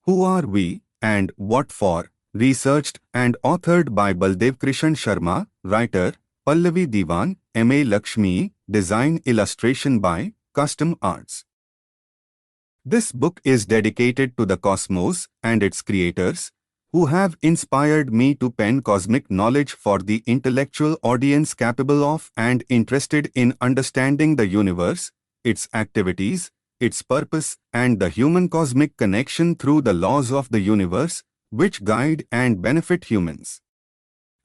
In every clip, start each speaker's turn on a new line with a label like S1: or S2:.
S1: Who Are We and What For? Researched and authored by Baldevkrishan Sharma, writer, Pallavi Diwan, M.A. Lakshmi, design illustration by Custom Arts. This book is dedicated to the cosmos and its creators, who have inspired me to pen cosmic knowledge for the intellectual audience capable of and interested in understanding the universe, its activities, its purpose, and the human-cosmic connection through the laws of the universe, which guide and benefit humans.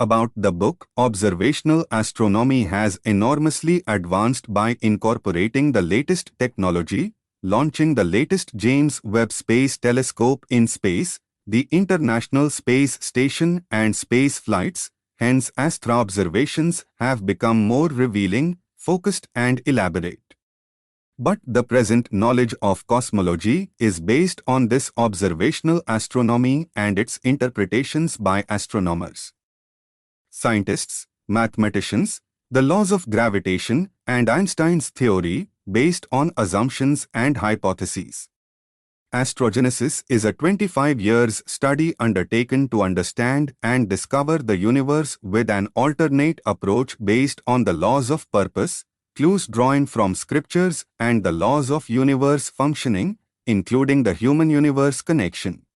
S1: About the book, observational astronomy has enormously advanced by incorporating the latest technology, launching the latest James Webb Space Telescope in space, the International Space Station and space flights. Hence astro observations have become more revealing, focused and elaborate. But the present knowledge of cosmology is based on this observational astronomy and its interpretations by astronomers, scientists, mathematicians, the laws of gravitation, and Einstein's theory, based on assumptions and hypotheses. Astrogenesis is a 25 years study undertaken to understand and discover the universe with an alternate approach based on the laws of purpose, clues drawn from scriptures, and the laws of universe functioning, including the human-universe connection.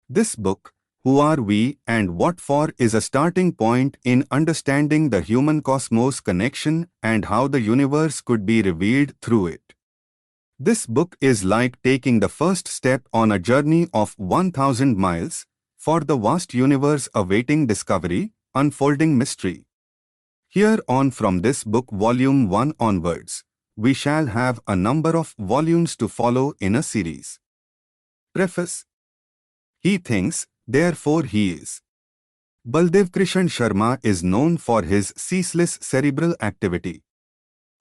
S1: This book, Who Are We and What For, is a starting point in understanding the human-cosmos connection and how the universe could be revealed through it. This book is like taking the first step on a journey of 1,000 miles for the vast universe awaiting discovery, unfolding mystery. Here on from this book Volume 1 onwards, we shall have a number of volumes to follow in a series. Preface. He thinks, therefore he is. Baldevkrishan Sharma is known for his ceaseless cerebral activity.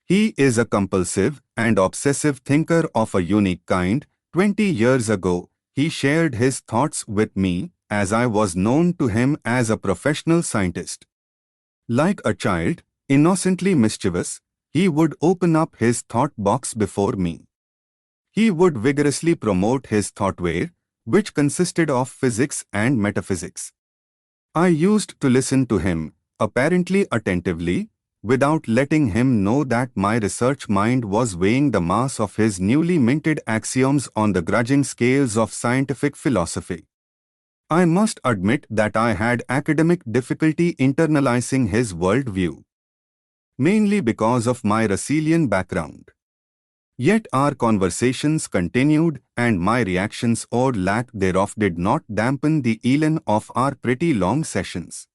S1: He is a compulsive and obsessive thinker of a unique kind. 20 years ago, he shared his thoughts with me, as I was known to him as a professional scientist. Like a child, innocently mischievous, he would open up his thought box before me. He would vigorously promote his thoughtware, which consisted of physics and metaphysics. I used to listen to him, apparently attentively, without letting him know that my research mind was weighing the mass of his newly minted axioms on the grudging scales of scientific philosophy. I must admit that I had academic difficulty internalizing his worldview, mainly because of my Russellian background. Yet our conversations continued, and my reactions or lack thereof did not dampen the elan of our pretty long sessions.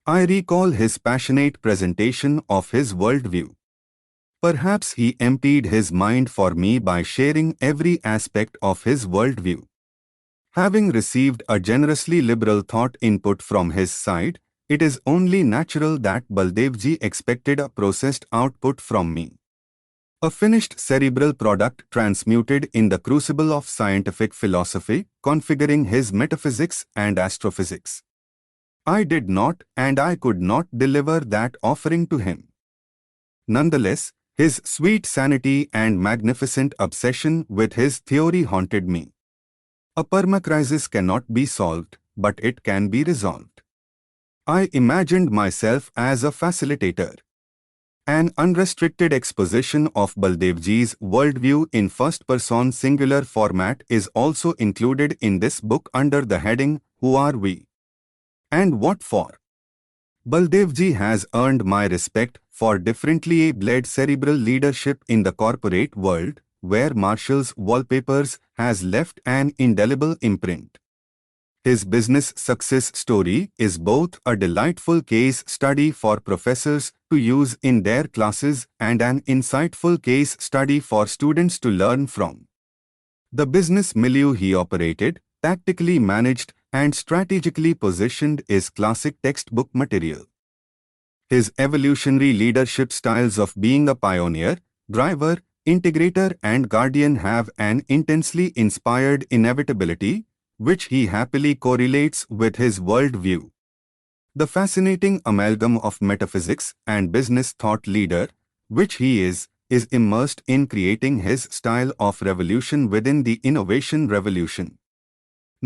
S1: I recall his passionate presentation of his worldview. Perhaps he emptied his mind for me by sharing every aspect of his worldview. Having received a generously liberal thought input from his side, it is only natural that Baldevji expected a processed output from me. A finished cerebral product transmuted in the crucible of scientific philosophy, configuring his metaphysics and astrophysics. I did not and I could not deliver that offering to him. Nonetheless, his sweet sanity and magnificent obsession with his theory haunted me. A permacrisis cannot be solved, but it can be resolved. I imagined myself as a facilitator. An unrestricted exposition of Baldevji's worldview in first-person singular format is also included in this book under the heading, Who Are We? And What For? Baldevji has earned my respect for differently abled cerebral leadership in the corporate world, where Marshall's wallpapers has left an indelible imprint. His business success story is both a delightful case study for professors to use in their classes and an insightful case study for students to learn from. The business milieu he operated, tactically managed, and strategically positioned is classic textbook material. His evolutionary leadership styles of being a pioneer, driver, integrator and guardian have an intensely inspired inevitability, which he happily correlates with his worldview. The fascinating amalgam of metaphysics and business thought leader, which he is immersed in creating his style of revolution within the innovation revolution.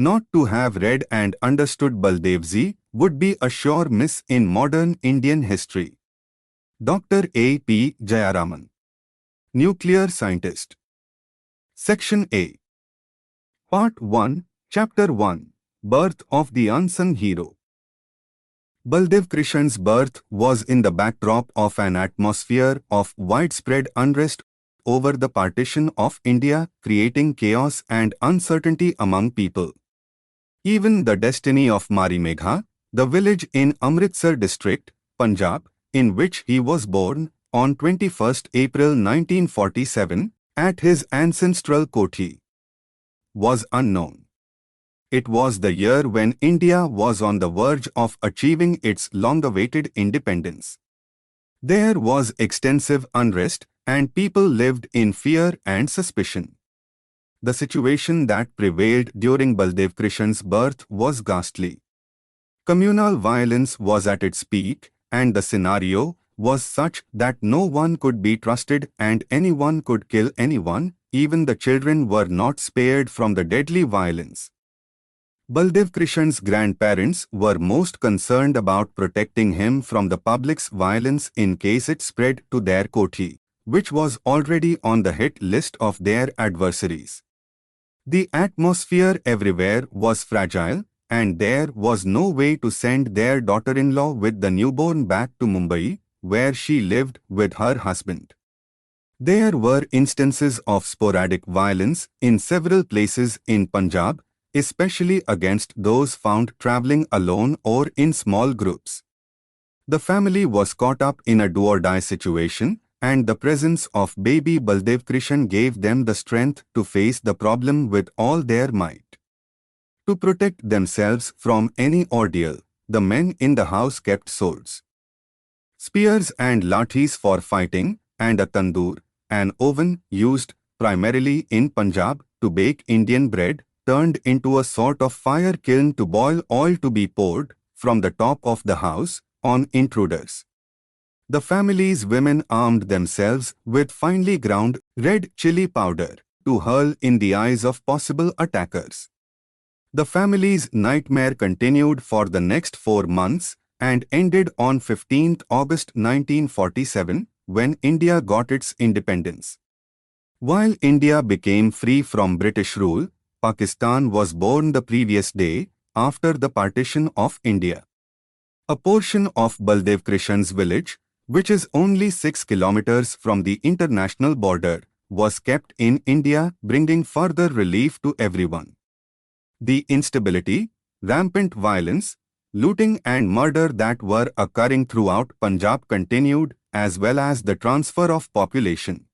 S1: Not to have read and understood Baldevji would be a sure miss in modern Indian history. Dr. A. P. Jayaraman, Nuclear Scientist. Section A. Part 1, Chapter 1, Birth of the Unsung Hero. Baldevkrishan's birth was in the backdrop of an atmosphere of widespread unrest over the partition of India, creating chaos and uncertainty among people. Even the destiny of Marimegha, the village in Amritsar district, Punjab, in which he was born on 21st April 1947, at his ancestral Kothi, was unknown. It was the year when India was on the verge of achieving its long-awaited independence. There was extensive unrest, and people lived in fear and suspicion. The situation that prevailed during Baldevkrishan's birth was ghastly. Communal violence was at its peak, and the scenario was such that no one could be trusted and anyone could kill anyone. Even the children were not spared from the deadly violence. Baldevkrishan's grandparents were most concerned about protecting him from the public's violence in case it spread to their Kothi, which was already on the hit list of their adversaries. The atmosphere everywhere was fragile, and there was no way to send their daughter-in-law with the newborn back to Mumbai, where she lived with her husband. There were instances of sporadic violence in several places in Punjab, especially against those found travelling alone or in small groups. The family was caught up in a do-or-die situation, and the presence of baby Baldevkrishan gave them the strength to face the problem with all their might. To protect themselves from any ordeal, the men in the house kept swords, spears and lathis for fighting, and a tandoor, an oven used primarily in Punjab to bake Indian bread, turned into a sort of fire kiln to boil oil to be poured from the top of the house on intruders. The family's women armed themselves with finely ground red chili powder to hurl in the eyes of possible attackers. The family's nightmare continued for the next 4 months and ended on 15th August 1947 when India got its independence. While India became free from British rule, Pakistan was born the previous day after the partition of India. A portion of Baldevkrishan's village, which is only 6 kilometers from the international border, was kept in India, bringing further relief to everyone. The instability, rampant violence, looting and murder that were occurring throughout Punjab continued, as well as the transfer of population.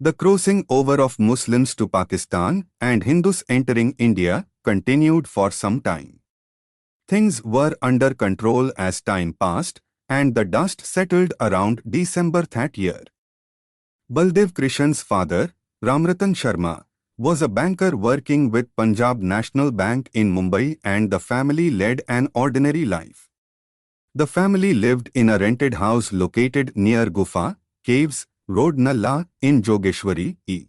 S1: The crossing over of Muslims to Pakistan and Hindus entering India continued for some time. Things were under control as time passed, and the dust settled around December that year. Baldevkrishan's father, Ramratan Sharma, was a banker working with Punjab National Bank in Mumbai, and the family led an ordinary life. The family lived in a rented house located near Gufa, Caves, Road Nalla in Jogeshwari, E.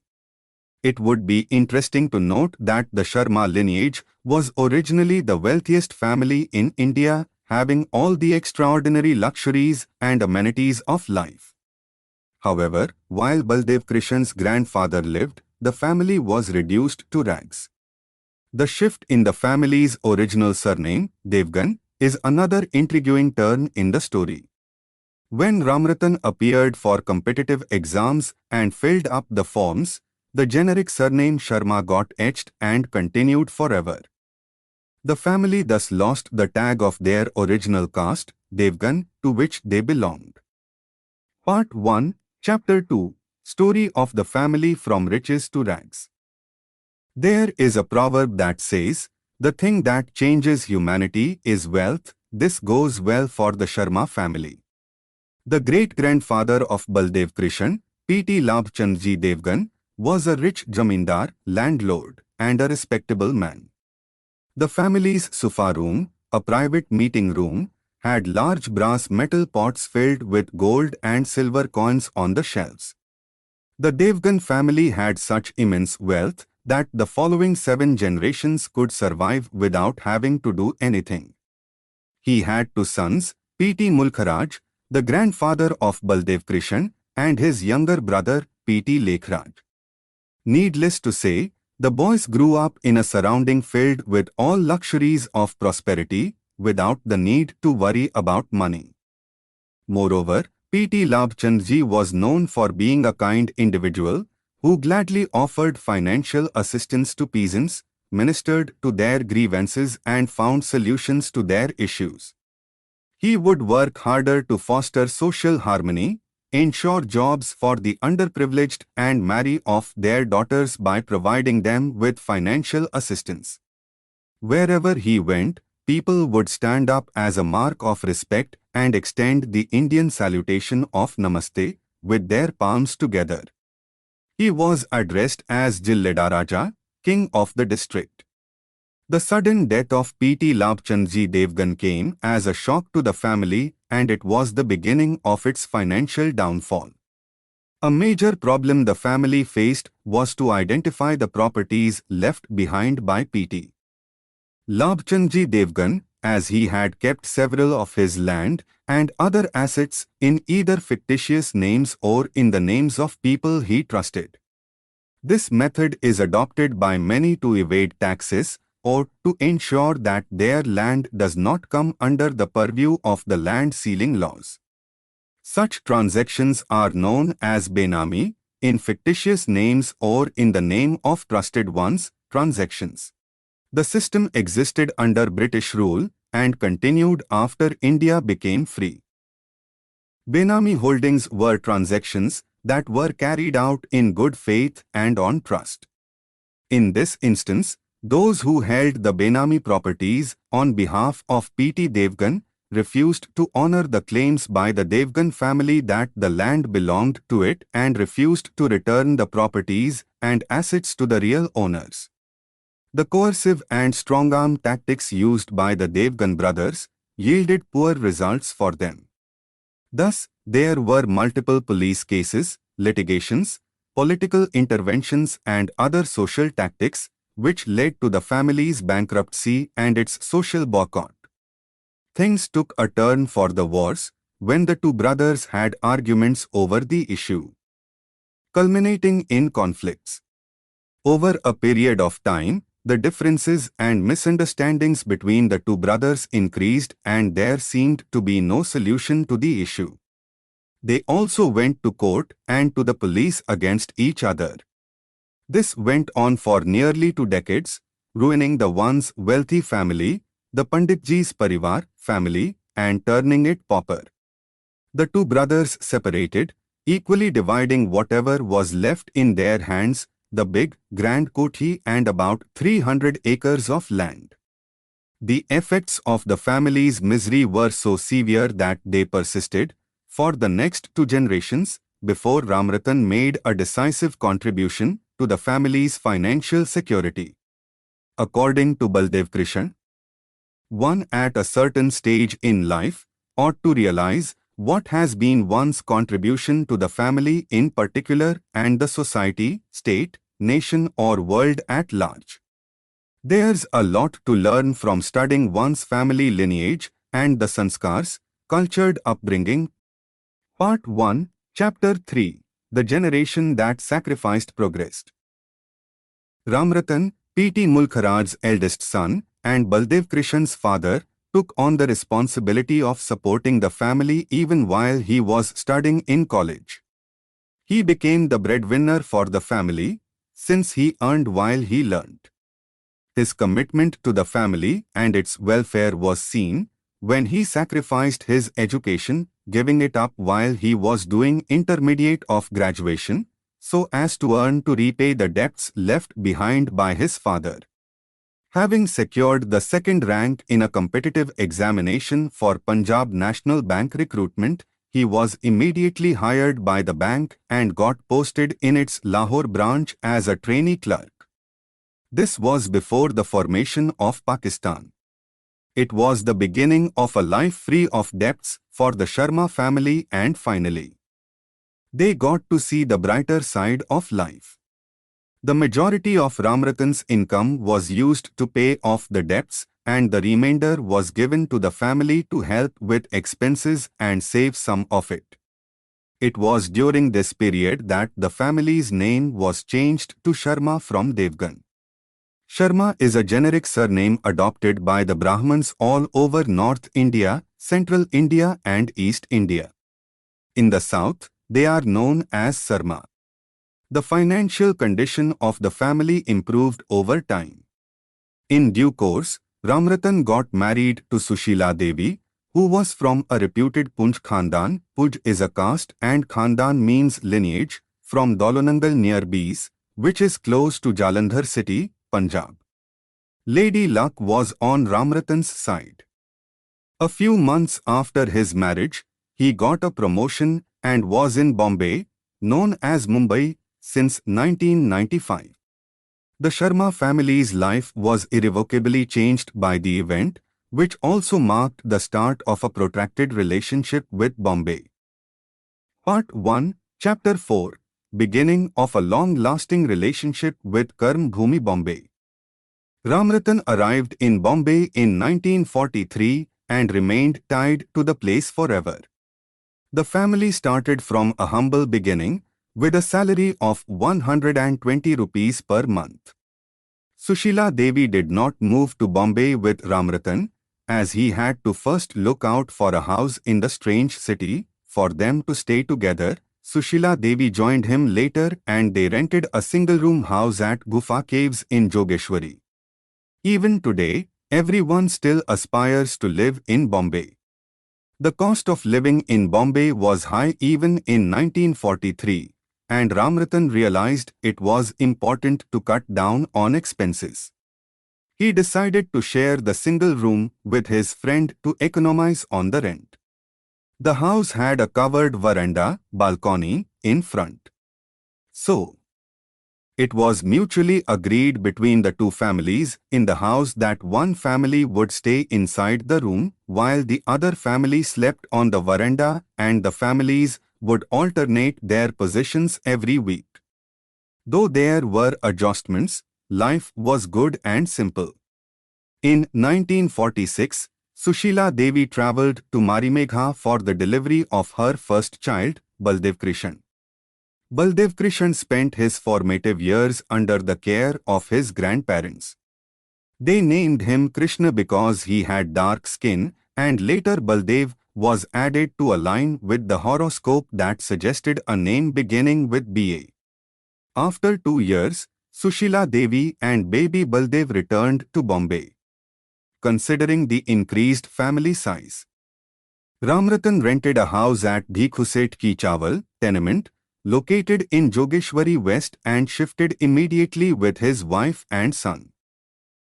S1: It would be interesting to note that the Sharma lineage was originally the wealthiest family in India, having all the extraordinary luxuries and amenities of life. However, while Baldevkrishan's grandfather lived, the family was reduced to rags. The shift in the family's original surname, Devgan, is another intriguing turn in the story. When Ramratan appeared for competitive exams and filled up the forms, the generic surname Sharma got etched and continued forever. The family thus lost the tag of their original caste, Devgan, to which they belonged. Part 1, Chapter 2, Story of the Family from Riches to Rags. There is a proverb that says, "The thing that changes humanity is wealth." This goes well for the Sharma family. The great-grandfather of Baldevkrishan, P.T. Labchandji Devgan, was a rich zamindar, landlord, and a respectable man. The family's sofa room, a private meeting room, had large brass metal pots filled with gold and silver coins on the shelves. The Devgan family had such immense wealth that the following 7 generations could survive without having to do anything. He had 2 sons, P.T. Mulkharaj, the grandfather of Baldevkrishan, and his younger brother, P.T. Lekhraj. Needless to say, the boys grew up in a surrounding filled with all luxuries of prosperity, without the need to worry about money. Moreover, P.T. Labchandji was known for being a kind individual, who gladly offered financial assistance to peasants, ministered to their grievances and found solutions to their issues. He would work harder to foster social harmony, ensure jobs for the underprivileged and marry off their daughters by providing them with financial assistance. Wherever he went, people would stand up as a mark of respect and extend the Indian salutation of Namaste with their palms together. He was addressed as Jilledaraja, king of the district. The sudden death of P.T. Labchandji Devgan came as a shock to the family, and it was the beginning of its financial downfall. A major problem the family faced was to identify the properties left behind by P.T. Labchandji Devgan, as he had kept several of his land and other assets in either fictitious names or in the names of people he trusted. This method is adopted by many to evade taxes or to ensure that their land does not come under the purview of the land sealing laws. Such transactions are known as benami, in fictitious names or in the name of trusted ones, transactions. The system existed under British rule and continued after India became free. Benami holdings were transactions that were carried out in good faith and on trust. In this instance, those who held the benami properties on behalf of P.T. Devgan refused to honor the claims by the Devgan family that the land belonged to it and refused to return the properties and assets to the real owners. The coercive and strong-arm tactics used by the Devgan brothers yielded poor results for them. Thus, there were multiple police cases, litigations, political interventions and other social tactics which led to the family's bankruptcy and its social boycott. Things took a turn for the worse when the 2 brothers had arguments over the issue, culminating in conflicts. Over a period of time, the differences and misunderstandings between the 2 brothers increased and there seemed to be no solution to the issue. They also went to court and to the police against each other. This went on for nearly 2 decades, ruining the once wealthy family, the Panditji's Parivar family, and turning it pauper. The 2 brothers separated, equally dividing whatever was left in their hands, the big, grand kothi and about 300 acres of land. The effects of the family's misery were so severe that they persisted for the next 2 generations before Ramratan made a decisive contribution to the family's financial security. According to Baldevkrishan, one at a certain stage in life ought to realize what has been one's contribution to the family in particular and the society, state, nation or world at large. There's a lot to learn from studying one's family lineage and the sanskars, cultured upbringing. Part 1, Chapter 3, The Generation That Sacrificed Progressed. Ramratan, P.T. Mulkharaj's eldest son, and Baldevkrishan's father, took on the responsibility of supporting the family even while he was studying in college. He became the breadwinner for the family, since he earned while he learned. His commitment to the family and its welfare was seen when he sacrificed his education, giving it up while he was doing intermediate of graduation, so as to earn to repay the debts left behind by his father. Having secured the 2nd rank in a competitive examination for Punjab National Bank recruitment, he was immediately hired by the bank and got posted in its Lahore branch as a trainee clerk. This was before the formation of Pakistan. It was the beginning of a life free of debts for the Sharma family and finally, they got to see the brighter side of life. The majority of Ramratan's income was used to pay off the debts, and the remainder was given to the family to help with expenses and save some of it. It was during this period that the family's name was changed to Sharma from Devgan. Sharma is a generic surname adopted by the Brahmins all over North India, Central India and East India. In the south, they are known as Sarma. The financial condition of the family improved over time. In due course, Ramratan got married to Sushila Devi, who was from a reputed Punj Khandan. Punj is a caste and Khandan means lineage, from Dolonangal near Bees, which is close to Jalandhar city, Punjab. Lady Luck was on Ramratan's side. A few months after his marriage, he got a promotion and was in Bombay, known as Mumbai, since 1995. The Sharma family's life was irrevocably changed by the event, which also marked the start of a protracted relationship with Bombay. Part 1, Chapter 4, Beginning of a long-lasting relationship with Karm Bhumi Bombay. Ramratan arrived in Bombay in 1943 and remained tied to the place forever. The family started from a humble beginning, with a salary of 120 rupees per month. Sushila Devi did not move to Bombay with Ramratan, as he had to first look out for a house in the strange city. For them to stay together, Sushila Devi joined him later and they rented a single-room house at Gufa Caves in Jogeshwari. Even today, everyone still aspires to live in Bombay. The cost of living in Bombay was high even in 1943. And Ramratan realized it was important to cut down on expenses. He decided to share the single room with his friend to economize on the rent. The house had a covered veranda, balcony, in front. So, it was mutually agreed between the two families in the house that one family would stay inside the room while the other family slept on the veranda, and the families would alternate their positions every week. Though there were adjustments, life was good and simple. In 1946, Sushila Devi travelled to Marimegha for the delivery of her first child, Baldevkrishan. Baldevkrishan spent his formative years under the care of his grandparents. They named him Krishna because he had dark skin, and later Baldev was added to a line with the horoscope that suggested a name beginning with BA. After 2 years, Sushila Devi and baby Baldev returned to Bombay. Considering the increased family size, Ramratan rented a house at Bhikhuset Ki Chawal, tenement, located in Jogeshwari West, and shifted immediately with his wife and son.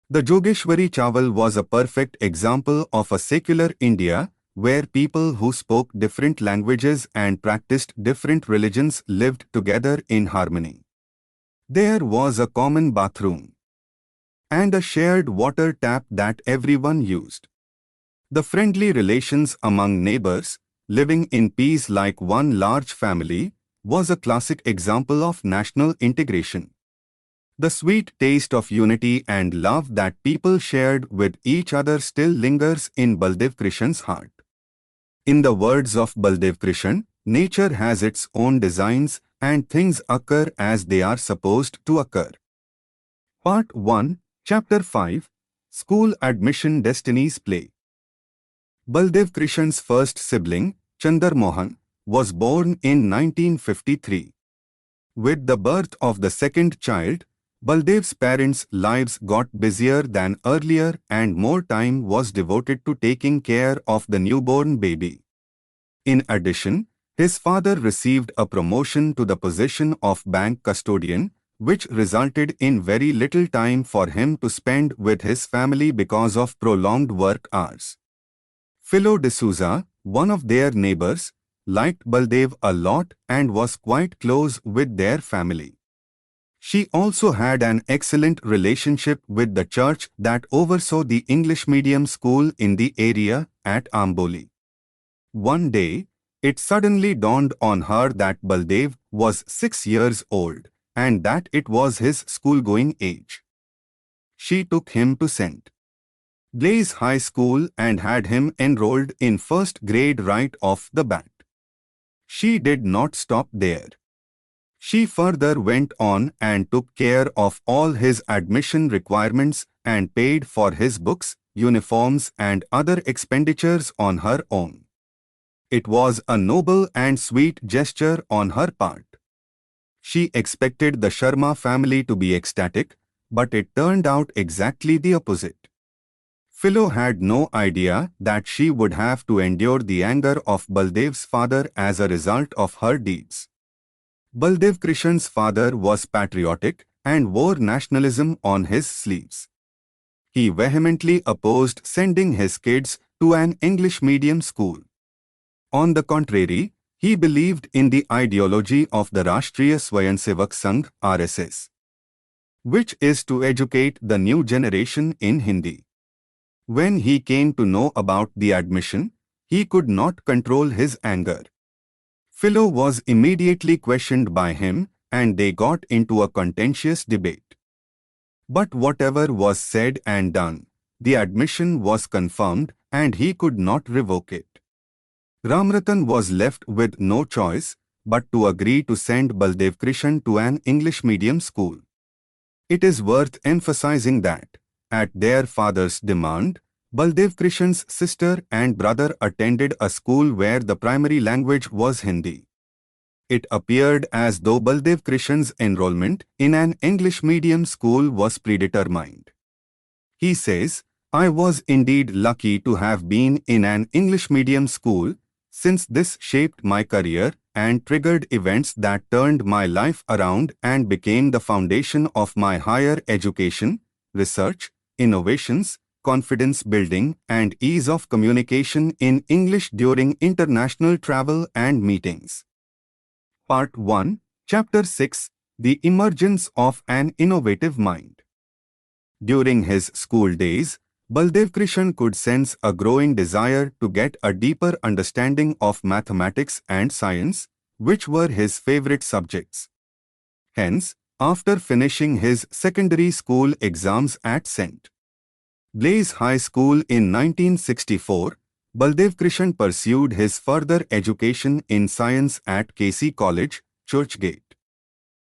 S1: The Jogeshwari Chawal was a perfect example of a secular India, where people who spoke different languages and practiced different religions lived together in harmony. There was a common bathroom and a shared water tap that everyone used. The friendly relations among neighbors, living in peace like one large family, was a classic example of national integration. The sweet taste of unity and love that people shared with each other still lingers in Baldevkrishan's heart. In the words of Baldevkrishan, nature has its own designs and things occur as they are supposed to occur. Part 1, Chapter 5, School Admission Destinies Play. Baldevkrishan's first sibling, Chandar Mohan, was born in 1953. With the birth of the second child, Baldev's parents' lives got busier than earlier and more time was devoted to taking care of the newborn baby. In addition, his father received a promotion to the position of bank custodian, which resulted in very little time for him to spend with his family because of prolonged work hours. Philo D'Souza, one of their neighbors, liked Baldev a lot and was quite close with their family. She also had an excellent relationship with the church that oversaw the English medium school in the area at Amboli. One day, it suddenly dawned on her that Baldev was 6 years old, and that it was his school-going age. She took him to St. Blaise High School and had him enrolled in first grade right off the bat. She did not stop there. She further went on and took care of all his admission requirements and paid for his books, uniforms and other expenditures on her own. It was a noble and sweet gesture on her part. She expected the Sharma family to be ecstatic, but it turned out exactly the opposite. Philo had no idea that she would have to endure the anger of Baldev's father as a result of her deeds. Baldevkrishan's father was patriotic and wore nationalism on his sleeves. He vehemently opposed sending his kids to an English medium school. On the contrary, he believed in the ideology of the Rashtriya Swayamsevak Sangh (RSS), which is to educate the new generation in Hindi. When he came to know about the admission, he could not control his anger. Philo was immediately questioned by him, and they got into a contentious debate. But whatever was said and done, the admission was confirmed and he could not revoke it. Ramratan was left with no choice but to agree to send Baldevkrishan to an English medium school. It is worth emphasizing that, at their father's demand, Baldevkrishan's sister and brother attended a school where the primary language was Hindi. It appeared as though Baldevkrishan's enrollment in an English medium school was predetermined. He says, "I was indeed lucky to have been in an English medium school, since this shaped my career and triggered events that turned my life around and became the foundation of my higher education, research, innovations, confidence building and ease of communication in English during international travel and meetings." Part 1, Chapter 6, The Emergence of an Innovative Mind. During his school days, Baldevkrishan could sense a growing desire to get a deeper understanding of mathematics and science, which were his favorite subjects. Hence, after finishing his secondary school exams at St. Blaise High School in 1964, Baldevkrishan pursued his further education in science at KC College, Churchgate.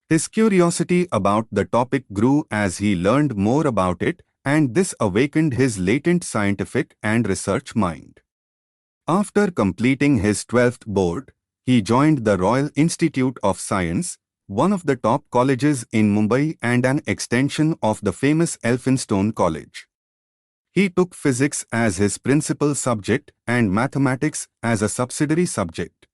S1: His curiosity about the topic grew as he learned more about it, and this awakened his latent scientific and research mind. After completing his 12th board, he joined the Royal Institute of Science, one of the top colleges in Mumbai and an extension of the famous Elphinstone College. He took physics as his principal subject and mathematics as a subsidiary subject.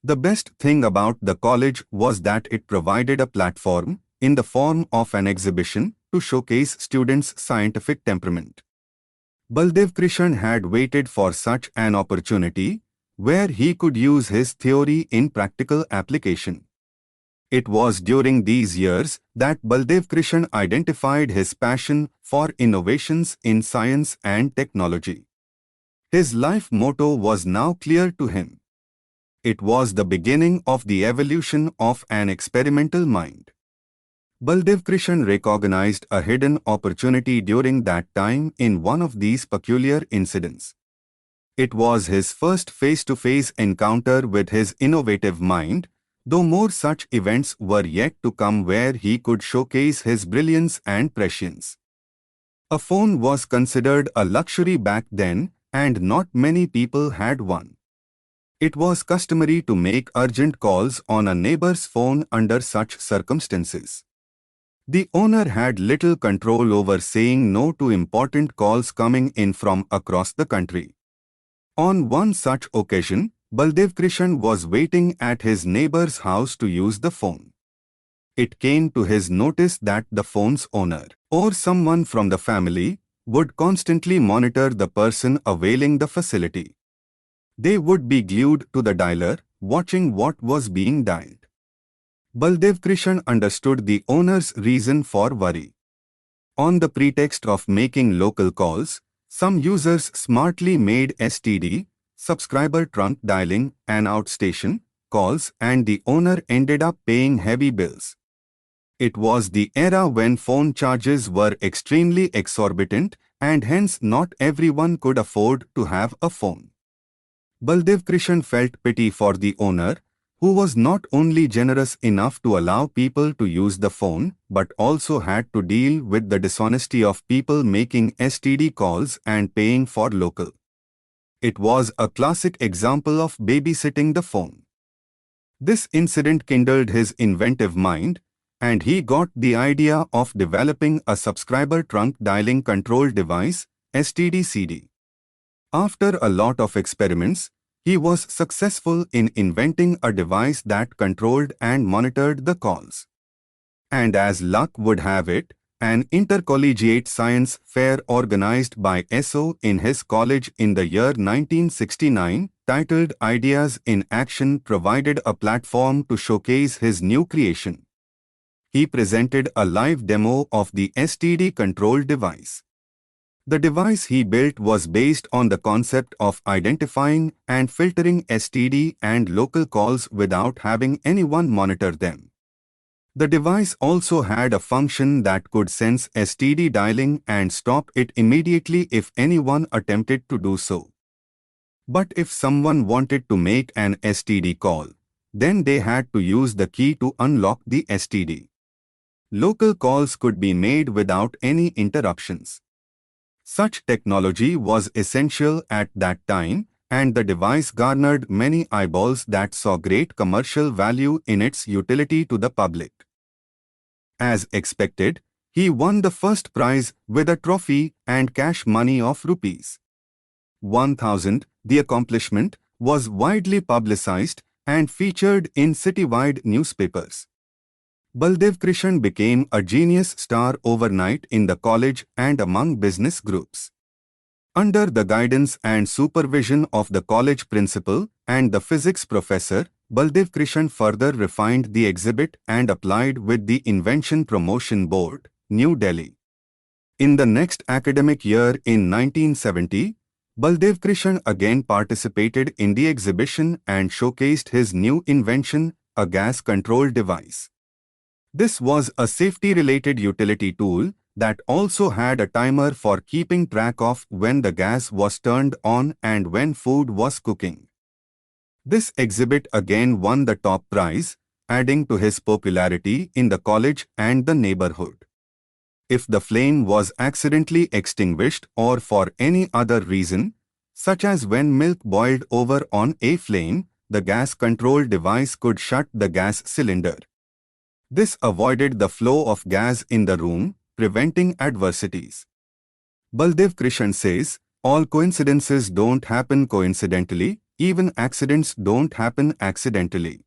S1: The best thing about the college was that it provided a platform, in the form of an exhibition, to showcase students' scientific temperament. Baldevkrishan had waited for such an opportunity, where he could use his theory in practical application. It was during these years that Baldevkrishan identified his passion for innovations in science and technology. His life motto was now clear to him. It was the beginning of the evolution of an experimental mind. Baldevkrishan recognized a hidden opportunity during that time in one of these peculiar incidents. It was his first face-to-face encounter with his innovative mind, though more such events were yet to come where he could showcase his brilliance and prescience. A phone was considered a luxury back then, and not many people had one. It was customary to make urgent calls on a neighbor's phone under such circumstances. The owner had little control over saying no to important calls coming in from across the country. On one such occasion, Baldevkrishan was waiting at his neighbor's house to use the phone. It came to his notice that the phone's owner, or someone from the family, would constantly monitor the person availing the facility. They would be glued to the dialer, watching what was being dialed. Baldevkrishan understood the owner's reason for worry. On the pretext of making local calls, some users smartly made STD, subscriber trunk dialing, and outstation calls, and the owner ended up paying heavy bills. It was the era when phone charges were extremely exorbitant and hence not everyone could afford to have a phone. Baldevkrishan felt pity for the owner, who was not only generous enough to allow people to use the phone but also had to deal with the dishonesty of people making STD calls and paying for local. It was a classic example of babysitting the phone. This incident kindled his inventive mind, and he got the idea of developing a subscriber trunk dialing control device, STD-CD. After a lot of experiments, he was successful in inventing a device that controlled and monitored the calls. And as luck would have it, an intercollegiate science fair organized by SO in his college in the year 1969, titled Ideas in Action, provided a platform to showcase his new creation. He presented a live demo of the STD control device. The device he built was based on the concept of identifying and filtering STD and local calls without having anyone monitor them. The device also had a function that could sense STD dialing and stop it immediately if anyone attempted to do so. But if someone wanted to make an STD call, then they had to use the key to unlock the STD. Local calls could be made without any interruptions. Such technology was essential at that time, and the device garnered many eyeballs that saw great commercial value in its utility to the public. As expected, he won the first prize with a trophy and cash money of Rs1,000. The accomplishment was widely publicized and featured in citywide newspapers. Baldevkrishan became a genius star overnight in the college and among business groups. Under the guidance and supervision of the college principal and the physics professor, Baldevkrishan further refined the exhibit and applied with the Invention Promotion Board, New Delhi. In the next academic year in 1970, Baldevkrishan again participated in the exhibition and showcased his new invention, a gas control device. This was a safety-related utility tool that also had a timer for keeping track of when the gas was turned on and when food was cooking. This exhibit again won the top prize, adding to his popularity in the college and the neighborhood. If the flame was accidentally extinguished or for any other reason, such as when milk boiled over on a flame, the gas control device could shut the gas cylinder. This avoided the flow of gas in the room, preventing adversities. Baldevkrishan says, all coincidences don't happen coincidentally, even accidents don't happen accidentally.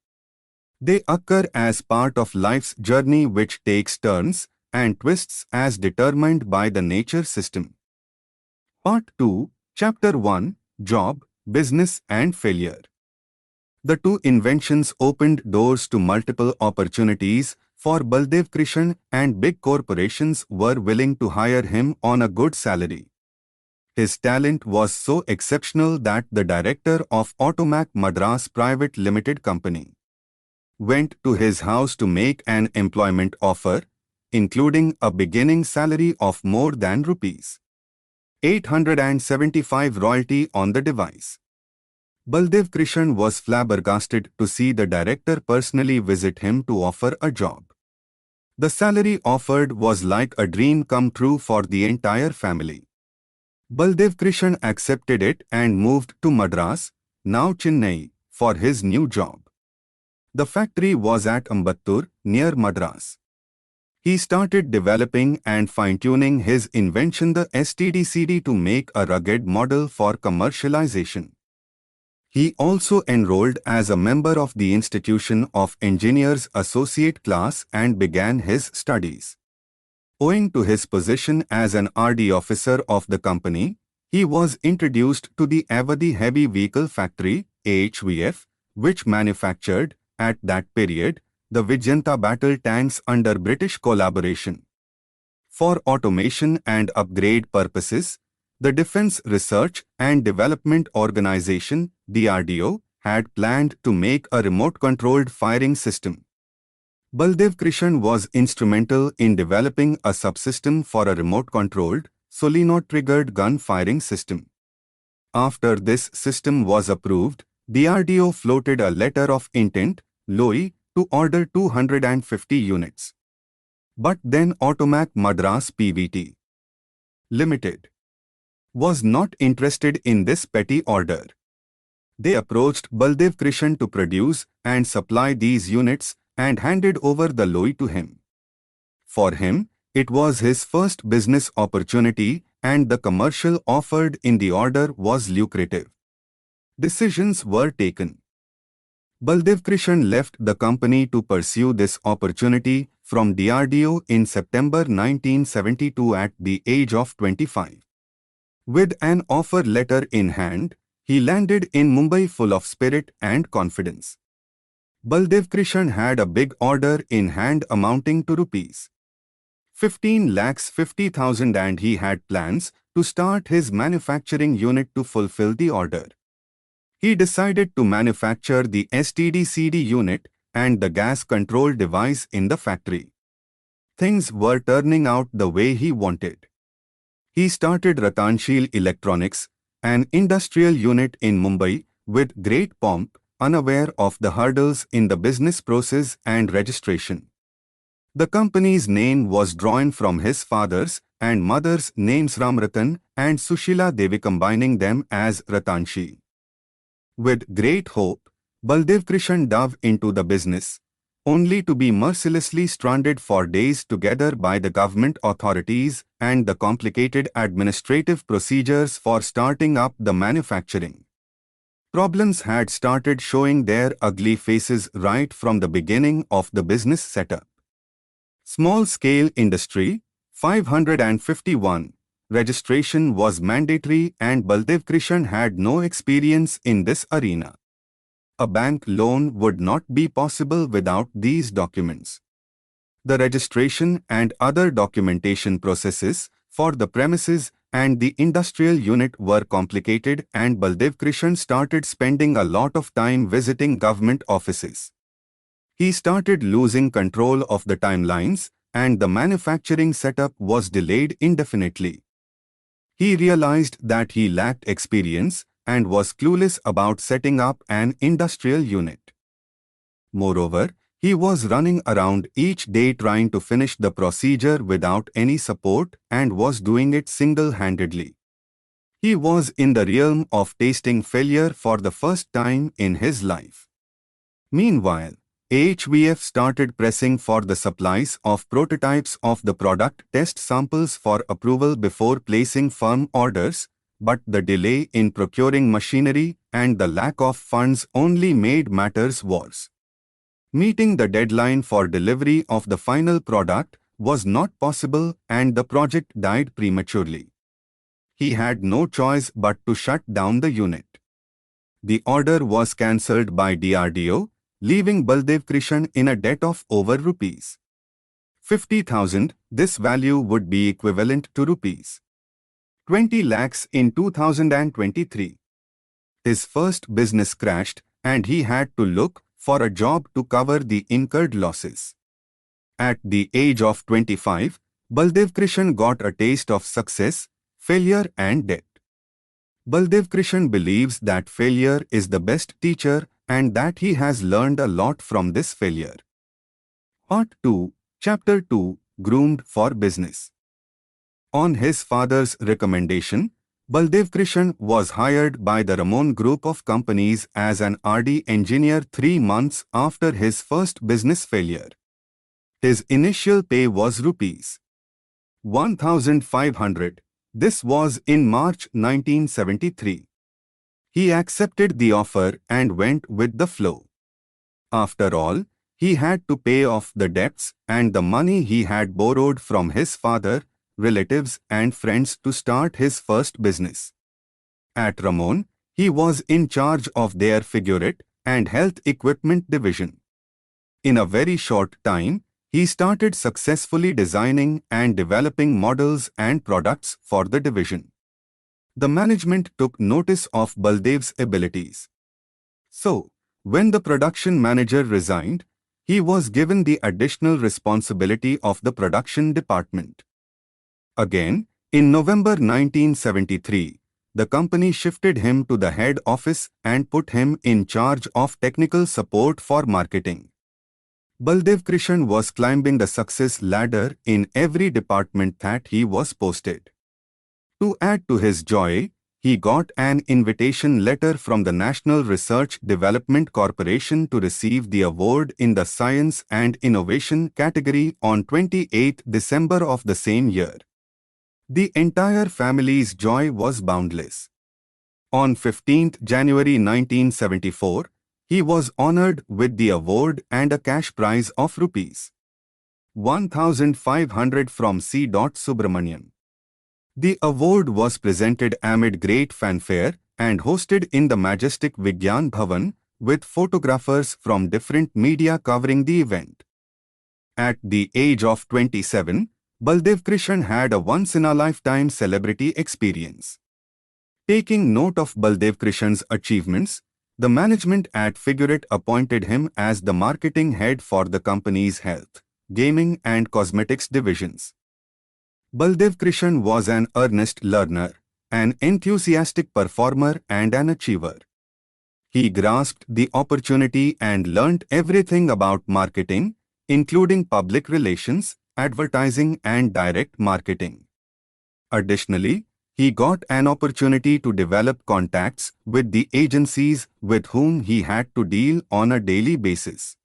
S1: They occur as part of life's journey, which takes turns and twists as determined by the nature system. Part 2, Chapter 1, Job, Business and Failure. The two inventions opened doors to multiple opportunities for Baldevkrishan, and big corporations were willing to hire him on a good salary. His talent was so exceptional that the director of Automac Madras Private Limited Company went to his house to make an employment offer, including a beginning salary of more than Rs875 royalty on the device. Baldevkrishan was flabbergasted to see the director personally visit him to offer a job. The salary offered was like a dream come true for the entire family. Baldevkrishan accepted it and moved to Madras, now Chennai, for his new job. The factory was at Ambattur, near Madras. He started developing and fine-tuning his invention, the STD-CD, to make a rugged model for commercialization. He also enrolled as a member of the Institution of Engineers Associate Class and began his studies. Owing to his position as an RD officer of the company, he was introduced to the Awadhi Heavy Vehicle Factory, AHVF, which manufactured, at that period, the Vijayanta battle tanks under British collaboration. For automation and upgrade purposes, the Defence Research and Development Organization, DRDO, had planned to make a remote-controlled firing system. Baldevkrishan was instrumental in developing a subsystem for a remote-controlled, solenoid-triggered gun-firing system. After this system was approved, DRDO floated a letter of intent, LOI, to order 250 units. But then Automac Madras Pvt. Limited was not interested in this petty order. They approached Baldevkrishan to produce and supply these units and handed over the LOI to him. For him, it was his first business opportunity and the commercial offered in the order was lucrative. Decisions were taken. Baldevkrishan left the company to pursue this opportunity from DRDO in September 1972 at the age of 25. With an offer letter in hand, he landed in Mumbai full of spirit and confidence. Baldevkrishan had a big order in hand amounting to Rs 15,50,000 and he had plans to start his manufacturing unit to fulfill the order. He decided to manufacture the STD-CD unit and the gas control device in the factory. Things were turning out the way he wanted. He started Ratanshil Electronics, an industrial unit in Mumbai, with great pomp, unaware of the hurdles in the business process and registration. The company's name was drawn from his father's and mother's names Ramratan and Sushila Devi, combining them as Ratanshi. With great hope, Baldevkrishan dove into the business, only to be mercilessly stranded for days together by the government authorities and the complicated administrative procedures for starting up the manufacturing. Problems had started showing their ugly faces right from the beginning of the business setup. Small-scale industry, 551, registration was mandatory and Baldevkrishan had no experience in this arena. A bank loan would not be possible without these documents. The registration and other documentation processes for the premises and the industrial unit were complicated and Baldevkrishan started spending a lot of time visiting government offices. He started losing control of the timelines and the manufacturing setup was delayed indefinitely. He realized that he lacked experience and was clueless about setting up an industrial unit. Moreover, he was running around each day trying to finish the procedure without any support and was doing it single-handedly. He was in the realm of tasting failure for the first time in his life. Meanwhile, AHVF started pressing for the supplies of prototypes of the product test samples for approval before placing firm orders, but the delay in procuring machinery and the lack of funds only made matters worse. Meeting the deadline for delivery of the final product was not possible and the project died prematurely. He had no choice but to shut down the unit. The order was cancelled by DRDO, leaving Baldevkrishan in a debt of over Rs 50,000. This value would be equivalent to Rs 20 lakhs in 2023. His first business crashed and he had to look for a job to cover the incurred losses. At the age of 25, Baldevkrishan got a taste of success, failure and debt. Baldevkrishan believes that failure is the best teacher and that he has learned a lot from this failure. Part 2, Chapter 2, Groomed for Business. On his father's recommendation, Baldevkrishan was hired by the Ramon Group of companies as an RD engineer 3 months after his first business failure. His initial pay was Rs 1,500. This was in March 1973. He accepted the offer and went with the flow. After all, he had to pay off the debts and the money he had borrowed from his father, relatives and friends to start his first business. At Ramon, he was in charge of their figurate and health equipment division. In a very short time, he started successfully designing and developing models and products for the division. The management took notice of Baldev's abilities. So, when the production manager resigned, he was given the additional responsibility of the production department. Again, in November 1973, the company shifted him to the head office and put him in charge of technical support for marketing. Baldevkrishan was climbing the success ladder in every department that he was posted. To add to his joy, he got an invitation letter from the National Research Development Corporation to receive the award in the Science and Innovation category on 28 December of the same year. The entire family's joy was boundless. On 15 January 1974, he was honored with the award and a cash prize of Rs. 1,500 from C. Subramanian. The award was presented amid great fanfare and hosted in the majestic Vigyan Bhavan, with photographers from different media covering the event. At the age of 27, Baldevkrishan had a once-in-a-lifetime celebrity experience. Taking note of Baldevkrishan's achievements, the management at Figurate appointed him as the marketing head for the company's health, gaming and cosmetics divisions. Baldevkrishan was an earnest learner, an enthusiastic performer and an achiever. He grasped the opportunity and learnt everything about marketing, including public relations, advertising and direct marketing. Additionally, he got an opportunity to develop contacts with the agencies with whom he had to deal on a daily basis.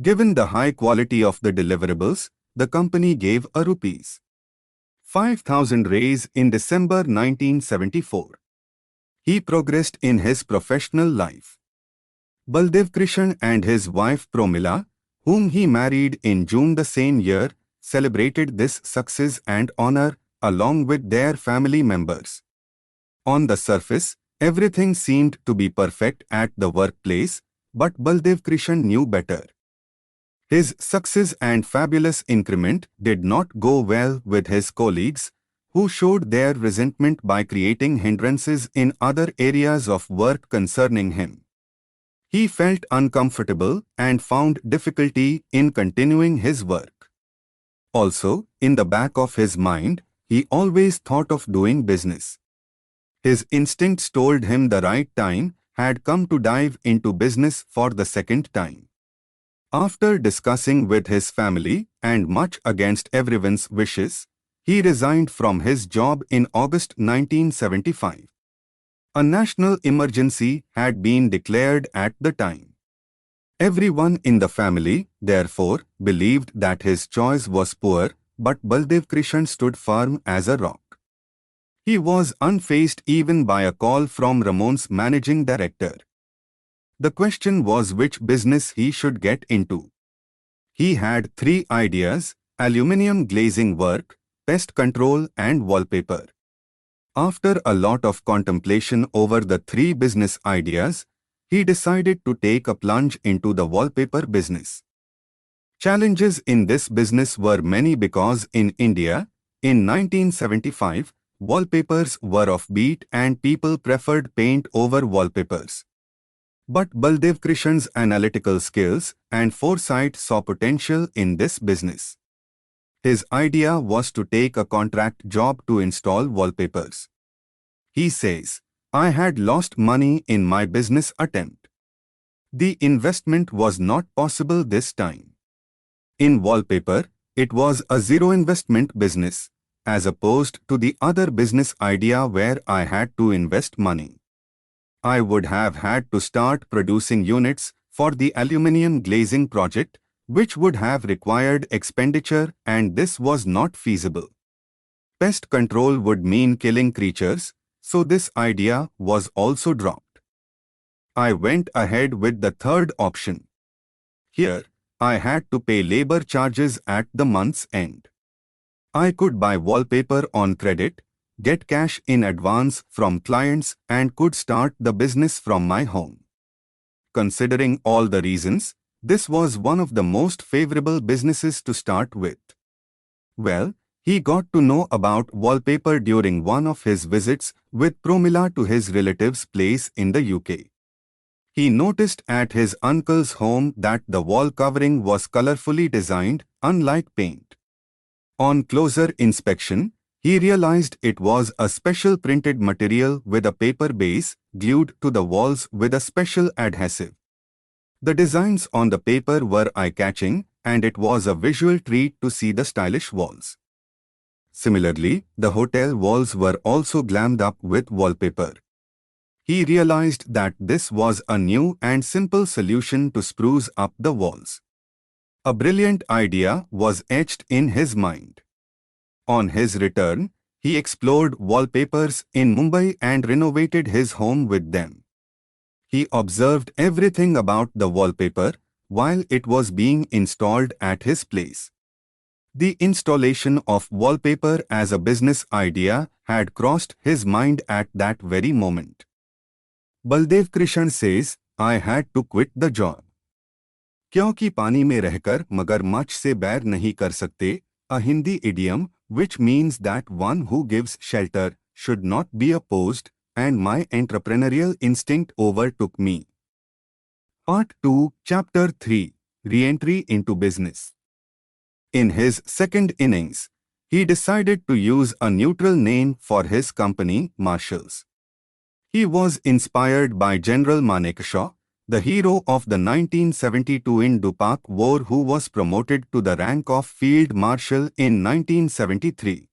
S1: Given the high quality of the deliverables, the company gave a Rs. 5,000 raise in December 1974. He progressed in his professional life. Baldevkrishan and his wife Promila, whom he married in June the same year, celebrated this success and honor along with their family members. On the surface, everything seemed to be perfect at the workplace, but Baldevkrishan knew better. His success and fabulous increment did not go well with his colleagues, who showed their resentment by creating hindrances in other areas of work concerning him. He felt uncomfortable and found difficulty in continuing his work. Also, in the back of his mind, he always thought of doing business. His instincts told him the right time had come to dive into business for the second time. After discussing with his family and much against everyone's wishes, he resigned from his job in August 1975. A national emergency had been declared at the time. Everyone in the family, therefore, believed that his choice was poor, but Baldevkrishan stood firm as a rock. He was unfazed even by a call from Ramon's managing director. The question was which business he should get into. He had three ideas: aluminium glazing work, pest control and wallpaper. After a lot of contemplation over the three business ideas, he decided to take a plunge into the wallpaper business. Challenges in this business were many because in India, in 1975, wallpapers were offbeat and people preferred paint over wallpapers. But Baldevkrishan's analytical skills and foresight saw potential in this business. His idea was to take a contract job to install wallpapers. He says, "I had lost money in my business attempt. The investment was not possible this time. In wallpaper, it was a zero investment business, as opposed to the other business idea where I had to invest money. I would have had to start producing units for the aluminium glazing project, which would have required expenditure, and this was not feasible. Pest control would mean killing creatures, so this idea was also dropped. I went ahead with the third option. Here, I had to pay labor charges at the month's end. I could buy wallpaper on credit, get cash in advance from clients, and could start the business from my home. Considering all the reasons, this was one of the most favorable businesses to start with." Well, he got to know about wallpaper during one of his visits with Promila to his relative's place in the UK. He noticed at his uncle's home that the wall covering was colorfully designed, unlike paint. On closer inspection, he realized it was a special printed material with a paper base glued to the walls with a special adhesive. The designs on the paper were eye-catching, and it was a visual treat to see the stylish walls. Similarly, the hotel walls were also glammed up with wallpaper. He realized that this was a new and simple solution to spruce up the walls. A brilliant idea was etched in his mind. On his return, he explored wallpapers in Mumbai and renovated his home with them. He observed everything about the wallpaper while it was being installed at his place. The installation of wallpaper as a business idea had crossed his mind at that very moment. Baldevkrishan says, I had to quit the job. क्योंकि पानी में रहकर मगरमच्छ से बैर नहीं कर सकते, a Hindi idiom which means that one who gives shelter should not be opposed, and my entrepreneurial instinct overtook me. Part 2, Chapter 3, Re-entry into Business. In his second innings, he decided to use a neutral name for his company, Marshalls. He was inspired by General Manekshaw, the hero of the 1972 Indo-Pak War, who was promoted to the rank of Field Marshal in 1973.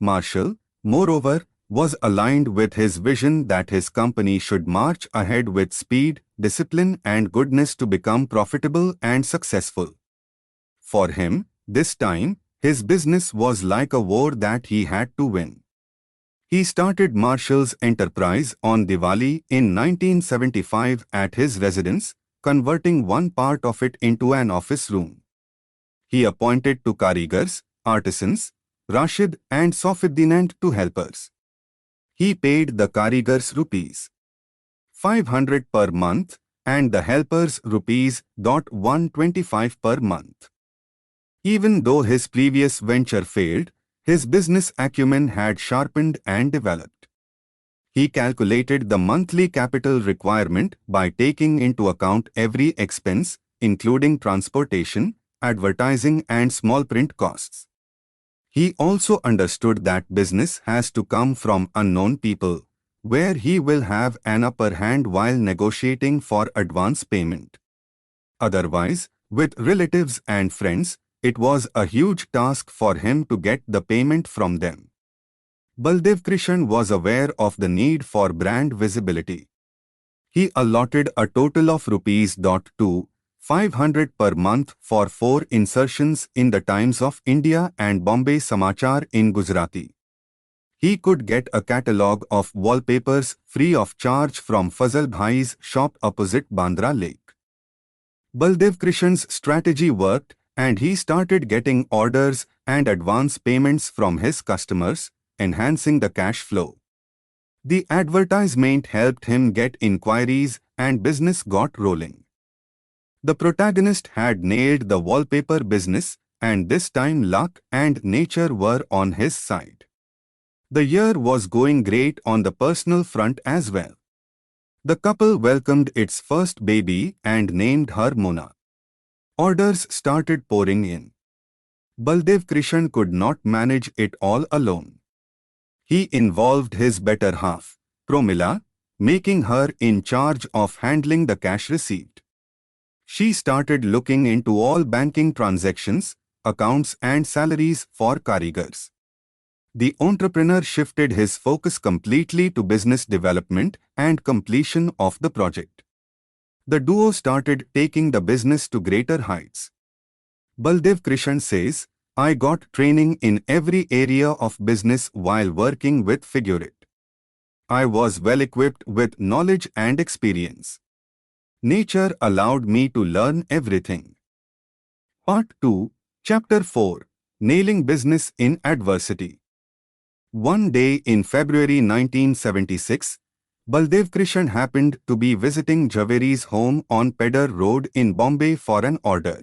S1: Marshall, moreover, was aligned with his vision that his company should march ahead with speed, discipline and goodness to become profitable and successful. For him, this time, his business was like a war that he had to win. He started Marshall's enterprise on Diwali in 1975 at his residence, converting one part of it into an office room. He appointed two karigars, artisans, Rashid and Sofiddin to helpers. He paid the karigars rupees 500 per month and the helpers rupees 125 per month. Even though his previous venture failed, his business acumen had sharpened and developed. He calculated the monthly capital requirement by taking into account every expense, including transportation, advertising and small print costs. He also understood that business has to come from unknown people, where he will have an upper hand while negotiating for advance payment. Otherwise, with relatives and friends, it was a huge task for him to get the payment from them. Baldevkrishan was aware of the need for brand visibility. He allotted a total of rupees 500 per month for 4 insertions in the Times of India and Bombay Samachar in Gujarati. He could get a catalogue of wallpapers free of charge from Fazal Bhai's shop opposite Bandra Lake. Baldevkrishan's strategy worked, and he started getting orders and advance payments from his customers, enhancing the cash flow. The advertisement helped him get inquiries and business got rolling. The protagonist had nailed the wallpaper business, and this time luck and nature were on his side. The year was going great on the personal front as well. The couple welcomed its first baby and named her Mona. Orders started pouring in. Baldevkrishan could not manage it all alone. He involved his better half, Promila, making her in charge of handling the cash received. She started looking into all banking transactions, accounts and salaries for karigars. The entrepreneur shifted his focus completely to business development and completion of the project. The duo started taking the business to greater heights. Baldevkrishan says, I got training in every area of business while working with Figurit. I was well equipped with knowledge and experience. Nature allowed me to learn everything. Part 2, Chapter 4, Nailing Business in Adversity. One day in February 1976, Baldevkrishan happened to be visiting Jhaveri's home on Pedder Road in Bombay for an order.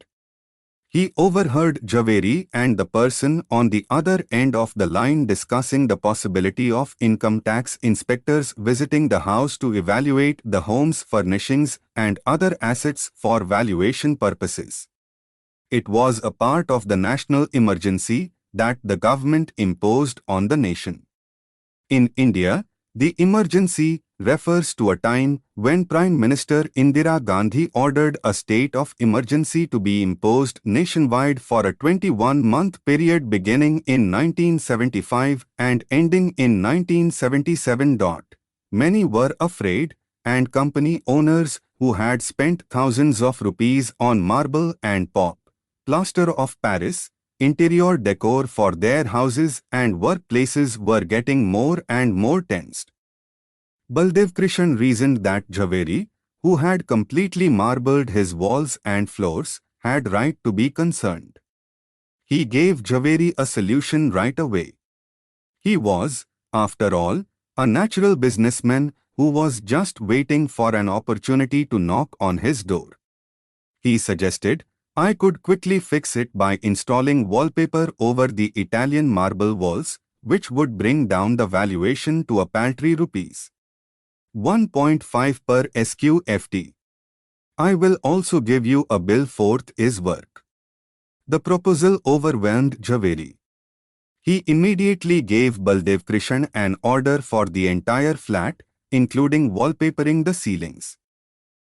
S1: He overheard Jhaveri and the person on the other end of the line discussing the possibility of income tax inspectors visiting the house to evaluate the home's furnishings and other assets for valuation purposes. It was a part of the national emergency that the government imposed on the nation. In India, the emergency refers to a time when Prime Minister Indira Gandhi ordered a state of emergency to be imposed nationwide for a 21-month period beginning in 1975 and ending in 1977. Many were afraid, and company owners who had spent thousands of rupees on marble and plaster of Paris, interior decor for their houses and workplaces were getting more and more tensed. Baldevkrishan reasoned that Jhaveri, who had completely marbled his walls and floors, had right to be concerned. He gave Jhaveri a solution right away. He was, after all, a natural businessman who was just waiting for an opportunity to knock on his door. He suggested, I could quickly fix it by installing wallpaper over the Italian marble walls, which would bring down the valuation to a paltry rupees 1.5 per sqft. I will also give you a bill for his work. The proposal overwhelmed Jhaveri. He immediately gave Baldevkrishan an order for the entire flat, including wallpapering the ceilings.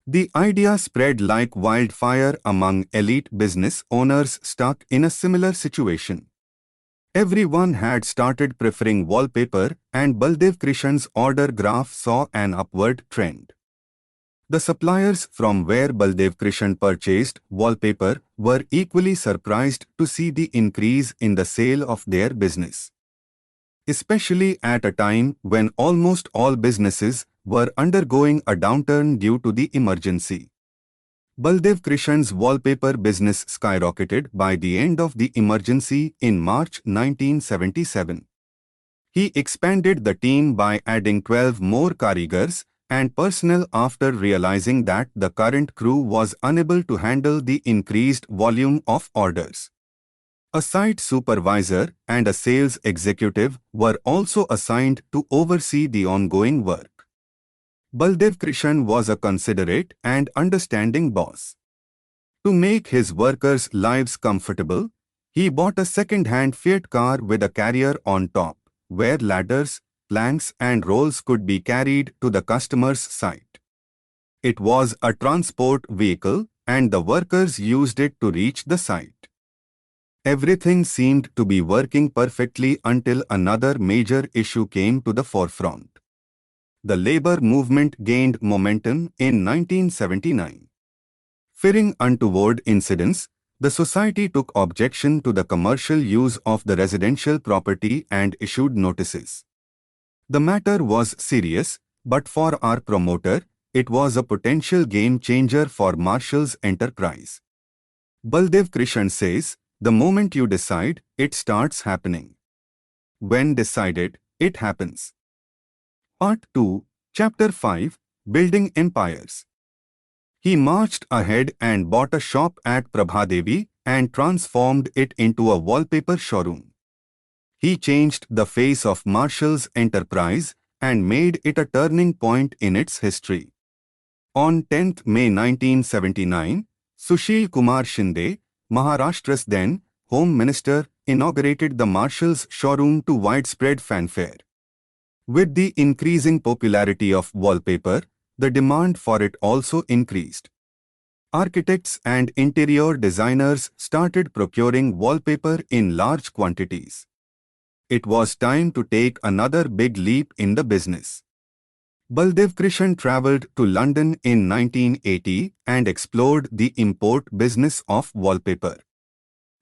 S1: The idea spread like wildfire among elite business owners stuck in a similar situation. Everyone had started preferring wallpaper, and Baldevkrishan's order graph saw an upward trend. The suppliers from where Baldevkrishan purchased wallpaper were equally surprised to see the increase in the sale of their business, especially at a time when almost all businesses were undergoing a downturn due to the emergency. Baldevkrishan's wallpaper business skyrocketed by the end of the emergency in March 1977. He expanded the team by adding 12 more karigars and personnel after realizing that the current crew was unable to handle the increased volume of orders. A site supervisor and a sales executive were also assigned to oversee the ongoing work. Baldevkrishan was a considerate and understanding boss. To make his workers' lives comfortable, he bought a second-hand Fiat car with a carrier on top, where ladders, planks and rolls could be carried to the customer's site. It was a transport vehicle, and the workers used it to reach the site. Everything seemed to be working perfectly until another major issue came to the forefront. The labor movement gained momentum in 1979. Fearing untoward incidents, the society took objection to the commercial use of the residential property and issued notices. The matter was serious, but for our promoter, it was a potential game changer for Marshall's enterprise. Baldevkrishan says, the moment you decide, it starts happening. When decided, it happens. Part 2, Chapter 5, Building Empires. He marched ahead and bought a shop at Prabhadevi and transformed it into a wallpaper showroom. He changed the face of Marshall's enterprise and made it a turning point in its history. On 10 May 1979, Sushil Kumar Shinde, Maharashtra's then Home Minister, inaugurated the Marshall's showroom to widespread fanfare. With the increasing popularity of wallpaper, the demand for it also increased. Architects and interior designers started procuring wallpaper in large quantities. It was time to take another big leap in the business. Baldevkrishan travelled to London in 1980 and explored the import business of wallpaper.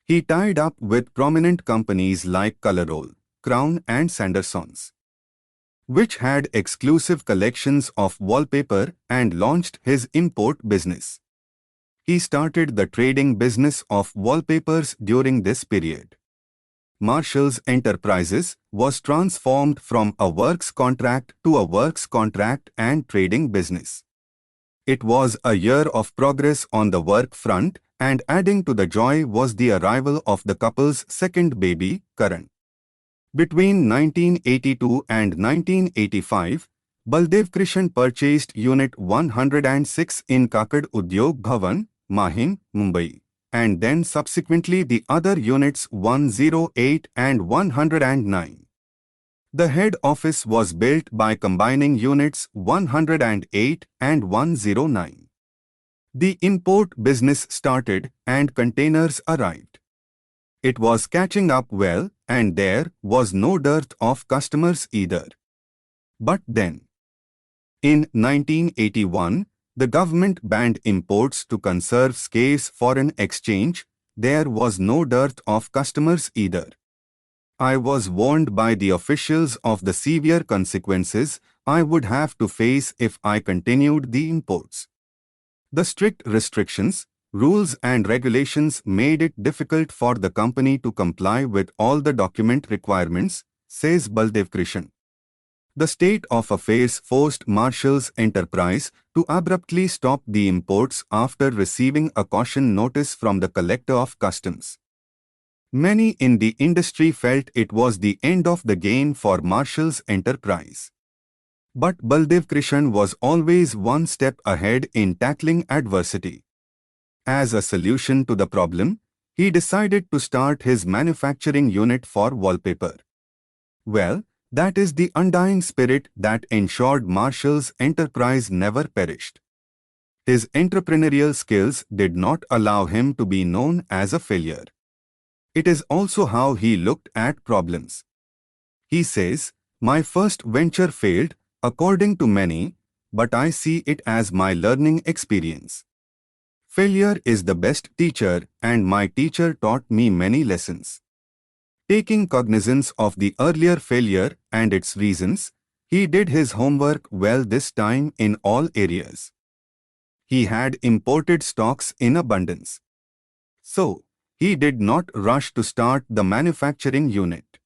S1: He tied up with prominent companies like Colorol, Crown and Sandersons, which had exclusive collections of wallpaper, and launched his import business. He started the trading business of wallpapers during this period. Marshall's Enterprises was transformed from a works contract to a works contract and trading business. It was a year of progress on the work front, and adding to the joy was the arrival of the couple's second baby, Karan. Between 1982 and 1985, Baldevkrishan purchased Unit 106 in Kakad Udyog Bhavan, Mahim, Mumbai, and then subsequently the other units 108 and 109. The head office was built by combining units 108 and 109. The import business started and containers arrived. It was catching up well and there was no dearth of customers either. But then, in 1981, the government banned imports to conserve scarce foreign exchange. There was no dearth of customers either. I was warned by the officials of the severe consequences I would have to face if I continued the imports. The strict restrictions, rules and regulations made it difficult for the company to comply with all the document requirements, says Baldevkrishan. The state of affairs forced Marshall's enterprise to abruptly stop the imports after receiving a caution notice from the collector of customs. Many in the industry felt it was the end of the game for Marshall's enterprise. But Baldevkrishan was always one step ahead in tackling adversity. As a solution to the problem, he decided to start his manufacturing unit for wallpaper. Well, that is the undying spirit that ensured Marshall's enterprise never perished. His entrepreneurial skills did not allow him to be known as a failure. It is also how he looked at problems. He says, "My first venture failed, according to many, but I see it as my learning experience. Failure is the best teacher, and my teacher taught me many lessons." Taking cognizance of the earlier failure and its reasons, he did his homework well this time in all areas. He had imported stocks in abundance. So, he did not rush to start the manufacturing unit.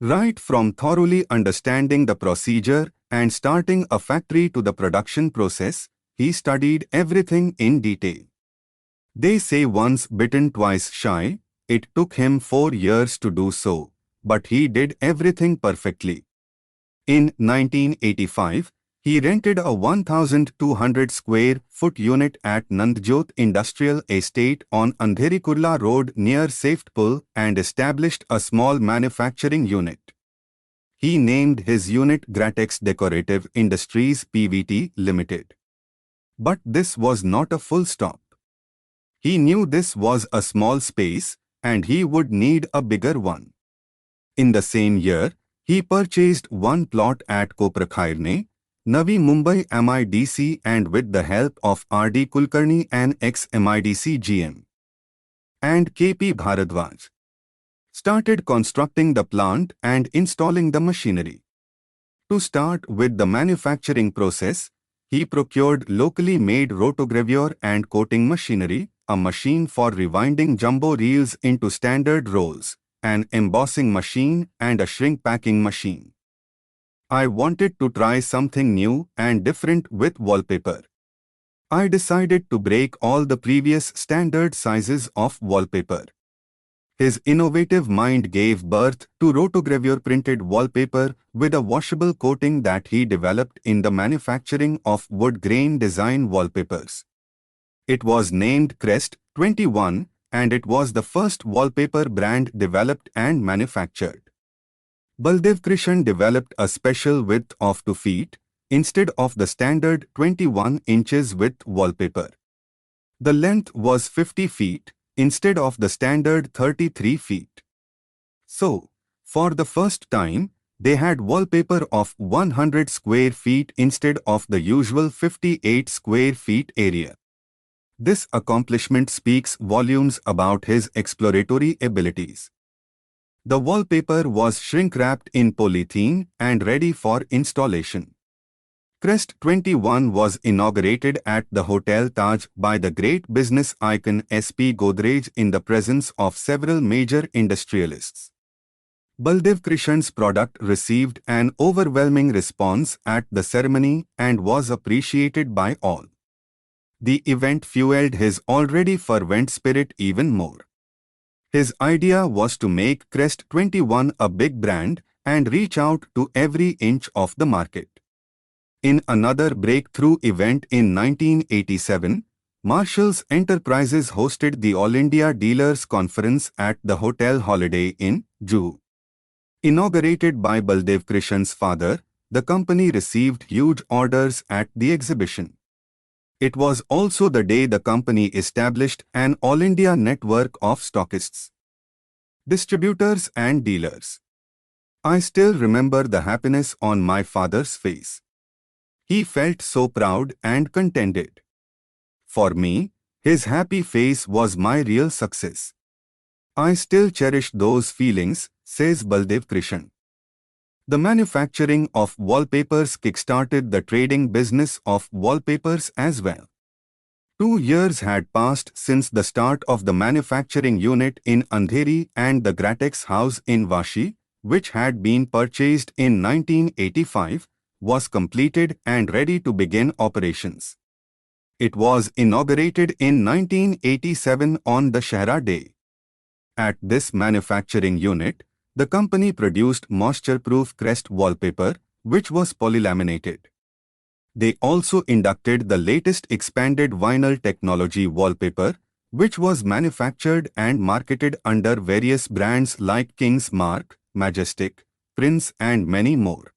S1: Right from thoroughly understanding the procedure and starting a factory to the production process, he studied everything in detail. They say once bitten twice shy. It took him 4 years to do so, but he did everything perfectly. In 1985, he rented a 1,200 square foot unit at Nandjot Industrial Estate on Andheri Kurla Road near Safetpur and established a small manufacturing unit. He named his unit Gratex Decorative Industries Pvt. Limited. But this was not a full stop. He knew this was a small space, and he would need a bigger one. In the same year, he purchased one plot at Koprakhairne, Navi Mumbai MIDC, and with the help of R.D. Kulkarni, an ex-MIDC GM, and K.P. Bharadwaj, started constructing the plant and installing the machinery. To start with the manufacturing process, he procured locally made rotogravure and coating machinery, a machine for rewinding jumbo reels into standard rolls, an embossing machine, and a shrink packing machine. I wanted to try something new and different with wallpaper. I decided to break all the previous standard sizes of wallpaper. His innovative mind gave birth to rotogravure printed wallpaper with a washable coating that he developed in the manufacturing of wood grain design wallpapers. It was named Crest 21, and it was the first wallpaper brand developed and manufactured. Baldevkrishan developed a special width of 2 feet, instead of the standard 21 inches width wallpaper. The length was 50 feet, instead of the standard 33 feet. So, for the first time, they had wallpaper of 100 square feet instead of the usual 58 square feet area. This accomplishment speaks volumes about his exploratory abilities. The wallpaper was shrink-wrapped in polythene and ready for installation. Crest 21 was inaugurated at the Hotel Taj by the great business icon S.P. Godrej in the presence of several major industrialists. Baldevkrishan's product received an overwhelming response at the ceremony and was appreciated by all. The event fueled his already fervent spirit even more. His idea was to make Crest 21 a big brand and reach out to every inch of the market. In another breakthrough event in 1987, Marshall's Enterprises hosted the All India Dealers Conference at the Hotel Holiday Inn, Juhu. Inaugurated by Baldevkrishan's father, the company received huge orders at the exhibition. It was also the day the company established an All India network of stockists, distributors and dealers. I still remember the happiness on my father's face. He felt so proud and contented. For me, his happy face was my real success. I still cherish those feelings, says Baldevkrishan. The manufacturing of wallpapers kickstarted the trading business of wallpapers as well. 2 years had passed since the start of the manufacturing unit in Andheri and the Gratex house in Vashi, which had been purchased in 1985, was completed and ready to begin operations. It was inaugurated in 1987 on the Shahra Day. At this manufacturing unit, the company produced moisture-proof Crest wallpaper, which was polylaminated. They also inducted the latest expanded vinyl technology wallpaper, which was manufactured and marketed under various brands like King's Mark, Majestic, Prince and many more.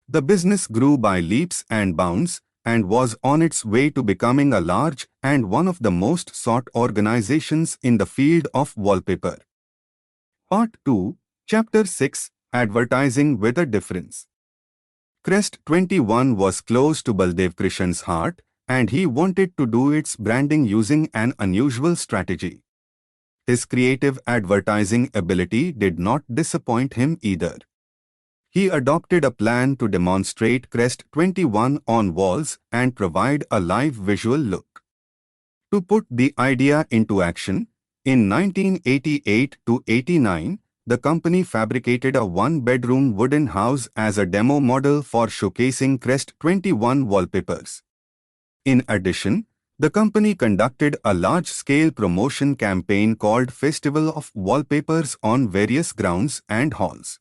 S1: The business grew by leaps and bounds and was on its way to becoming a large and one of the most sought organizations in the field of wallpaper. Part 2, Chapter 6, Advertising with a Difference. Crest 21 was close to Baldevkrishan's heart, and he wanted to do its branding using an unusual strategy. His creative advertising ability did not disappoint him either. He adopted a plan to demonstrate Crest 21 on walls and provide a live visual look. To put the idea into action, in 1988-89, the company fabricated a one-bedroom wooden house as a demo model for showcasing Crest 21 wallpapers. In addition, the company conducted a large-scale promotion campaign called Festival of Wallpapers on various grounds and halls.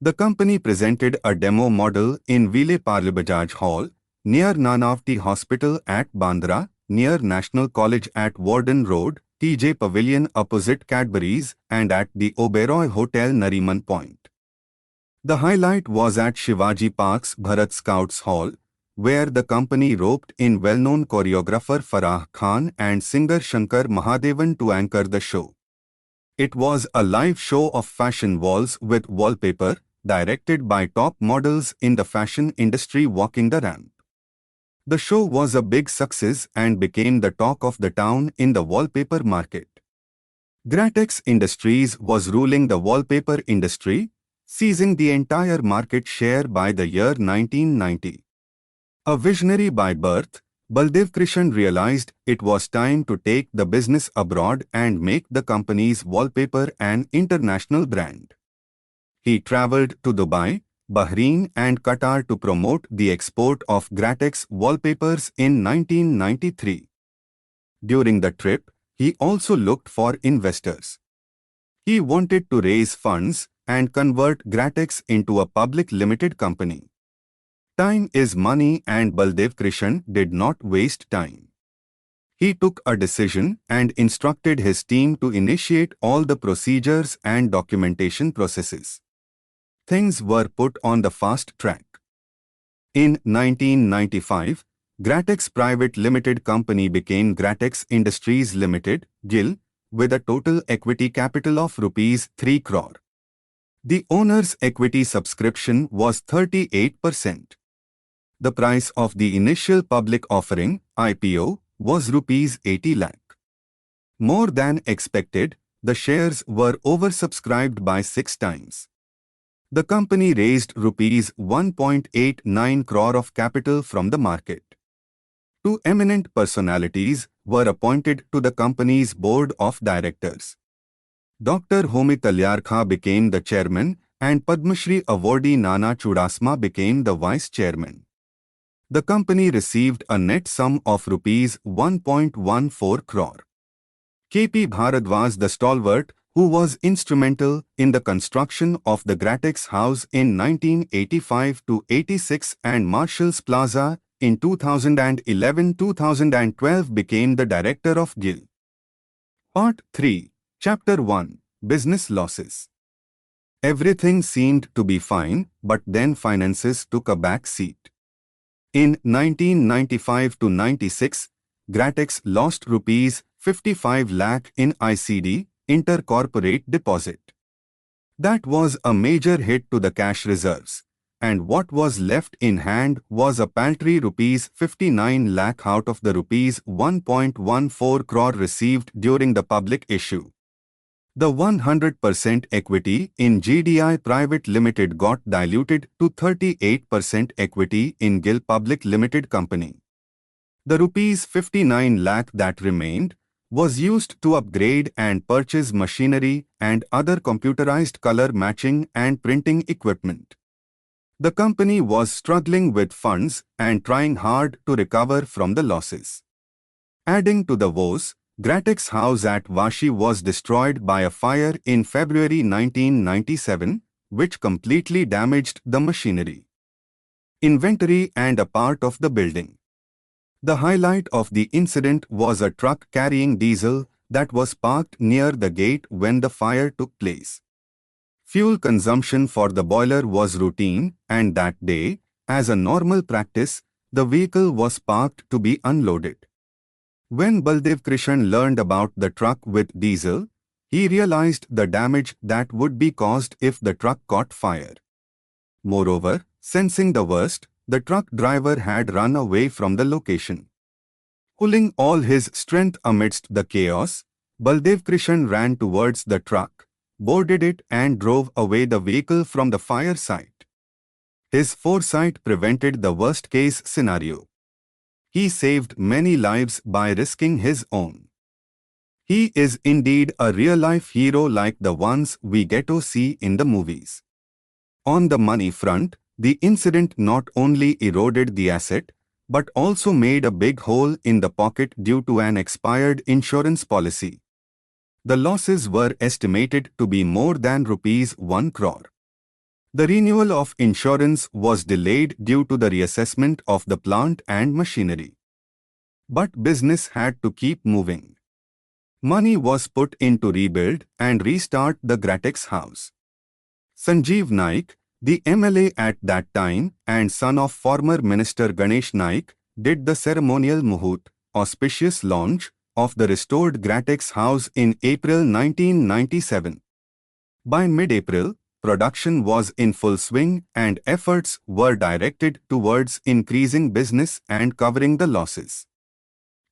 S1: The company presented a demo model in Vile Parlebajaj Hall, near Nanavati Hospital at Bandra, near National College at Warden Road, TJ Pavilion opposite Cadbury's, and at the Oberoi Hotel Nariman Point. The highlight was at Shivaji Park's Bharat Scouts Hall, where the company roped in well-known choreographer Farah Khan and singer Shankar Mahadevan to anchor the show. It was a live show of fashion walls with wallpaper, directed by top models in the fashion industry walking the ramp. The show was a big success and became the talk of the town in the wallpaper market. Gratex Industries was ruling the wallpaper industry, seizing the entire market share by the year 1990. A visionary by birth, Baldevkrishan realized it was time to take the business abroad and make the company's wallpaper an international brand. He traveled to Dubai, Bahrain and Qatar to promote the export of Gratex wallpapers in 1993. During the trip, he also looked for investors. He wanted to raise funds and convert Gratex into a public limited company. Time is money and Baldevkrishan did not waste time. He took a decision and instructed his team to initiate all the procedures and documentation processes. Things were put on the fast track. In 1995, Gratex Private Limited Company became Gratex Industries Limited, GIL, with a total equity capital of Rs 3 crore. The owner's equity subscription was 38%. The price of the initial public offering, IPO, was Rs 80 lakh. More than expected, the shares were oversubscribed by 6 times. The company raised Rs 1.89 crore of capital from the market. 2 eminent personalities were appointed to the company's board of directors. Dr. Homi Talyarkha became the chairman and Padma Shri awardee Nana Chudasma became the vice chairman. The company received a net sum of rupees 1.14 crore. K.P. Bharadwaj, the stalwart, who was instrumental in the construction of the Gratex House in 1985-86 and Marshall's Plaza in 2011-2012, became the director of GIL. Part 3, Chapter 1, Business Losses. Everything seemed to be fine, but then finances took a back seat. In 1995-96, Gratex lost rupees 55 lakh in ICD, intercorporate deposit. That was a major hit to the cash reserves, and what was left in hand was a paltry rupees 59 lakh out of the rupees 1.14 crore received during the public issue. The 100% equity in GDI Private Limited got diluted to 38% equity in GIL Public Limited Company. The rupees 59 lakh that remained was used to upgrade and purchase machinery and other computerized color matching and printing equipment. The company was struggling with funds and trying hard to recover from the losses. Adding to the woes, Gratex House at Vashi was destroyed by a fire in February 1997, which completely damaged the machinery, inventory and a part of the building. The highlight of the incident was a truck carrying diesel that was parked near the gate when the fire took place. Fuel consumption for the boiler was routine, and that day, as a normal practice, the vehicle was parked to be unloaded. When Baldevkrishan learned about the truck with diesel, he realized the damage that would be caused if the truck caught fire. Moreover, sensing the worst, the truck driver had run away from the location. Pulling all his strength amidst the chaos, Baldevkrishan ran towards the truck, boarded it and drove away the vehicle from the fire site. His foresight prevented the worst-case scenario. He saved many lives by risking his own. He is indeed a real-life hero like the ones we get to see in the movies. On the money front, the incident not only eroded the asset, but also made a big hole in the pocket due to an expired insurance policy. The losses were estimated to be more than rupees 1 crore. The renewal of insurance was delayed due to the reassessment of the plant and machinery. But business had to keep moving. Money was put in to rebuild and restart the Gratex House. Sanjeev Naik, the MLA at that time and son of former Minister Ganesh Naik, did the ceremonial muhurt, auspicious launch, of the restored Gratex House in April 1997. By mid-April, production was in full swing and efforts were directed towards increasing business and covering the losses.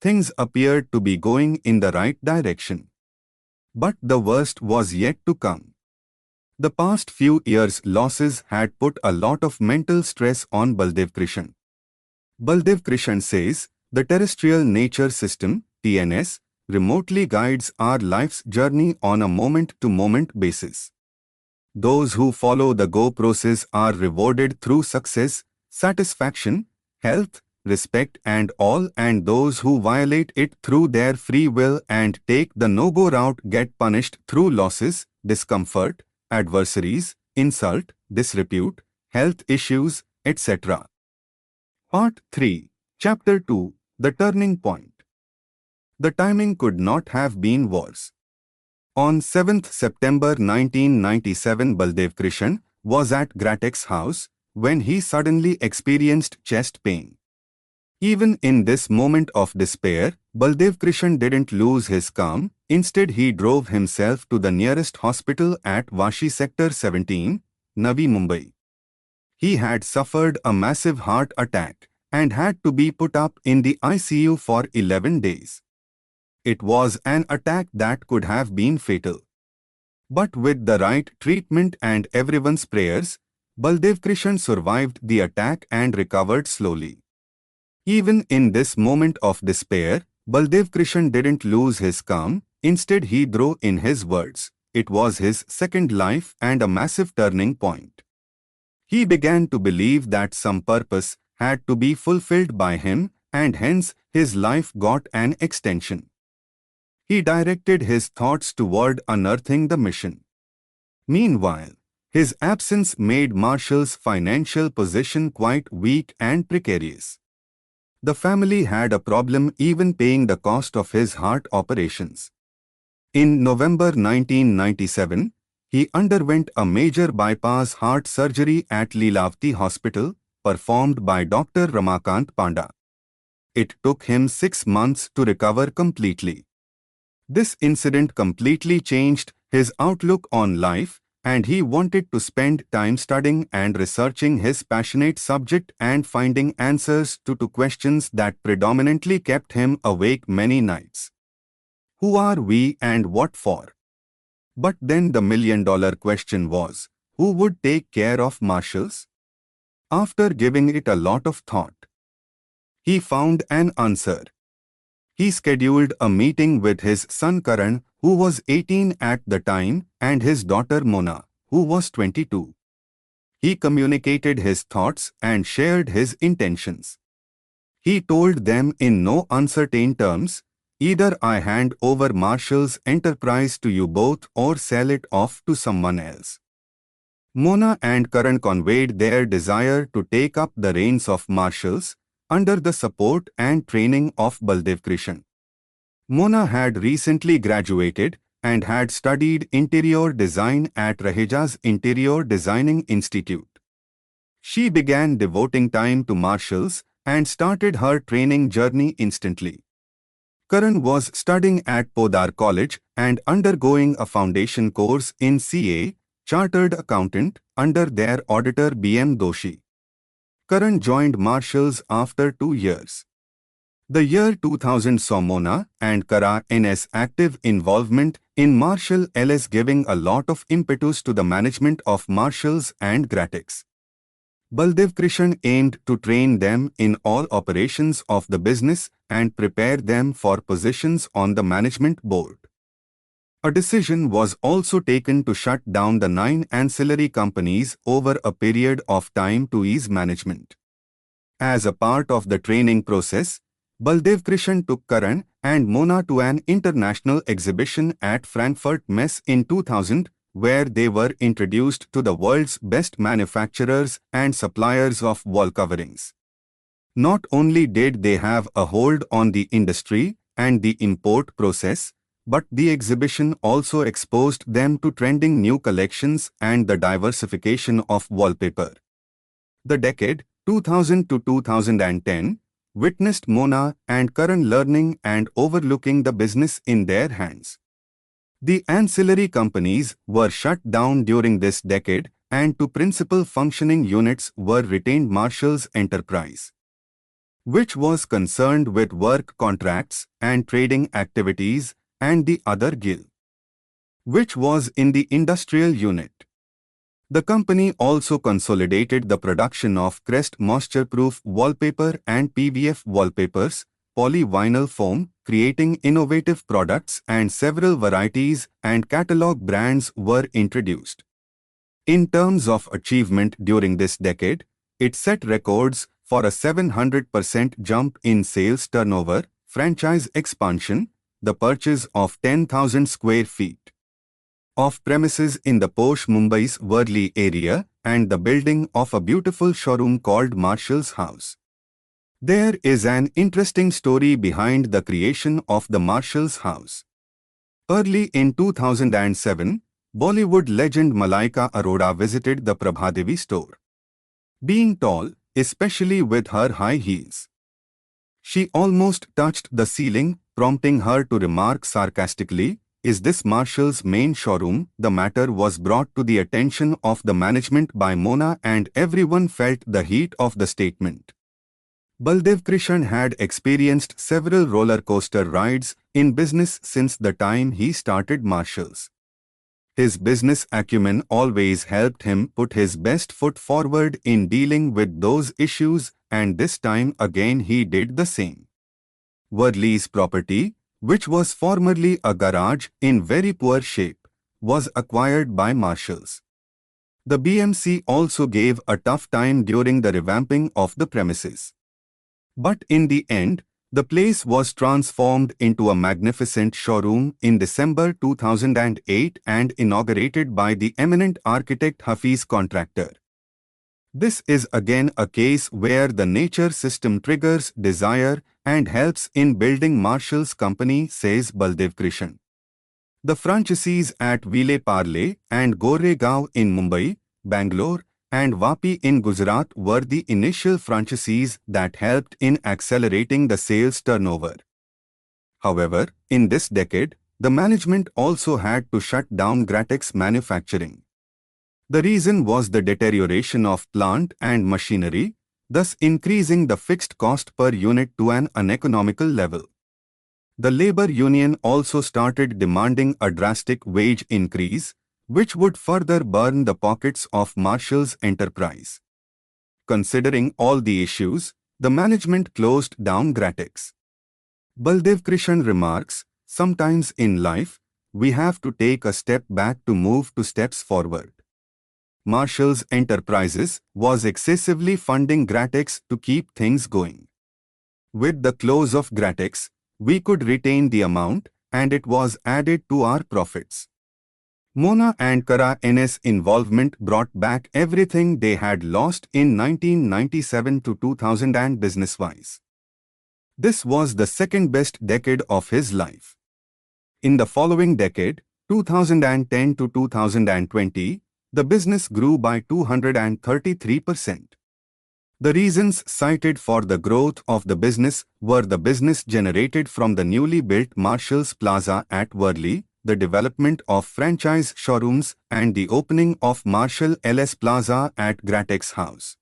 S1: Things appeared to be going in the right direction. But the worst was yet to come. The past few years' losses had put a lot of mental stress on Baldevkrishan. Baldevkrishan says, the terrestrial nature system, TNS, remotely guides our life's journey on a moment-to-moment basis. Those who follow the go process are rewarded through success, satisfaction, health, respect and all, and those who violate it through their free will and take the no-go route get punished through losses, discomfort, adversaries, insult, disrepute, health issues, etc. Part 3, Chapter 2, The Turning Point. The timing could not have been worse. On 7th September 1997, Baldevkrishan was at Gratex House when he suddenly experienced chest pain. Even in this moment of despair, Baldevkrishan didn't lose his calm. Instead, he drove himself to the nearest hospital at Vashi Sector 17, Navi Mumbai. He had suffered a massive heart attack and had to be put up in the ICU for 11 days. It was an attack that could have been fatal. But with the right treatment and everyone's prayers, Baldevkrishan survived the attack and recovered slowly. Even in this moment of despair, Baldevkrishan didn't lose his calm. Instead, he drew in his words. It was his second life and a massive turning point. He began to believe that some purpose had to be fulfilled by him, and hence his life got an extension. He directed his thoughts toward unearthing the mission. Meanwhile, his absence made Marshall's financial position quite weak and precarious. The family had a problem even paying the cost of his heart operations. In November 1997, he underwent a major bypass heart surgery at Lilavati Hospital, performed by Dr. Ramakant Panda. It took him 6 months to recover completely. This incident completely changed his outlook on life, and he wanted to spend time studying and researching his passionate subject and finding answers to two questions that predominantly kept him awake many nights. Who are we and what for? But then the million-dollar question was, who would take care of Marshalls? After giving it a lot of thought, he found an answer. He scheduled a meeting with his son Karan, who was 18 at the time, and his daughter Mona, who was 22. He communicated his thoughts and shared his intentions. He told them in no uncertain terms, either I hand over Marshall's enterprise to you both or sell it off to someone else. Mona and Karan conveyed their desire to take up the reins of Marshall's, under the support and training of Baldevkrishan. Mona had recently graduated and had studied interior design at Raheja's Interior Designing Institute. She began devoting time to Marshall's and started her training journey instantly. Karan was studying at Podar College and undergoing a foundation course in CA, Chartered Accountant, under their auditor B.M. Doshi. Karan joined Marshall's after 2 years. The year 2000 saw Mona and Karan's active involvement in Marshall LS, giving a lot of impetus to the management of Marshall's and Gratex. Baldevkrishan aimed to train them in all operations of the business and prepare them for positions on the management board. A decision was also taken to shut down the 9 ancillary companies over a period of time to ease management. As a part of the training process, Baldevkrishan took Karan and Mona to an international exhibition at Frankfurt Messe in 2000, where they were introduced to the world's best manufacturers and suppliers of wall coverings. Not only did they have a hold on the industry and the import process, but the exhibition also exposed them to trending new collections and the diversification of wallpaper. The decade, 2000 to 2010, witnessed Mona and Karan learning and overlooking the business in their hands. The ancillary companies were shut down during this decade, and two principal functioning units were retained: Marshall's Enterprise, which was concerned with work contracts and trading activities, and the other GIL, which was in the industrial unit. The company also consolidated the production of Crest moisture-proof wallpaper and PVF wallpapers, polyvinyl foam, creating innovative products, and several varieties and catalog brands were introduced. In terms of achievement during this decade, it set records for a 700% jump in sales turnover, franchise expansion, the purchase of 10,000 square feet of premises in the posh Mumbai's Worli area, and the building of a beautiful showroom called Marshall's House. There is an interesting story behind the creation of the Marshall's House. Early in 2007, Bollywood legend Malaika Arora visited the Prabhadevi store. Being tall, especially with her high heels, she almost touched the ceiling, prompting her to remark sarcastically, "Is this Marshall's main showroom?" The matter was brought to the attention of the management by Mona, and everyone felt the heat of the statement. Baldevkrishan had experienced several roller coaster rides in business since the time he started Marshall's. His business acumen always helped him put his best foot forward in dealing with those issues, and this time again he did the same. Worli's property, which was formerly a garage in very poor shape, was acquired by Marshall's. The BMC also gave a tough time during the revamping of the premises. But in the end, the place was transformed into a magnificent showroom in December 2008 and inaugurated by the eminent architect Hafiz Contractor. This is again a case where the nature system triggers desire and helps in building Marshall's company, says Baldevkrishan. The franchisees at Ville Parle and Goregaon in Mumbai, Bangalore, and Vapi in Gujarat were the initial franchisees that helped in accelerating the sales turnover. However, in this decade, the management also had to shut down Gratex manufacturing. The reason was the deterioration of plant and machinery, thus increasing the fixed cost per unit to an uneconomical level. The labor union also started demanding a drastic wage increase, which would further burn the pockets of Marshall's enterprise. Considering all the issues, the management closed down Gratex. Baldevkrishan remarks, sometimes in life, we have to take a step back to move 2 steps forward. Marshall's Enterprises was excessively funding Gratex to keep things going. With the close of Gratex, we could retain the amount and it was added to our profits. Mona and Kara's involvement brought back everything they had lost in 1997 to 2000 and business-wise. This was the second best decade of his life. In the following decade, 2010 to 2020, the business grew by 233%. The reasons cited for the growth of the business were the business generated from the newly built Marshall's Plaza at Worli, the development of franchise showrooms, and the opening of Marshall LS Plaza at Gratex House.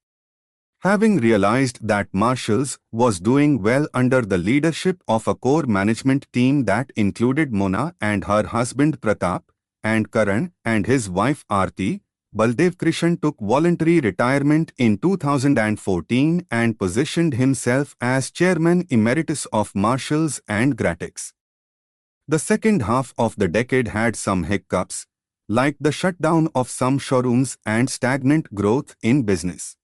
S1: Having realized that Marshall's was doing well under the leadership of a core management team that included Mona and her husband Pratap, and Karan and his wife Aarti, Baldevkrishan took voluntary retirement in 2014 and positioned himself as Chairman Emeritus of Marshall's and Gratex. The second half of the decade had some hiccups, like the shutdown of some showrooms and stagnant growth in business.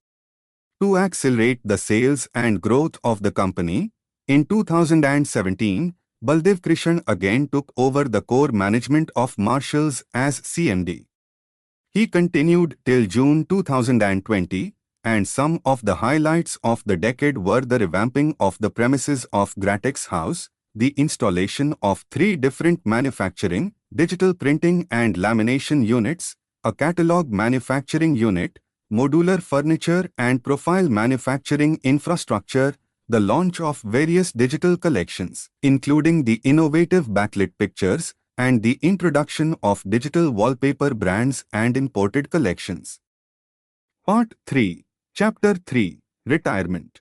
S1: To accelerate the sales and growth of the company, in 2017, Baldevkrishan again took over the core management of Marshall's as CMD. He continued till June 2020, and some of the highlights of the decade were the revamping of the premises of Gratex House, the installation of 3 different manufacturing, digital printing and lamination units, a catalog manufacturing unit, modular furniture and profile manufacturing infrastructure, the launch of various digital collections, including the innovative backlit pictures, and the introduction of digital wallpaper brands and imported collections. Part 3, Chapter 3, Retirement.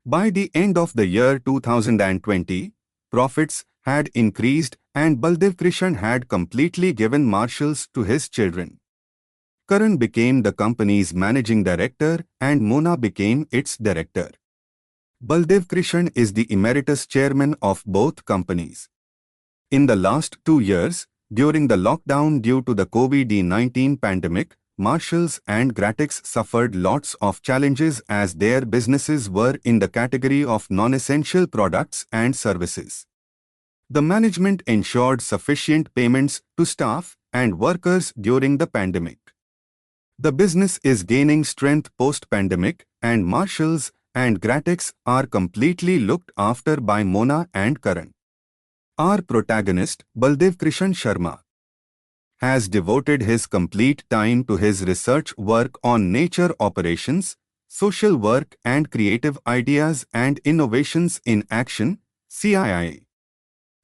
S1: By the end of the year 2020, profits had increased and Baldevkrishan had completely given Marshall's to his children. Karan became the company's managing director and Mona became its director. Baldevkrishan is the emeritus chairman of both companies. In the last 2 years, during the lockdown due to the COVID-19 pandemic, Marshall's and Gratex suffered lots of challenges as their businesses were in the category of non-essential products and services. The management ensured sufficient payments to staff and workers during the pandemic. The business is gaining strength post-pandemic, and Marshall's and Gratex are completely looked after by Mona and Karan. Our protagonist, Baldevkrishan Sharma, has devoted his complete time to his research work on nature operations, social work and creative ideas and innovations in action, CII.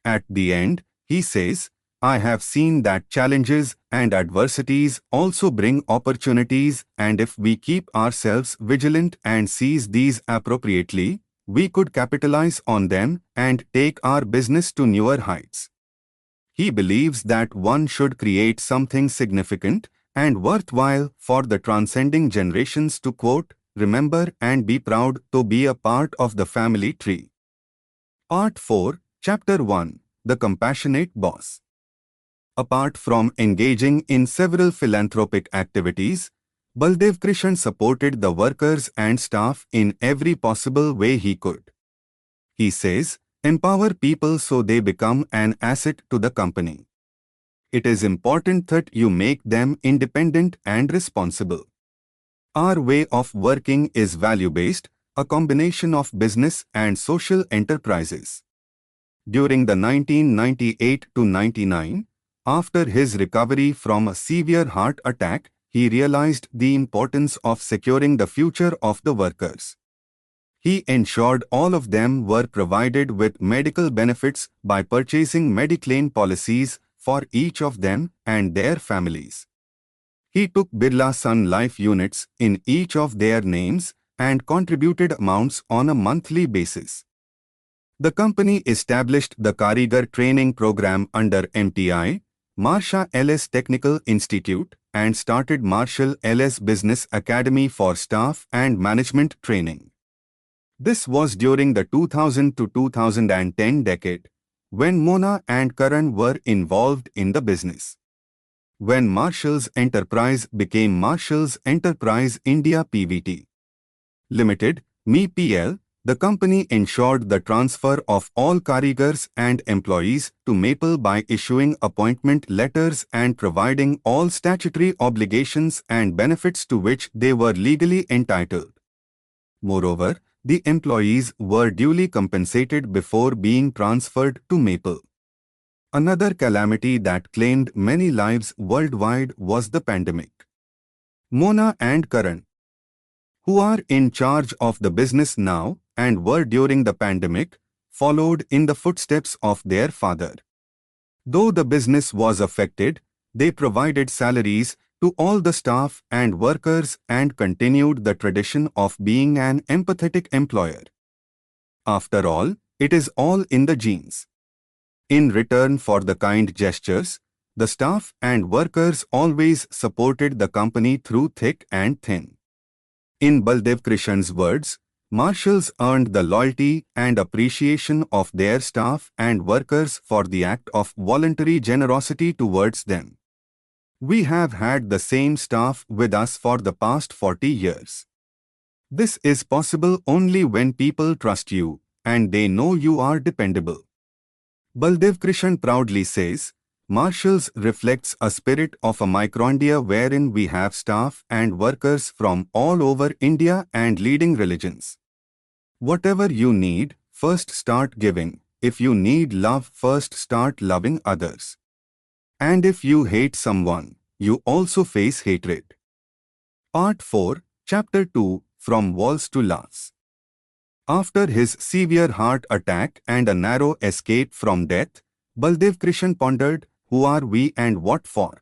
S1: At the end, he says, I have seen that challenges and adversities also bring opportunities, and if we keep ourselves vigilant and seize these appropriately, we could capitalize on them and take our business to newer heights. He believes that one should create something significant and worthwhile for the transcending generations to quote, remember and be proud to be a part of the family tree. Part 4, Chapter 1, The Compassionate Boss. Apart from engaging in several philanthropic activities, Baldevkrishan supported the workers and staff in every possible way he could. He says, "Empower people so they become an asset to the company. It is important that you make them independent and responsible. Our way of working is value-based, a combination of business and social enterprises." During the 1998 to 99, after his recovery from a severe heart attack, he realized the importance of securing the future of the workers. He ensured all of them were provided with medical benefits by purchasing Mediclaim policies for each of them and their families. He took Birla Sun Life units in each of their names and contributed amounts on a monthly basis. The company established the Karigar training program under MTI, Marsha Ellis Technical Institute, and started Marshall Ellis Business Academy for staff and management training. This was during the 2000 to 2010 decade, when Mona and Karan were involved in the business. When Marshall's Enterprise became Marshall's Enterprise India Pvt. Limited, MEPL, the company ensured the transfer of all Karigars and employees to Maple by issuing appointment letters and providing all statutory obligations and benefits to which they were legally entitled. Moreover, the employees were duly compensated before being transferred to Maple. Another calamity that claimed many lives worldwide was the pandemic. Mona and Karan, who are in charge of the business now and were during the pandemic, followed in the footsteps of their father. Though the business was affected, they provided salaries to all the staff and workers and continued the tradition of being an empathetic employer. After all, it is all in the genes. In return for the kind gestures, the staff and workers always supported the company through thick and thin. In Baldevkrishan's words, Marshalls earned the loyalty and appreciation of their staff and workers for the act of voluntary generosity towards them. We have had the same staff with us for the past 40 years. This is possible only when people trust you and they know you are dependable. Baldevkrishan proudly says, Marshalls reflects a spirit of a micro-India wherein we have staff and workers from all over India and leading religions. Whatever you need, first start giving. If you need love, first start loving others. And if you hate someone, you also face hatred. Part 4, Chapter 2, From Walls to Laughs. After his severe heart attack and a narrow escape from death, Baldevkrishan pondered, who are we and what for?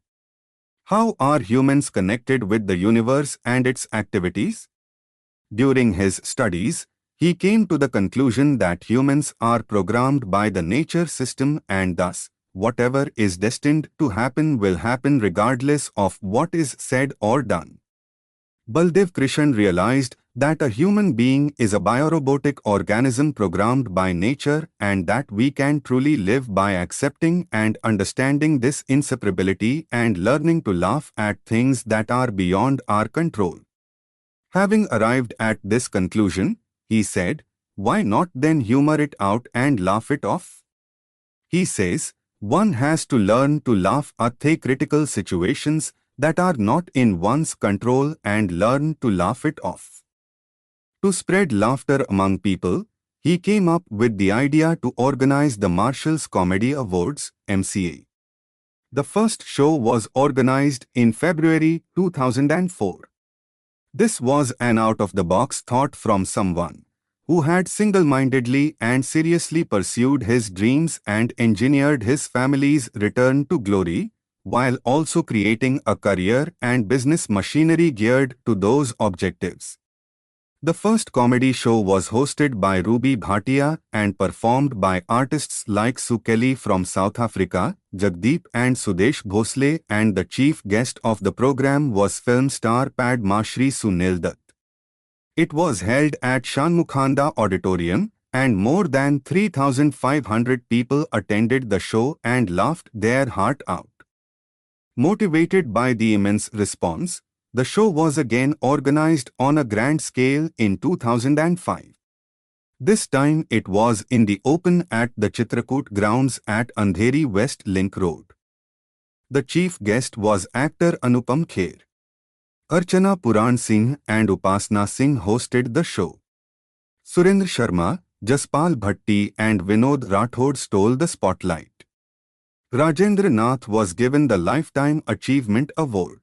S1: How are humans connected with the universe and its activities? During his studies, he came to the conclusion that humans are programmed by the nature system and thus, whatever is destined to happen will happen regardless of what is said or done. Baldevkrishan realized that a human being is a biorobotic organism programmed by nature and that we can truly live by accepting and understanding this inseparability and learning to laugh at things that are beyond our control. Having arrived at this conclusion, he said, why not then humor it out and laugh it off? He says, one has to learn to laugh at the critical situations that are not in one's control and learn to laugh it off. To spread laughter among people, he came up with the idea to organize the Marshall's Comedy Awards, MCA. The first show was organized in February 2004. This was an out-of-the-box thought from someone who had single-mindedly and seriously pursued his dreams and engineered his family's return to glory, while also creating a career and business machinery geared to those objectives. The first comedy show was hosted by Ruby Bhatia and performed by artists like Sue Kelly from South Africa, Jagdeep and Sudesh Bhosle, and the chief guest of the program was film star Padma Shri Sunil Dutt. It was held at Shanmukhanda Auditorium, and more than 3,500 people attended the show and laughed their heart out. Motivated by the immense response, the show was again organized on a grand scale in 2005. This time it was in the open at the Chitrakoot grounds at Andheri West Link Road. The chief guest was actor Anupam Kher. Archana Puran Singh and Upasna Singh hosted the show. Surendra Sharma, Jaspal Bhatti and Vinod Rathod stole the spotlight. Rajendra Nath was given the Lifetime Achievement Award.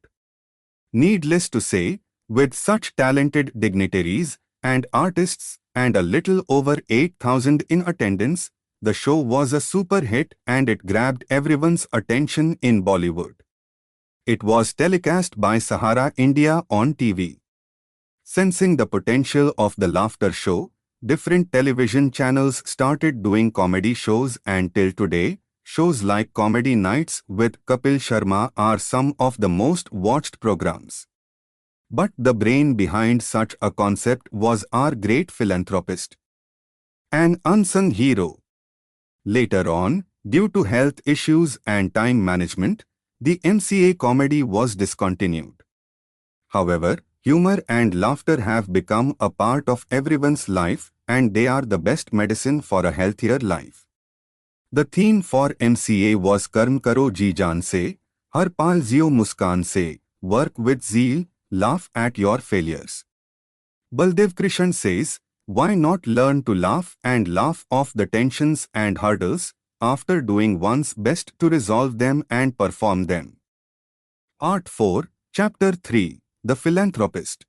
S1: Needless to say, with such talented dignitaries and artists and a little over 8,000 in attendance, the show was a super hit and it grabbed everyone's attention in Bollywood. It was telecast by Sahara India on TV. Sensing the potential of the laughter show, different television channels started doing comedy shows, and till today, shows like Comedy Nights with Kapil Sharma are some of the most watched programs. But the brain behind such a concept was our great philanthropist. An unsung hero. Later on, due to health issues and time management, the MCA comedy was discontinued. However, humor and laughter have become a part of everyone's life, and they are the best medicine for a healthier life. The theme for MCA was Karm Karo Ji Jaan Se, Har Pal Jio Muskaan Se, work with zeal, laugh at your failures. Baldevkrishan says, why not learn to laugh and laugh off the tensions and hurdles after doing one's best to resolve them and perform them? Art 4, Chapter 3, The Philanthropist.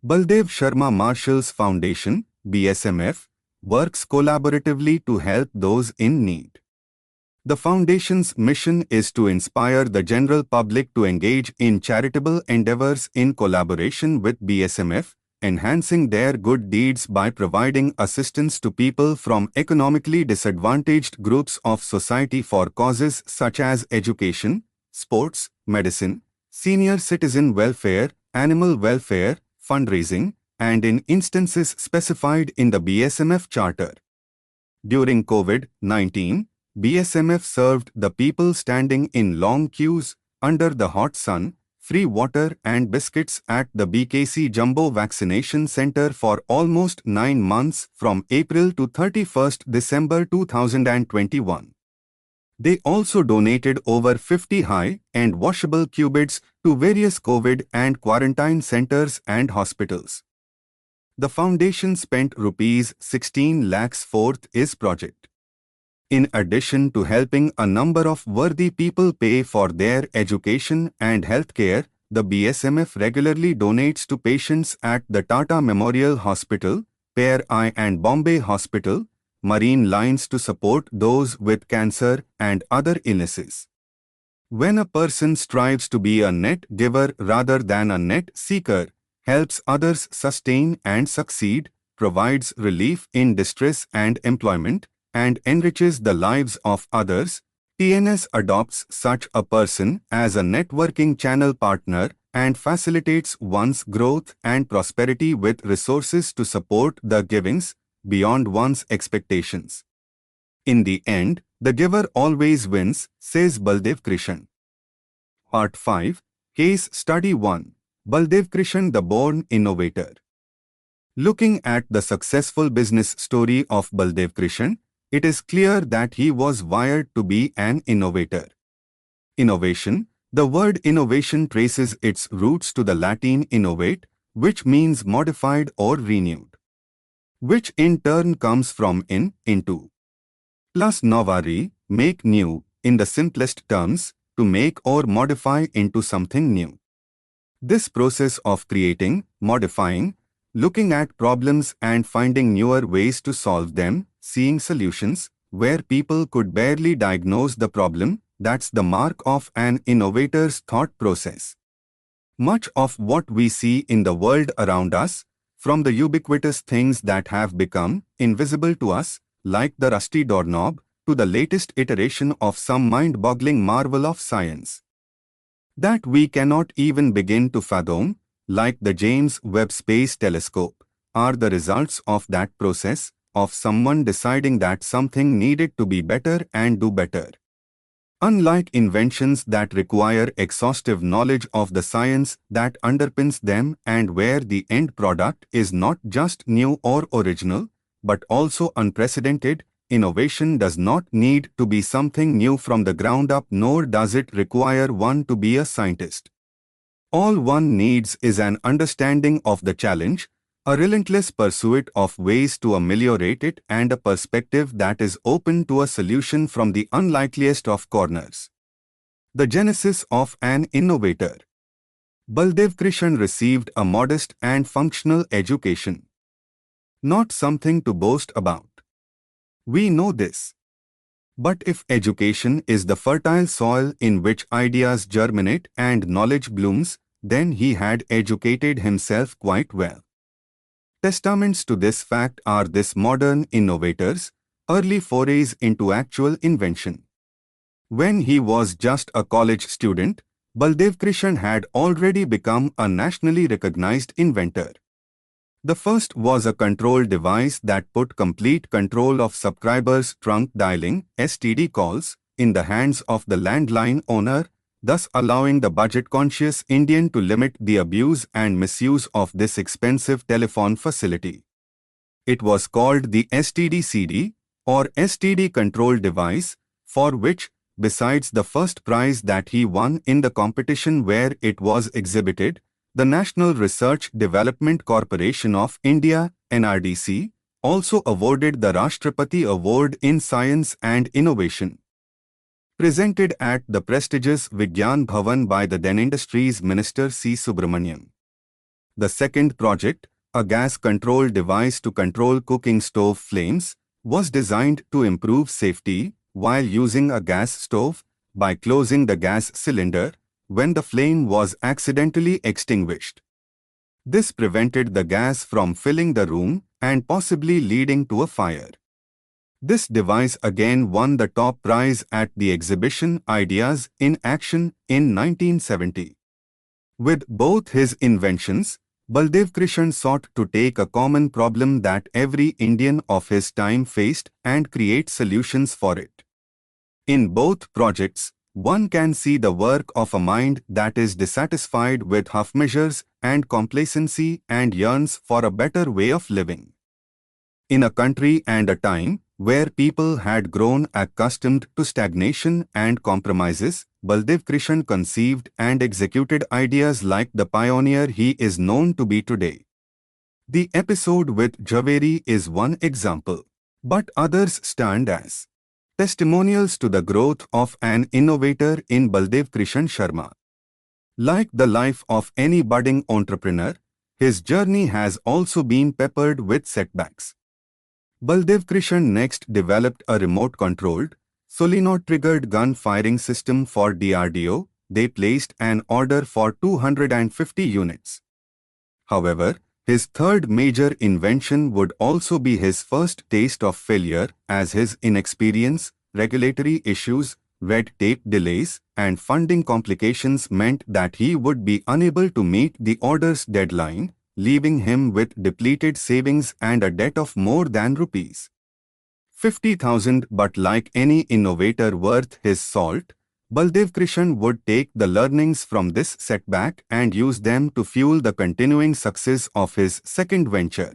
S1: Baldev Sharma Marshall's Foundation, BSMF, works collaboratively to help those in need. The Foundation's mission is to inspire the general public to engage in charitable endeavors in collaboration with BSMF, enhancing their good deeds by providing assistance to people from economically disadvantaged groups of society for causes such as education, sports, medicine, senior citizen welfare, animal welfare, fundraising, and in instances specified in the BSMF Charter. During COVID-19, BSMF served the people standing in long queues, under the hot sun, free water and biscuits at the BKC Jumbo Vaccination Center for almost 9 months from April to 31st December 2021. They also donated over 50 high-end washable cubits to various COVID and quarantine centers and hospitals. The foundation spent Rs 16 lakhs for this project. In addition to helping a number of worthy people pay for their education and healthcare, the BSMF regularly donates to patients at the Tata Memorial Hospital, Pear Eye and Bombay Hospital, Marine Lines to support those with cancer and other illnesses. When a person strives to be a net giver rather than a net seeker, helps others sustain and succeed, provides relief in distress and employment, and enriches the lives of others, TNS adopts such a person as a networking channel partner and facilitates one's growth and prosperity with resources to support the givings beyond one's expectations. In the end, the giver always wins, says Baldevkrishan. Part 5, Case Study 1, Baldevkrishan the Born Innovator. Looking at the successful business story of Baldevkrishan, it is clear that he was wired to be an innovator. Innovation. The word innovation traces its roots to the Latin innovate, which means modified or renewed, which in turn comes from into, plus novare, make new, in the simplest terms, to make or modify into something new. This process of creating, modifying, looking at problems and finding newer ways to solve them, seeing solutions where people could barely diagnose the problem, that's the mark of an innovator's thought process. Much of what we see in the world around us, from the ubiquitous things that have become invisible to us, like the rusty doorknob, to the latest iteration of some mind-boggling marvel of science that we cannot even begin to fathom, like the James Webb Space Telescope, are the results of that process, of someone deciding that something needed to be better and do better. Unlike inventions that require exhaustive knowledge of the science that underpins them and where the end product is not just new or original, but also unprecedented, innovation does not need to be something new from the ground up, nor does it require one to be a scientist. All one needs is an understanding of the challenge, a relentless pursuit of ways to ameliorate it, and a perspective that is open to a solution from the unlikeliest of corners. The genesis of an innovator. Baldevkrishan received a modest and functional education. Not something to boast about. We know this. But if education is the fertile soil in which ideas germinate and knowledge blooms, then he had educated himself quite well. Testaments to this fact are this modern innovator's early forays into actual invention. When he was just a college student, Baldevkrishan had already become a nationally recognized inventor. The first was a control device that put complete control of subscribers' trunk dialing (STD) calls in the hands of the landline owner, thus allowing the budget-conscious Indian to limit the abuse and misuse of this expensive telephone facility. It was called the STD-CD, or STD control device, for which, besides the first prize that he won in the competition where it was exhibited, the National Research Development Corporation of India, NRDC, also awarded the Rashtrapati Award in Science and Innovation. Presented at the prestigious Vigyan Bhavan by the then Industries Minister C. Subramaniam. The second project, a gas control device to control cooking stove flames, was designed to improve safety while using a gas stove by closing the gas cylinder when the flame was accidentally extinguished. This prevented the gas from filling the room and possibly leading to a fire. This device again won the top prize at the exhibition Ideas in Action in 1970. With both his inventions, Baldevkrishan sought to take a common problem that every Indian of his time faced and create solutions for it. In both projects, one can see the work of a mind that is dissatisfied with half measures and complacency and yearns for a better way of living. In a country and a time where people had grown accustomed to stagnation and compromises, Baldevkrishan conceived and executed ideas like the pioneer he is known to be today. The episode with Jhaveri is one example, but others stand as testimonials to the growth of an innovator in Baldevkrishan Sharma. Like the life of any budding entrepreneur, his journey has also been peppered with setbacks. Baldevkrishan next developed a remote-controlled, solenoid-triggered gun-firing system for DRDO. They placed an order for 250 units. However, his third major invention would also be his first taste of failure, as his inexperience, regulatory issues, red tape delays, and funding complications meant that he would be unable to meet the order's deadline, leaving him with depleted savings and a debt of more than rupees 50,000. But like any innovator worth his salt, Baldevkrishan would take the learnings from this setback and use them to fuel the continuing success of his second venture.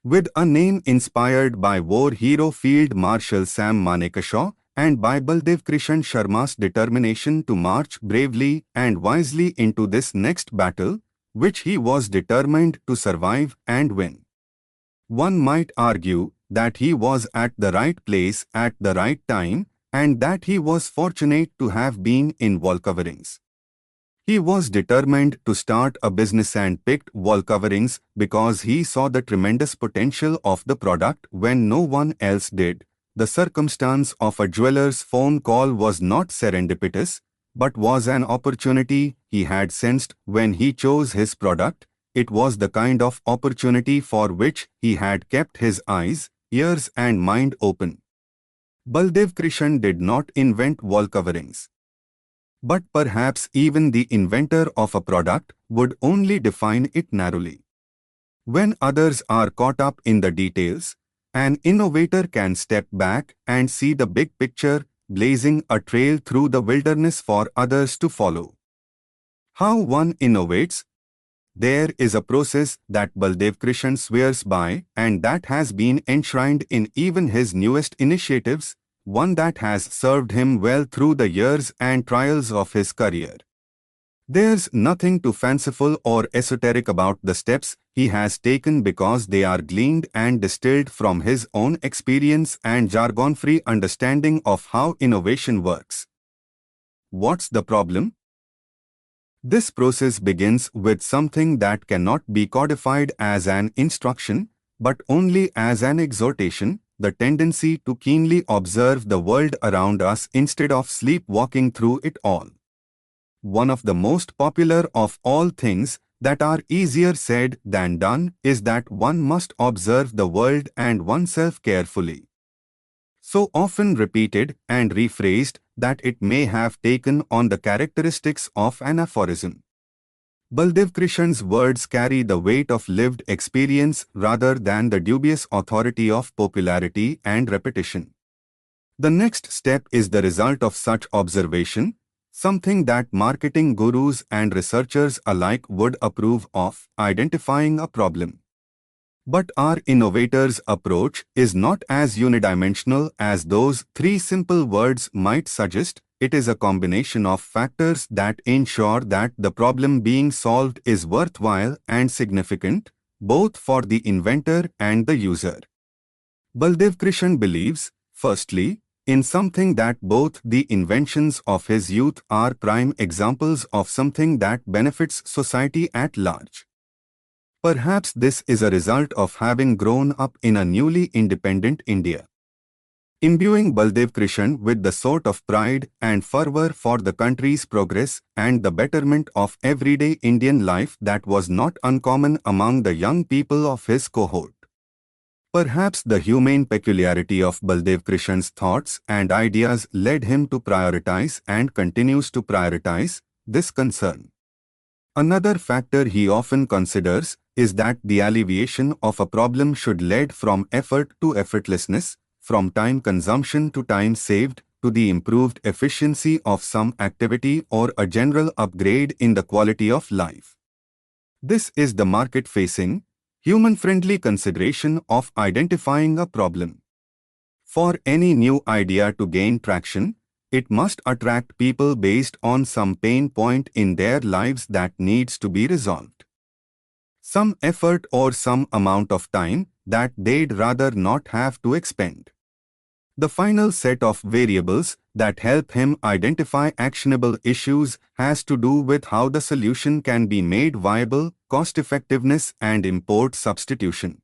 S1: With a name inspired by war hero Field Marshal Sam Manekashaw and by Baldevkrishan Sharma's determination to march bravely and wisely into this next battle, which he was determined to survive and win. One might argue that he was at the right place at the right time and that he was fortunate to have been in wall coverings. He was determined to start a business and picked wall coverings because he saw the tremendous potential of the product when no one else did. The circumstance of a jeweler's phone call was not serendipitous, but was an opportunity he had sensed when he chose his product. It was the kind of opportunity for which he had kept his eyes, ears and mind open. Baldevkrishan did not invent wall coverings. But perhaps even the inventor of a product would only define it narrowly. When others are caught up in the details, an innovator can step back and see the big picture, blazing a trail through the wilderness for others to follow. How one innovates? There is a process that Baldevkrishan swears by and that has been enshrined in even his newest initiatives, one that has served him well through the years and trials of his career. There's nothing too fanciful or esoteric about the steps he has taken because they are gleaned and distilled from his own experience and jargon-free understanding of how innovation works. What's the problem? This process begins with something that cannot be codified as an instruction, but only as an exhortation, the tendency to keenly observe the world around us instead of sleepwalking through it all. One of the most popular of all things that are easier said than done is that one must observe the world and oneself carefully. So often repeated and rephrased that it may have taken on the characteristics of an aphorism. Baldevkrishan's words carry the weight of lived experience rather than the dubious authority of popularity and repetition. The next step is the result of such observation, something that marketing gurus and researchers alike would approve of: identifying a problem. But our innovator's approach is not as unidimensional as those three simple words might suggest. It is a combination of factors that ensure that the problem being solved is worthwhile and significant, both for the inventor and the user. Baldevkrishan believes, firstly, in something that both the inventions of his youth are prime examples of something that benefits society at large. Perhaps this is a result of having grown up in a newly independent India. Imbuing Baldevkrishan with the sort of pride and fervor for the country's progress and the betterment of everyday Indian life that was not uncommon among the young people of his cohort. Perhaps the humane peculiarity of Baldevkrishan's thoughts and ideas led him to prioritize and continues to prioritize this concern. Another factor he often considers is that the alleviation of a problem should lead from effort to effortlessness, from time consumption to time saved, to the improved efficiency of some activity or a general upgrade in the quality of life. This is the market-facing, human-friendly consideration of identifying a problem. For any new idea to gain traction, it must attract people based on some pain point in their lives that needs to be resolved. Some effort or some amount of time that they'd rather not have to expend. The final set of variables that help him identify actionable issues has to do with how the solution can be made viable, cost-effectiveness and import substitution.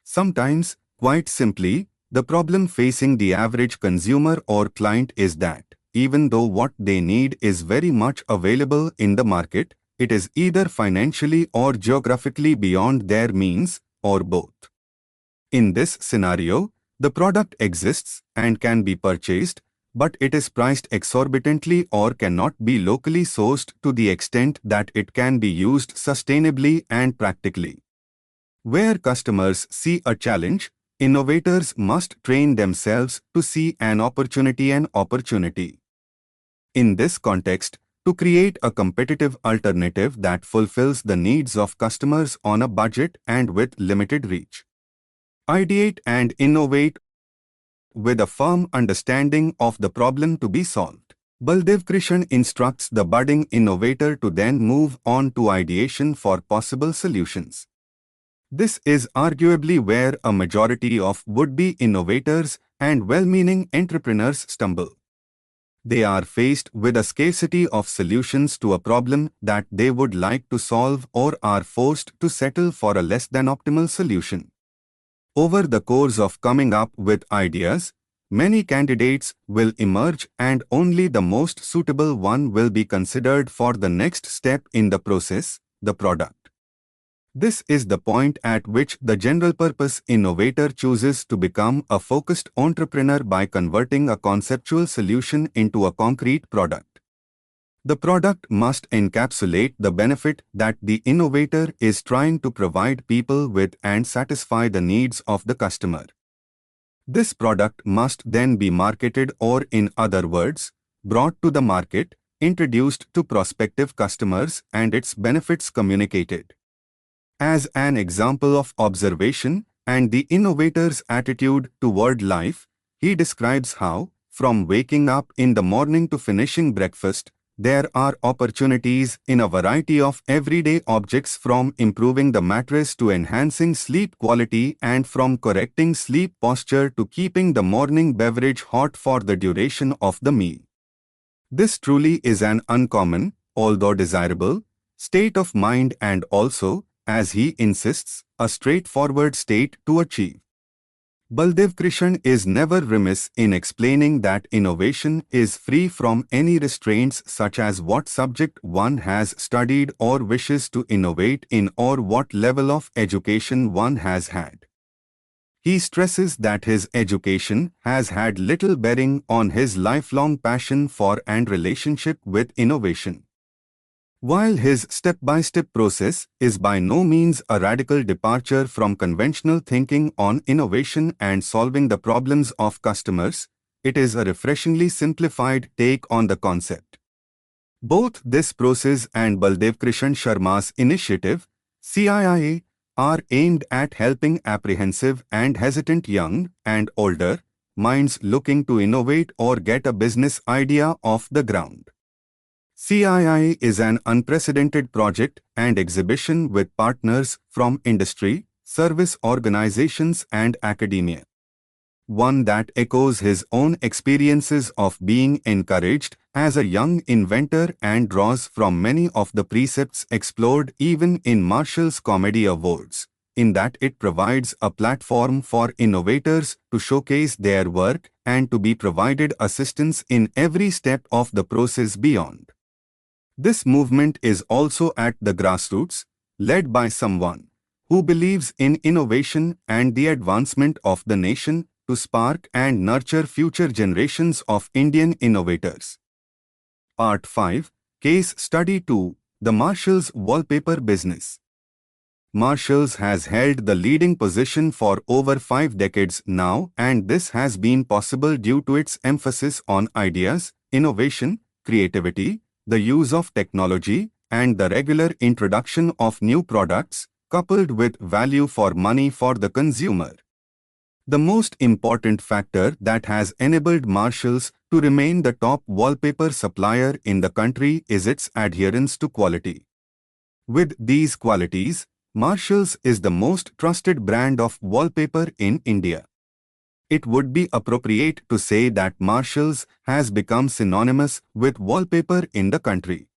S1: Sometimes, quite simply, the problem facing the average consumer or client is that, even though what they need is very much available in the market, it is either financially or geographically beyond their means, or both. In this scenario, the product exists and can be purchased, but it is priced exorbitantly or cannot be locally sourced to the extent that it can be used sustainably and practically. Where customers see a challenge, innovators must train themselves to see an opportunity. In this context, to create a competitive alternative that fulfills the needs of customers on a budget and with limited reach. Ideate and innovate with a firm understanding of the problem to be solved. Baldevkrishan instructs the budding innovator to then move on to ideation for possible solutions. This is arguably where a majority of would-be innovators and well-meaning entrepreneurs stumble. They are faced with a scarcity of solutions to a problem that they would like to solve or are forced to settle for a less than optimal solution. Over the course of coming up with ideas, many candidates will emerge and only the most suitable one will be considered for the next step in the process, the product. This is the point at which the general-purpose innovator chooses to become a focused entrepreneur by converting a conceptual solution into a concrete product. The product must encapsulate the benefit that the innovator is trying to provide people with and satisfy the needs of the customer. This product must then be marketed, or in other words, brought to the market, introduced to prospective customers, and its benefits communicated. As an example of observation and the innovator's attitude toward life, he describes how, from waking up in the morning to finishing breakfast, there are opportunities in a variety of everyday objects, from improving the mattress to enhancing sleep quality, and from correcting sleep posture to keeping the morning beverage hot for the duration of the meal. This truly is an uncommon, although desirable, state of mind, and also, as he insists, a straightforward state to achieve. Baldevkrishan is never remiss in explaining that innovation is free from any restraints, such as what subject one has studied or wishes to innovate in, or what level of education one has had. He stresses that his education has had little bearing on his lifelong passion for and relationship with innovation. While his step-by-step process is by no means a radical departure from conventional thinking on innovation and solving the problems of customers, it is a refreshingly simplified take on the concept. Both this process and Baldevkrishan Sharma's initiative, CIIA, are aimed at helping apprehensive and hesitant young and older minds looking to innovate or get a business idea off the ground. CII is an unprecedented project and exhibition with partners from industry, service organizations, and academia. One that echoes his own experiences of being encouraged as a young inventor and draws from many of the precepts explored even in Marshall's Comedy Awards, in that it provides a platform for innovators to showcase their work and to be provided assistance in every step of the process beyond. This movement is also at the grassroots, led by someone who believes in innovation and the advancement of the nation to spark and nurture future generations of Indian innovators. Part 5, Case Study 2, The Marshall's Wallpaper Business. Marshall's has held the leading position for over 5 decades now, and this has been possible due to its emphasis on ideas, innovation, creativity, the use of technology, and the regular introduction of new products, coupled with value for money for the consumer. The most important factor that has enabled Marshall's to remain the top wallpaper supplier in the country is its adherence to quality. With these qualities, Marshall's is the most trusted brand of wallpaper in India. It would be appropriate to say that Marshall's has become synonymous with wallpaper in the country.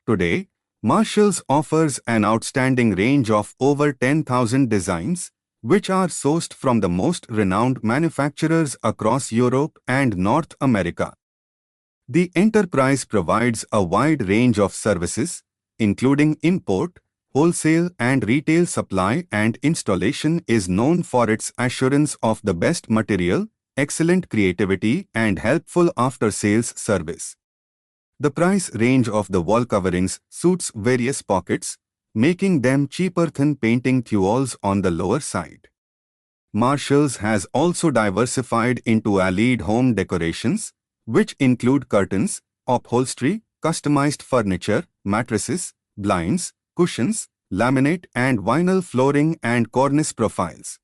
S1: Today, Marshall's offers an outstanding range of over 10,000 designs, which are sourced from the most renowned manufacturers across Europe and North America. The enterprise provides a wide range of services, including import, wholesale and retail supply, and installation is known for its assurance of the best material, excellent creativity, and helpful after-sales service. The price range of the wall coverings suits various pockets, making them cheaper than painting towels on the lower side. Marshall's has also diversified into allied home decorations, which include curtains, upholstery, customized furniture, mattresses, blinds, cushions, laminate and vinyl flooring, and cornice profiles.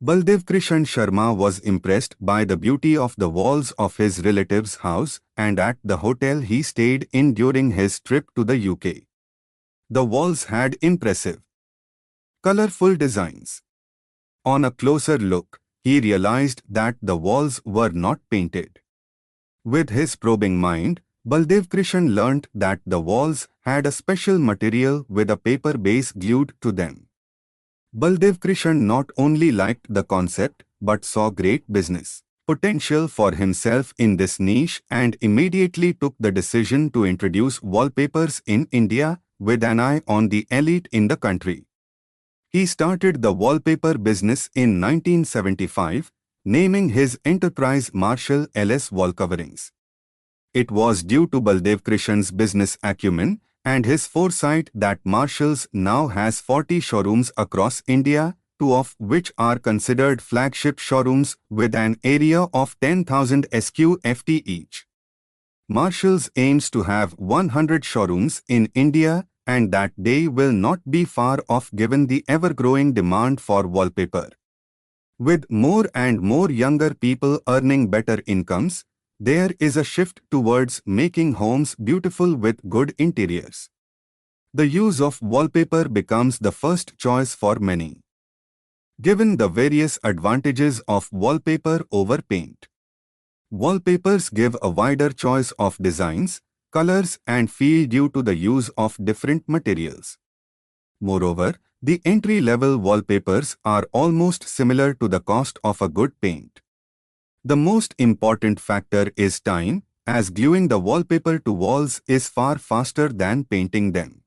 S1: Baldevkrishan Sharma was impressed by the beauty of the walls of his relative's house and at the hotel he stayed in during his trip to the UK. The walls had impressive, colorful designs. On a closer look, he realized that the walls were not painted. With his probing mind, Baldevkrishan learnt that the walls had a special material with a paper base glued to them. Baldevkrishan not only liked the concept but saw great business potential for himself in this niche and immediately took the decision to introduce wallpapers in India with an eye on the elite in the country. He started the wallpaper business in 1975, naming his enterprise Marshall LS Wallcoverings. It was due to Baldevkrishan's business acumen and his foresight that Marshall's now has 40 showrooms across India, two of which are considered flagship showrooms with an area of 10,000 sq ft each. Marshalls aims to have 100 showrooms in India, and that day will not be far off given the ever-growing demand for wallpaper. With more and more younger people earning better incomes, there is a shift towards making homes beautiful with good interiors. The use of wallpaper becomes the first choice for many, given the various advantages of wallpaper over paint. Wallpapers give a wider choice of designs, colors and feel due to the use of different materials. Moreover, the entry-level wallpapers are almost similar to the cost of a good paint. The most important factor is time, as gluing the wallpaper to walls is far faster than painting them.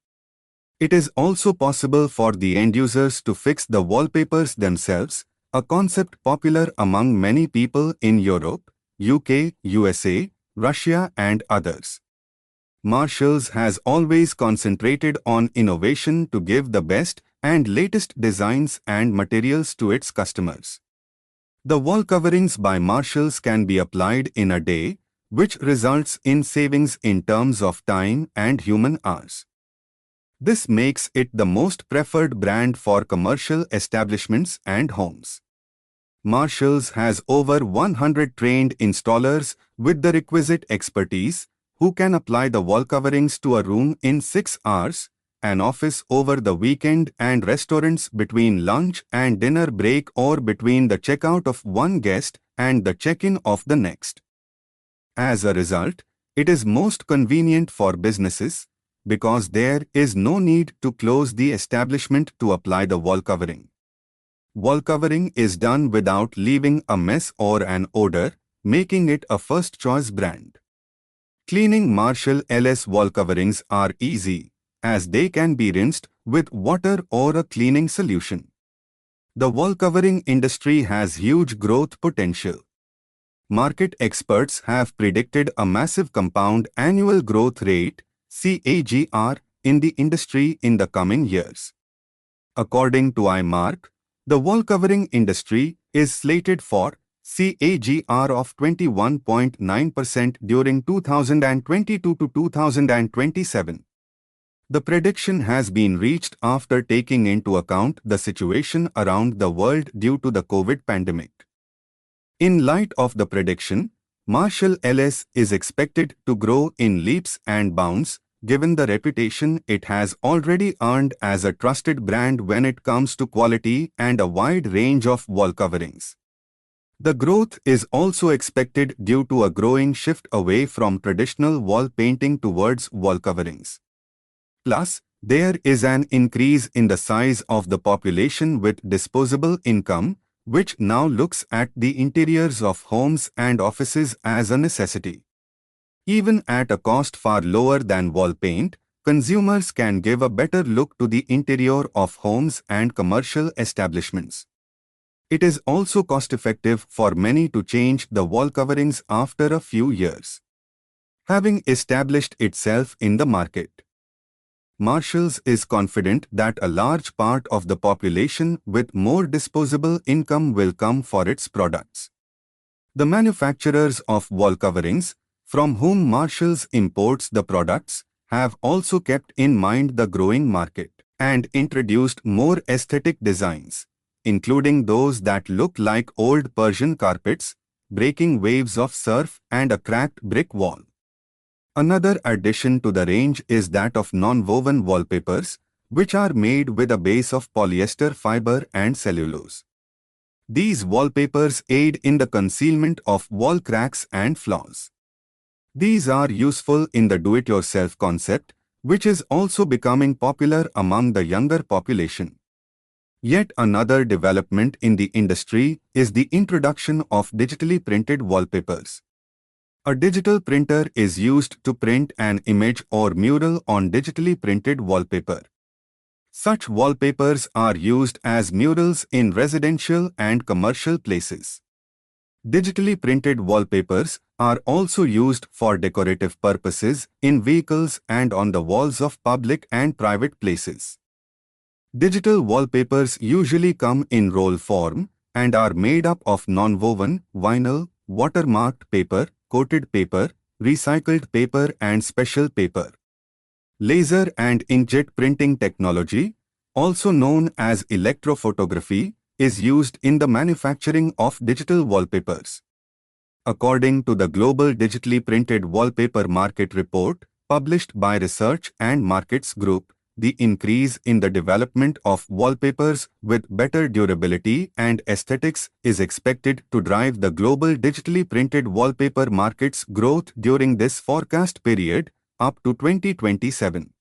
S1: It is also possible for the end users to fix the wallpapers themselves, a concept popular among many people in Europe, UK, USA, Russia and others. Marshalls has always concentrated on innovation to give the best and latest designs and materials to its customers. The wall coverings by Marshalls can be applied in a day, which results in savings in terms of time and human hours. This makes it the most preferred brand for commercial establishments and homes. Marshalls has over 100 trained installers with the requisite expertise who can apply the wall coverings to a room in 6 hours, an office over the weekend and restaurants between lunch and dinner break or between the checkout of one guest and the check-in of the next. As a result, it is most convenient for businesses because there is no need to close the establishment to apply the wall covering. Wall covering is done without leaving a mess or an odor, making it a first-choice brand. Cleaning Marshall LS wall coverings are easy, as they can be rinsed with water or a cleaning solution. The wall covering industry has huge growth potential. Market experts have predicted a massive compound annual growth rate, CAGR, in the industry in the coming years. According to iMark, the wall covering industry is slated for CAGR of 21.9% during 2022 to 2027. The prediction has been reached after taking into account the situation around the world due to the COVID pandemic. In light of the prediction, Marshall LS is expected to grow in leaps and bounds, given the reputation it has already earned as a trusted brand when it comes to quality and a wide range of wall coverings. The growth is also expected due to a growing shift away from traditional wall painting towards wall coverings. Plus, there is an increase in the size of the population with disposable income, which now looks at the interiors of homes and offices as a necessity. Even at a cost far lower than wall paint, consumers can give a better look to the interior of homes and commercial establishments. It is also cost-effective for many to change the wall coverings after a few years, having established itself in the market. Marshalls is confident that a large part of the population with more disposable income will come for its products. The manufacturers of wall coverings, from whom Marshalls imports the products, have also kept in mind the growing market and introduced more aesthetic designs, including those that look like old Persian carpets, breaking waves of surf and a cracked brick wall. Another addition to the range is that of non-woven wallpapers, which are made with a base of polyester fiber and cellulose. These wallpapers aid in the concealment of wall cracks and flaws. These are useful in the do-it-yourself concept, which is also becoming popular among the younger population. Yet another development in the industry is the introduction of digitally printed wallpapers. A digital printer is used to print an image or mural on digitally printed wallpaper. Such wallpapers are used as murals in residential and commercial places. Digitally printed wallpapers are also used for decorative purposes in vehicles and on the walls of public and private places. Digital wallpapers usually come in roll form and are made up of non-woven, vinyl, watermarked paper, coated paper, recycled paper and special paper. Laser and inkjet printing technology, also known as electrophotography, is used in the manufacturing of digital wallpapers. According to the Global Digitally Printed Wallpaper Market Report, published by Research and Markets Group, the increase in the development of wallpapers with better durability and aesthetics is expected to drive the global digitally printed wallpaper market's growth during this forecast period, up to 2027.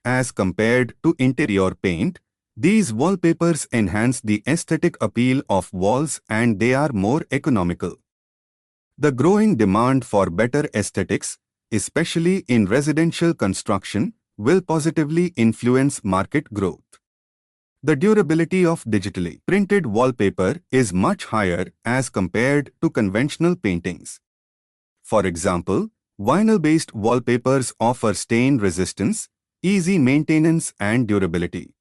S1: As compared to interior paint, these wallpapers enhance the aesthetic appeal of walls and they are more economical. The growing demand for better aesthetics, especially in residential construction, will positively influence market growth. The durability of digitally printed wallpaper is much higher as compared to conventional paintings. For example, vinyl-based wallpapers offer stain resistance, easy maintenance and durability.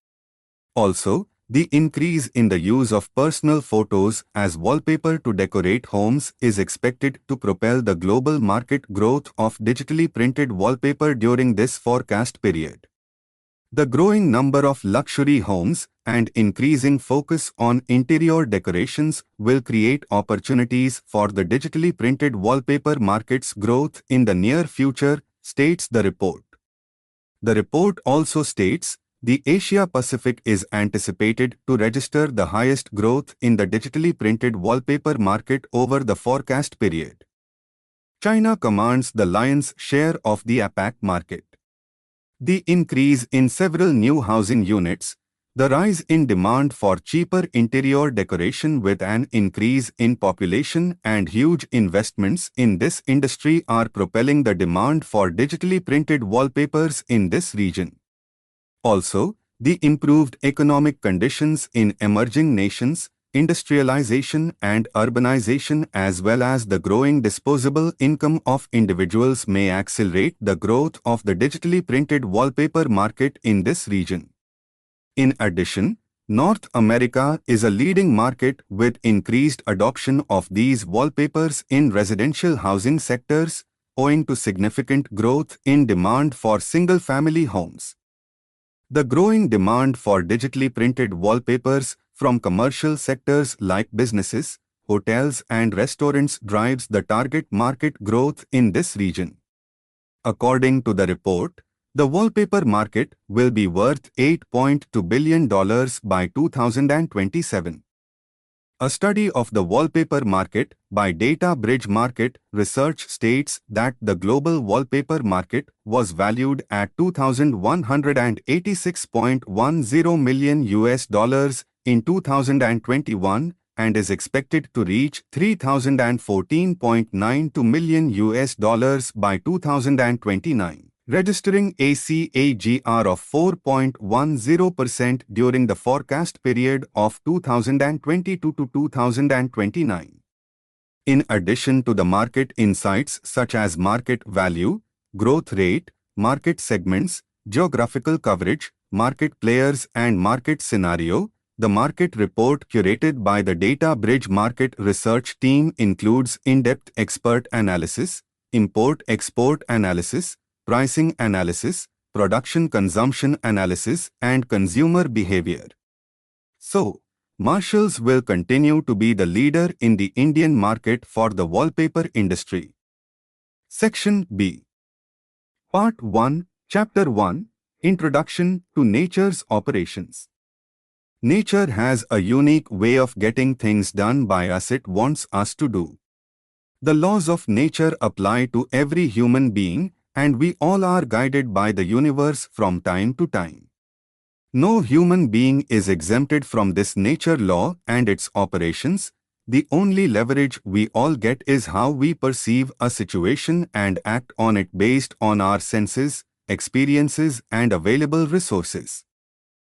S1: Also, the increase in the use of personal photos as wallpaper to decorate homes is expected to propel the global market growth of digitally printed wallpaper during this forecast period. The growing number of luxury homes and increasing focus on interior decorations will create opportunities for the digitally printed wallpaper market's growth in the near future, states the report. The report also states, the Asia-Pacific is anticipated to register the highest growth in the digitally printed wallpaper market over the forecast period. China commands the lion's share of the APAC market. The increase in several new housing units, the rise in demand for cheaper interior decoration with an increase in population and huge investments in this industry are propelling the demand for digitally printed wallpapers in this region. Also, the improved economic conditions in emerging nations, industrialization and urbanization as well as the growing disposable income of individuals may accelerate the growth of the digitally printed wallpaper market in this region. In addition, North America is a leading market with increased adoption of these wallpapers in residential housing sectors, owing to significant growth in demand for single-family homes. The growing demand for digitally printed wallpapers from commercial sectors like businesses, hotels and restaurants drives the target market growth in this region. According to the report, the wallpaper market will be worth $8.2 billion by 2027. A study of the wallpaper market by Data Bridge Market Research states that the global wallpaper market was valued at $2,186.10 million in 2021 and is expected to reach $3,014.92 million by 2029. Registering a CAGR of 4.10% during the forecast period of 2022 to 2029. In addition to the market insights such as market value, growth rate, market segments, geographical coverage, market players and market scenario, the market report curated by the Data Bridge Market Research team includes in-depth expert analysis, import-export analysis, pricing analysis, production consumption analysis, and consumer behavior. So, Marshalls will continue to be the leader in the Indian market for the wallpaper industry. Section B. Part 1, Chapter 1, Introduction to Nature's Operations. Nature has a unique way of getting things done by us it wants us to do. The laws of nature apply to every human being, and we all are guided by the universe from time to time. No human being is exempted from this nature law and its operations. The only leverage we all get is how we perceive a situation and act on it based on our senses, experiences, and available resources.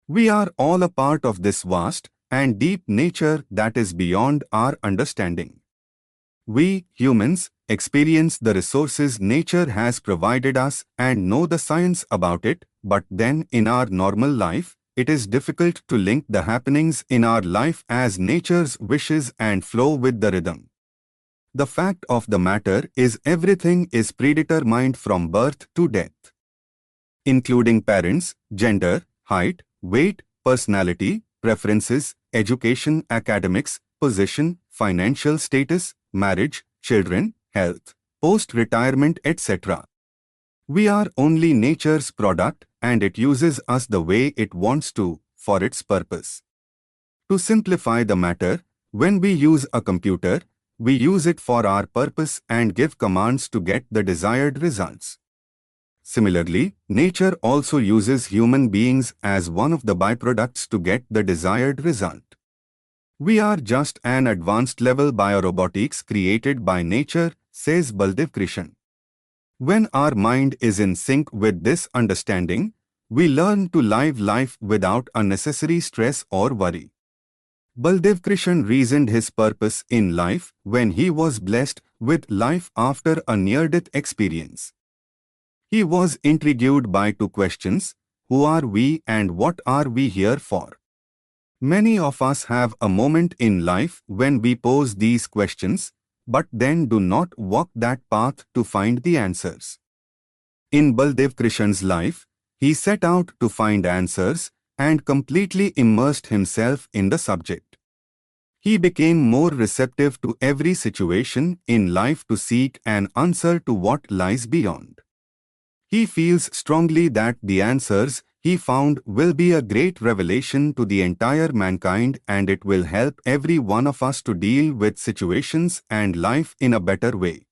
S1: We are all a part of this vast and deep nature that is beyond our understanding. We, humans, experience the resources nature has provided us and know the science about it, but then in our normal life, it is difficult to link the happenings in our life as nature's wishes and flow with the rhythm. The fact of the matter is everything is predetermined from birth to death, including parents, gender, height, weight, personality, preferences, education, academics, position, financial status, marriage, children, health, post-retirement, etc. We are only nature's product and it uses us the way it wants to, for its purpose. To simplify the matter, when we use a computer, we use it for our purpose and give commands to get the desired results. Similarly, nature also uses human beings as one of the byproducts to get the desired result. We are just an advanced level biorobotics created by nature, says Baldevkrishan. When our mind is in sync with this understanding, we learn to live life without unnecessary stress or worry. Baldevkrishan reasoned his purpose in life when he was blessed with life after a near-death experience. He was intrigued by two questions: who are we and what are we here for? Many of us have a moment in life when we pose these questions, but then do not walk that path to find the answers. In Baldevkrishan's life, he set out to find answers and completely immersed himself in the subject. He became more receptive to every situation in life to seek an answer to what lies beyond. He feels strongly that the answers he found will be a great revelation to the entire mankind, and it will help every one of us to deal with situations and life in a better way.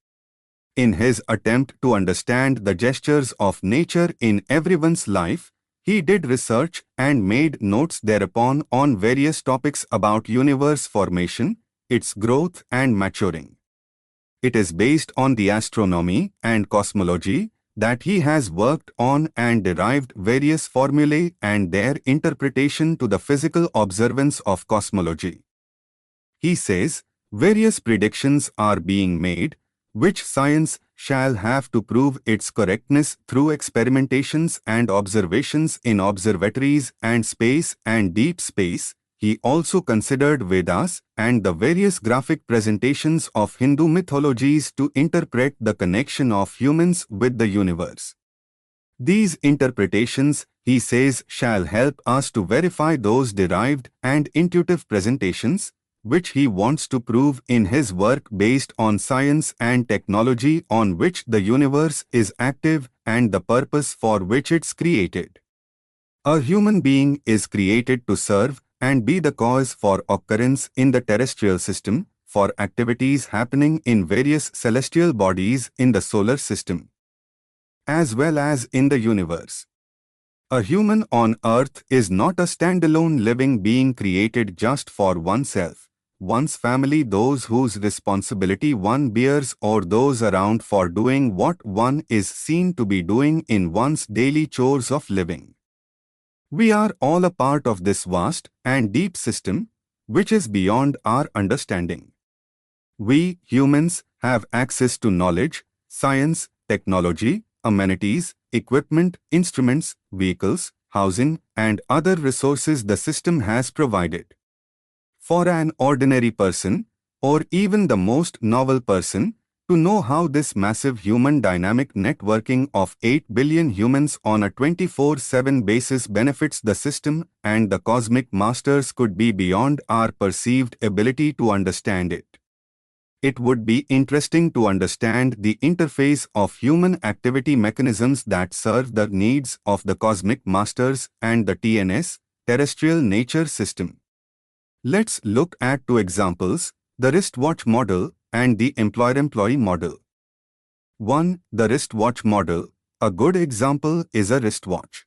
S1: In his attempt to understand the gestures of nature in everyone's life, he did research and made notes thereupon on various topics about universe formation, its growth and maturing. It is based on the astronomy and cosmology that he has worked on and derived various formulae and their interpretation to the physical observance of cosmology. He says, various predictions are being made, which science shall have to prove its correctness through experimentations and observations in observatories and space and deep space. He also considered Vedas and the various graphic presentations of Hindu mythologies to interpret the connection of humans with the universe. These interpretations, he says, shall help us to verify those derived and intuitive presentations, which he wants to prove in his work based on science and technology on which the universe is active and the purpose for which it's created. A human being is created to serve and be the cause for occurrence in the terrestrial system, for activities happening in various celestial bodies in the solar system, as well as in the universe. A human on earth is not a standalone living being created just for oneself, one's family, those whose responsibility one bears, or those around for doing what one is seen to be doing in one's daily chores of living. We are all a part of this vast and deep system, which is beyond our understanding. We, humans, have access to knowledge, science, technology, amenities, equipment, instruments, vehicles, housing, and other resources the system has provided. For an ordinary person, or even the most novel person, to know how this massive human dynamic networking of 8 billion humans on a 24/7 basis benefits the system and the cosmic masters could be beyond our perceived ability to understand it. It would be interesting to understand the interface of human activity mechanisms that serve the needs of the cosmic masters and the TNS, terrestrial nature system. Let's look at two examples, the wristwatch model and the employer-employee model. 1. The wristwatch model. A good example is a wristwatch.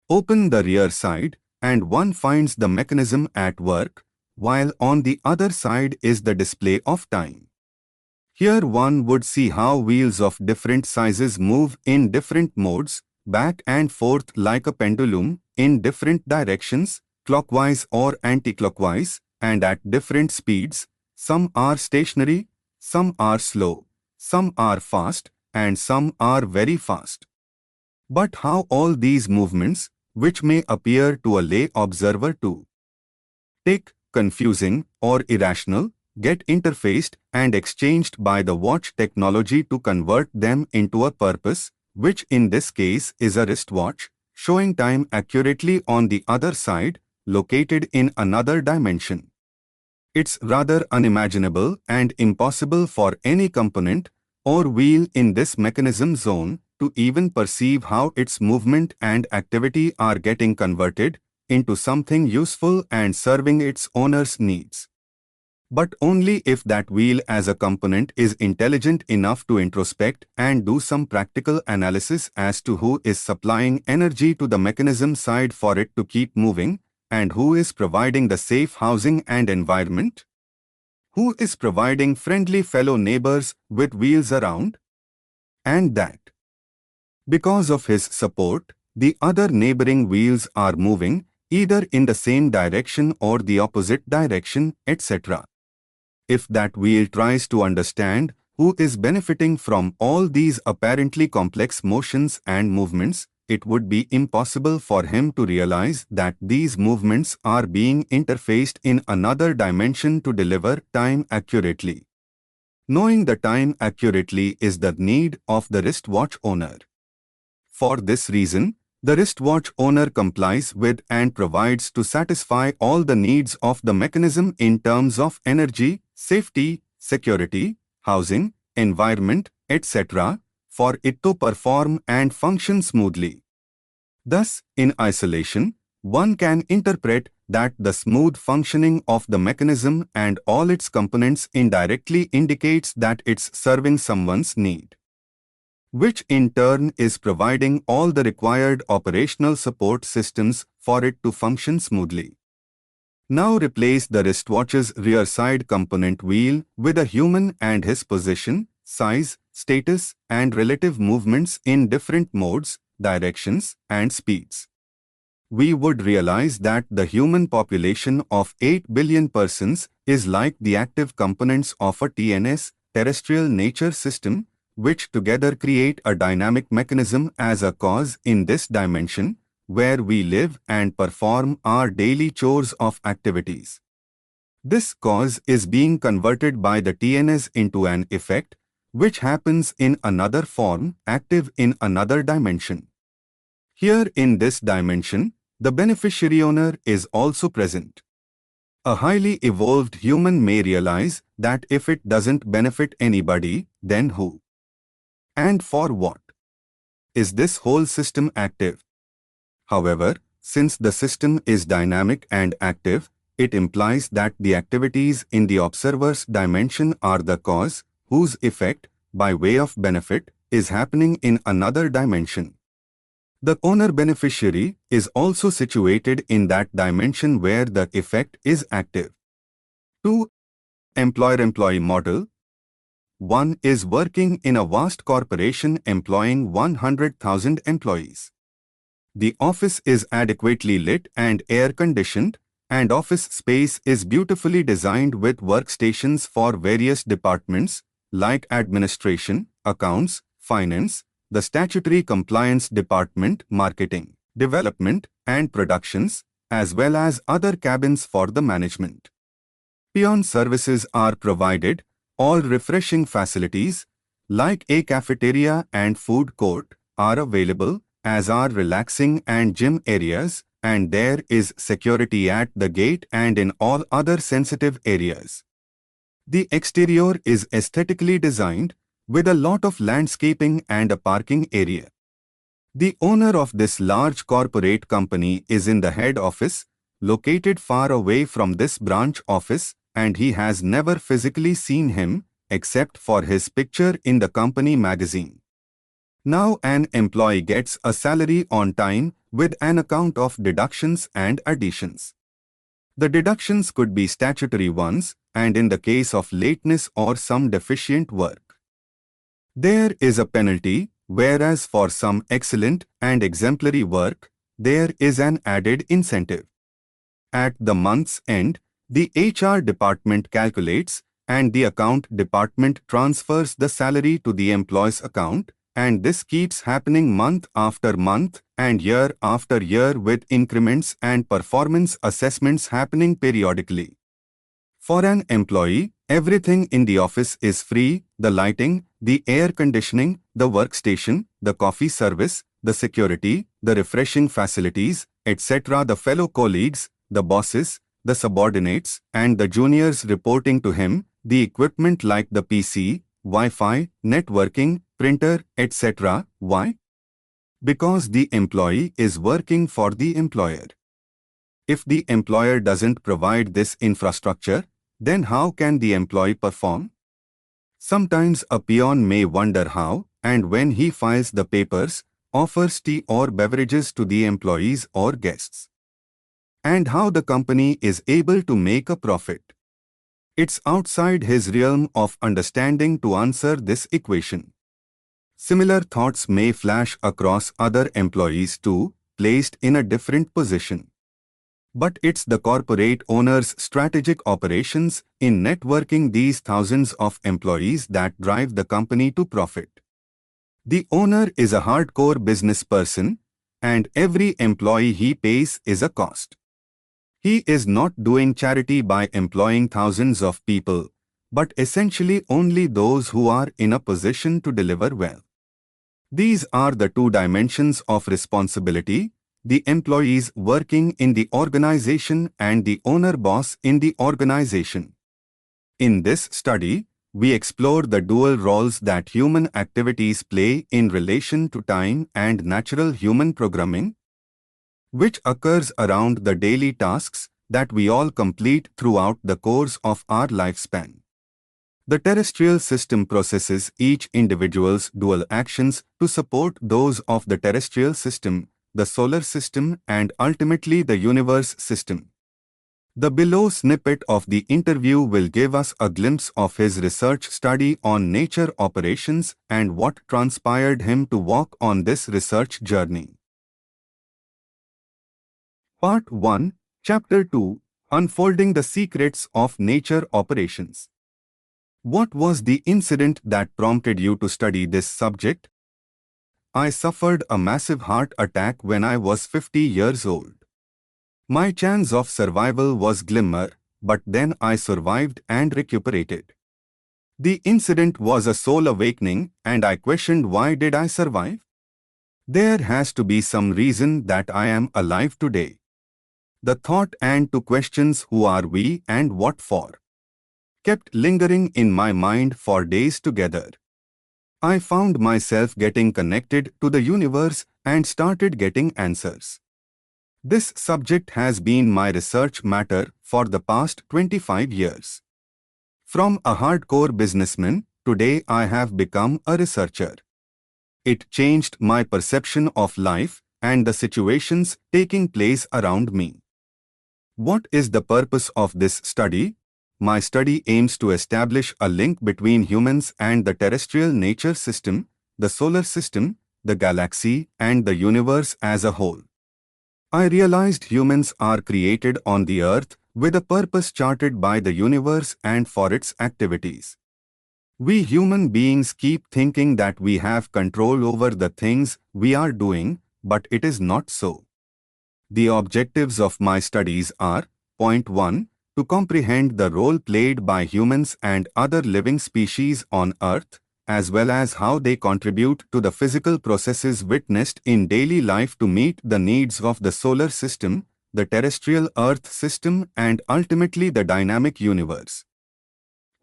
S1: Open the rear side, and one finds the mechanism at work, while on the other side is the display of time. Here one would see how wheels of different sizes move in different modes, back and forth like a pendulum, in different directions, clockwise or anti-clockwise, and at different speeds. Some are stationary, some are slow, some are fast, and some are very fast. But how all these movements, which may appear to a lay observer to tick, confusing, or irrational, get interfaced and exchanged by the watch technology to convert them into a purpose, which in this case is a wristwatch, showing time accurately on the other side, located in another dimension. It's rather unimaginable and impossible for any component or wheel in this mechanism zone to even perceive how its movement and activity are getting converted into something useful and serving its owner's needs. But only if that wheel as a component is intelligent enough to introspect and do some practical analysis as to who is supplying energy to the mechanism side for it to keep moving, and who is providing the safe housing and environment? Who is providing friendly fellow neighbors with wheels around? And that, because of his support, the other neighboring wheels are moving, either in the same direction or the opposite direction, etc. If that wheel tries to understand who is benefiting from all these apparently complex motions and movements, it would be impossible for him to realize that these movements are being interfaced in another dimension to deliver time accurately. Knowing the time accurately is the need of the wristwatch owner. For this reason, the wristwatch owner complies with and provides to satisfy all the needs of the mechanism in terms of energy, safety, security, housing, environment, etc., for it to perform and function smoothly. Thus, in isolation, one can interpret that the smooth functioning of the mechanism and all its components indirectly indicates that it's serving someone's need, which in turn is providing all the required operational support systems for it to function smoothly. Now replace the wristwatch's rear side component wheel with a human and his position, size, status, and relative movements in different modes, directions, and speeds. We would realize that the human population of 8 billion persons is like the active components of a TNS, terrestrial nature system, which together create a dynamic mechanism as a cause in this dimension, where we live and perform our daily chores of activities. This cause is being converted by the TNS into an effect, which happens in another form, active in another dimension. Here in this dimension, the beneficiary owner is also present. A highly evolved human may realize that if it doesn't benefit anybody, then who? And for what? Is this whole system active? However, since the system is dynamic and active, it implies that the activities in the observer's dimension are the cause, whose effect, by way of benefit, is happening in another dimension. The owner beneficiary is also situated in that dimension where the effect is active. 2. Employer-employee model. One is working in a vast corporation employing 100,000 employees. The office is adequately lit and air-conditioned, and office space is beautifully designed with workstations for various departments like administration, accounts, finance, the statutory compliance department, marketing, development, and productions, as well as other cabins for the management. Peon services are provided. All refreshing facilities, like a cafeteria and food court, are available, as are relaxing and gym areas, and there is security at the gate and in all other sensitive areas. The exterior is aesthetically designed, with a lot of landscaping and a parking area. The owner of this large corporate company is in the head office, located far away from this branch office, and he has never physically seen him, except for his picture in the company magazine. Now an employee gets a salary on time with an account of deductions and additions. The deductions could be statutory ones, and in the case of lateness or some deficient work, there is a penalty, whereas for some excellent and exemplary work, there is an added incentive. At the month's end, the HR department calculates, and the account department transfers the salary to the employee's account, and this keeps happening month after month and year after year with increments and performance assessments happening periodically. For an employee, everything in the office is free: the lighting, the air conditioning, the workstation, the coffee service, the security, the refreshing facilities, etc. The fellow colleagues, the bosses, the subordinates, and the juniors reporting to him, the equipment like the PC, Wi-Fi, networking, printer, etc. Why? Because the employee is working for the employer. If the employer doesn't provide this infrastructure, then how can the employee perform? Sometimes a peon may wonder how, and when he files the papers, offers tea or beverages to the employees or guests, and how the company is able to make a profit. It's outside his realm of understanding to answer this equation. Similar thoughts may flash across other employees too, placed in a different position. But it's the corporate owner's strategic operations in networking these thousands of employees that drive the company to profit. The owner is a hardcore business person, and every employee he pays is a cost. He is not doing charity by employing thousands of people, but essentially only those who are in a position to deliver well. These are the two dimensions of responsibility: the employees working in the organization and the owner-boss in the organization. In this study, we explore the dual roles that human activities play in relation to time and natural human programming, which occurs around the daily tasks that we all complete throughout the course of our lifespan. The terrestrial system processes each individual's dual actions to support those of the terrestrial system, the solar system, and ultimately the universe system. The below snippet of the interview will give us a glimpse of his research study on nature operations and what transpired him to walk on this research journey. Part 1, Chapter 2, Unfolding the Secrets of Nature Operations. What was the incident that prompted you to study this subject? I suffered a massive heart attack when I was 50 years old. My chance of survival was glimmer, but then I survived and recuperated. The incident was a soul awakening, and I questioned, why did I survive? There has to be some reason that I am alive today. The thought and two questions, who are we and what for, kept lingering in my mind for days together. I found myself getting connected to the universe and started getting answers. This subject has been my research matter for the past 25 years. From a hardcore businessman, today I have become a researcher. It changed my perception of life and the situations taking place around me. What is the purpose of this study? My study aims to establish a link between humans and the terrestrial nature system, the solar system, the galaxy, and the universe as a whole. I realized humans are created on the earth with a purpose charted by the universe and for its activities. We human beings keep thinking that we have control over the things we are doing, but it is not so. The objectives of my studies are: Point 1. To comprehend the role played by humans and other living species on Earth, as well as how they contribute to the physical processes witnessed in daily life to meet the needs of the solar system, the terrestrial Earth system, and ultimately the dynamic universe.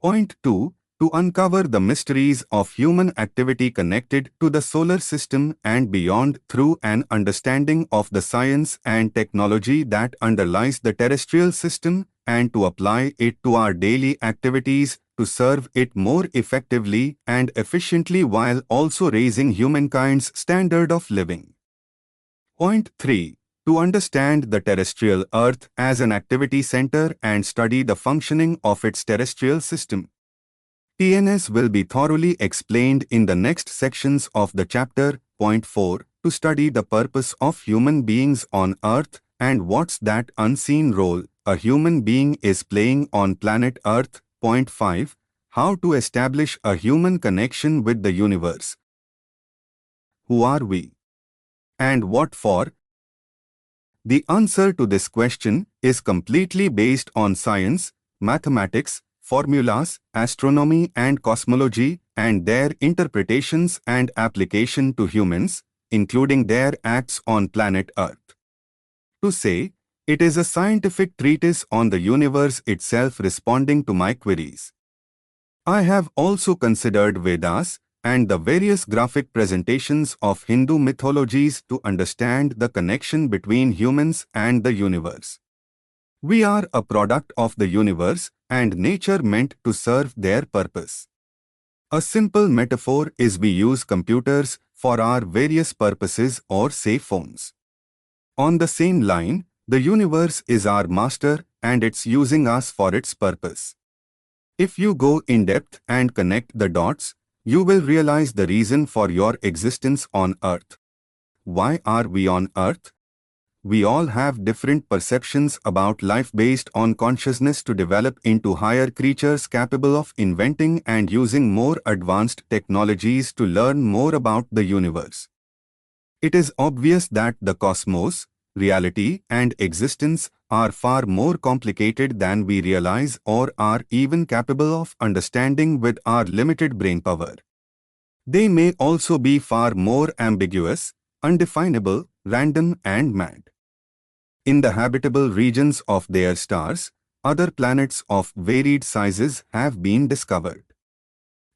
S1: Point 2. To uncover the mysteries of human activity connected to the solar system and beyond through an understanding of the science and technology that underlies the terrestrial system, and to apply it to our daily activities to serve it more effectively and efficiently while also raising humankind's standard of living. Point 3. To understand the terrestrial Earth as an activity center and study the functioning of its terrestrial system. TNS will be thoroughly explained in the next sections of the chapter. Point 4. To study the purpose of human beings on Earth and what's that unseen role a human being is playing on planet Earth. Point 5. How to establish a human connection with the universe. Who are we? And what for? The answer to this question is completely based on science, mathematics, formulas, astronomy and cosmology, and their interpretations and application to humans, including their acts on planet Earth. To say, it is a scientific treatise on the universe itself responding to my queries. I have also considered Vedas and the various graphic presentations of Hindu mythologies to understand the connection between humans and the universe. We are a product of the universe and nature meant to serve their purpose. A simple metaphor is we use computers for our various purposes or say phones. On the same line, the universe is our master and it's using us for its purpose. If you go in depth and connect the dots, you will realize the reason for your existence on Earth. Why are we on Earth? We all have different perceptions about life based on consciousness to develop into higher creatures capable of inventing and using more advanced technologies to learn more about the universe. It is obvious that the cosmos, reality and existence are far more complicated than we realize or are even capable of understanding with our limited brain power. They may also be far more ambiguous, undefinable, random and mad. In the habitable regions of their stars, other planets of varied sizes have been discovered.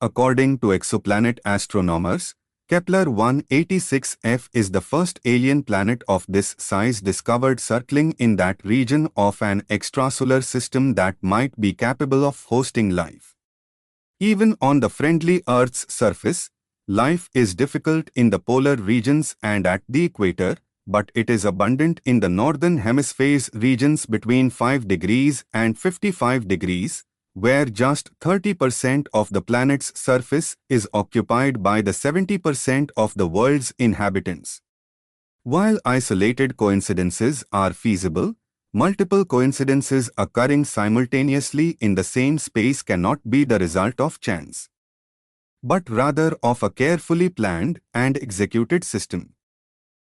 S1: According to exoplanet astronomers, Kepler 186f is the first alien planet of this size discovered circling in that region of an extrasolar system that might be capable of hosting life. Even on the friendly Earth's surface, life is difficult in the polar regions and at the equator, but it is abundant in the northern hemisphere's regions between 5 degrees and 55 degrees, where just 30% of the planet's surface is occupied by the 70% of the world's inhabitants. While isolated coincidences are feasible, multiple coincidences occurring simultaneously in the same space cannot be the result of chance, but rather of a carefully planned and executed system.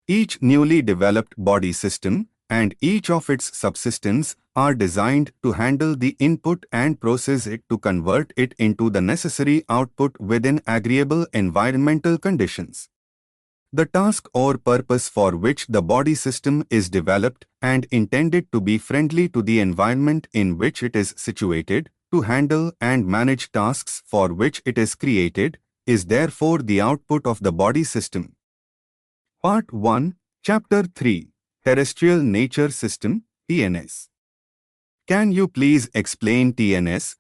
S1: Each newly developed body system and each of its subsystems are designed to handle the input and process it to convert it into the necessary output within agreeable environmental conditions. The task or purpose for which the body system is developed and intended to be friendly to the environment in which it is situated, to handle and manage tasks for which it is created, is therefore the output of the body system. Part 1, Chapter 3, Terrestrial Nature System, TNS. Can you please explain TNS?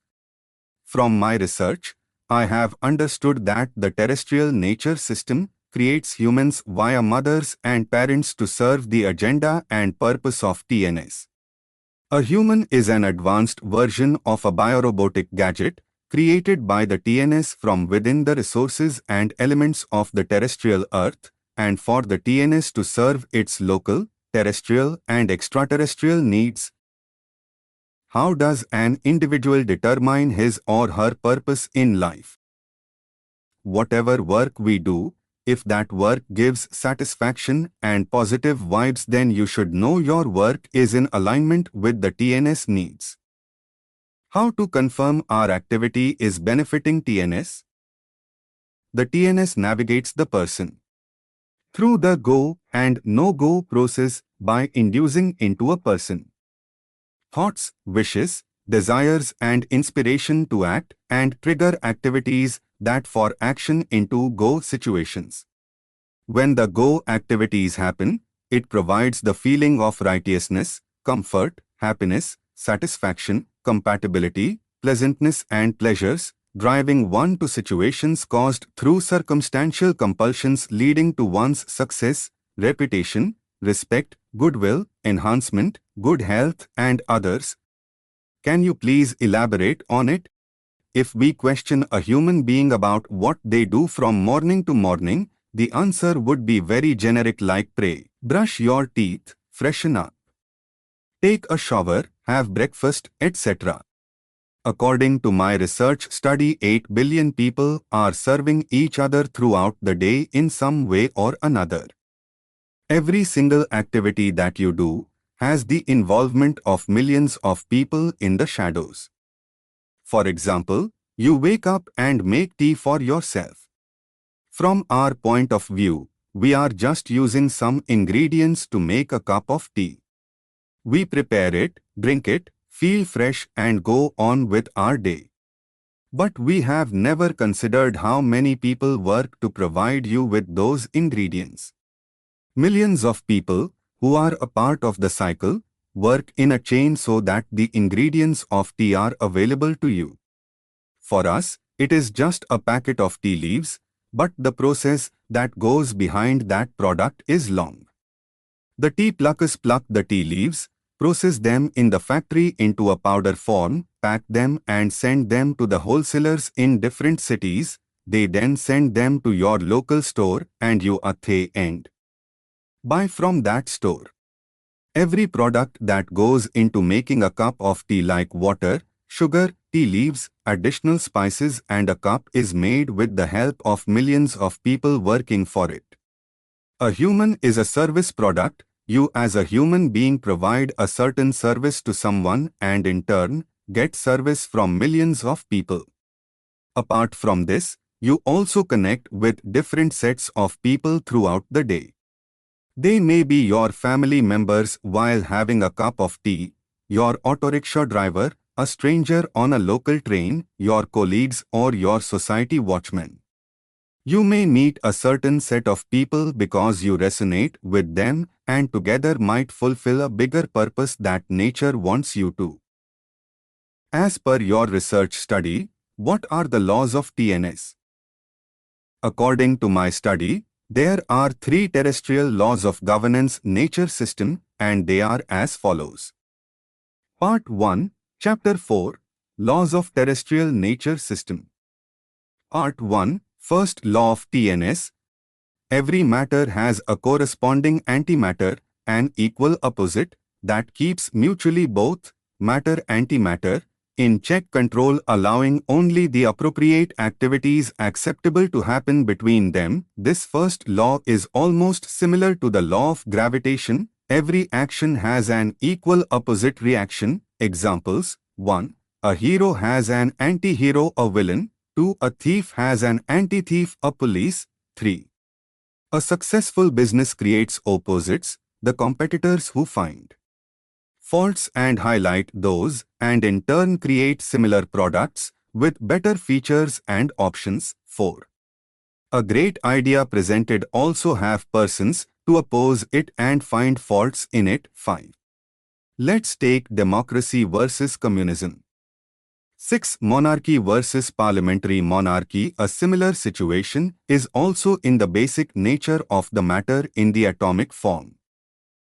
S1: From my research, I have understood that the terrestrial nature system creates humans via mothers and parents to serve the agenda and purpose of TNS. A human is an advanced version of a biorobotic gadget created by the TNS from within the resources and elements of the terrestrial Earth, and for the TNS to serve its local, terrestrial and extraterrestrial needs. How does an individual determine his or her purpose in life? Whatever work we do, if that work gives satisfaction and positive vibes, then you should know your work is in alignment with the TNS needs. How to confirm our activity is benefiting TNS? The TNS navigates the person through the go and no-go process by inducing into a person thoughts, wishes, desires and inspiration to act and trigger activities that for action into go situations. When the go activities happen, it provides the feeling of righteousness, comfort, happiness, satisfaction, compatibility, pleasantness and pleasures, driving one to situations caused through circumstantial compulsions leading to one's success, reputation, respect, goodwill, enhancement, good health and others. Can you please elaborate on it? If we question a human being about what they do from morning to morning, the answer would be very generic like pray, brush your teeth, freshen up, take a shower, have breakfast, etc. According to my research study, 8 billion people are serving each other throughout the day in some way or another. Every single activity that you do has the involvement of millions of people in the shadows. For example, you wake up and make tea for yourself. From our point of view, we are just using some ingredients to make a cup of tea. We prepare it, drink it, feel fresh and go on with our day. But we have never considered how many people work to provide you with those ingredients. Millions of people, who are a part of the cycle, work in a chain so that the ingredients of tea are available to you. For us, it is just a packet of tea leaves, but the process that goes behind that product is long. The tea pluckers pluck the tea leaves, process them in the factory into a powder form, pack them and send them to the wholesalers in different cities. They then send them to your local store and you at the end buy from that store. Every product that goes into making a cup of tea, like water, sugar, tea leaves, additional spices and a cup, is made with the help of millions of people working for it. A human is a service product. You as a human being provide a certain service to someone and in turn get service from millions of people. Apart from this, you also connect with different sets of people throughout the day. They may be your family members while having a cup of tea, your auto rickshaw driver, a stranger on a local train, your colleagues or your society watchman. You may meet a certain set of people because you resonate with them and together might fulfill a bigger purpose that nature wants you to. As per your research study, what are the laws of TNS? According to my study, there are 3 terrestrial laws of governance nature system and they are as follows. Part 1, Chapter 4, Laws of Terrestrial Nature System. Part 1, First Law of TNS. Every matter has a corresponding antimatter, an equal opposite, that keeps mutually both matter-antimatter in check control, allowing only the appropriate activities acceptable to happen between them. This first law is almost similar to the law of gravitation. Every action has an equal opposite reaction. Examples: 1. A hero has an anti-hero, a villain. 2. A thief has an anti-thief, a police. 3. A successful business creates opposites, the competitors who find faults and highlight those, and in turn create similar products with better features and options. 4. A great idea presented also have persons to oppose it and find faults in it. 5. Let's take democracy versus communism. 6. Monarchy versus parliamentary monarchy. A similar situation is also in the basic nature of the matter in the atomic form.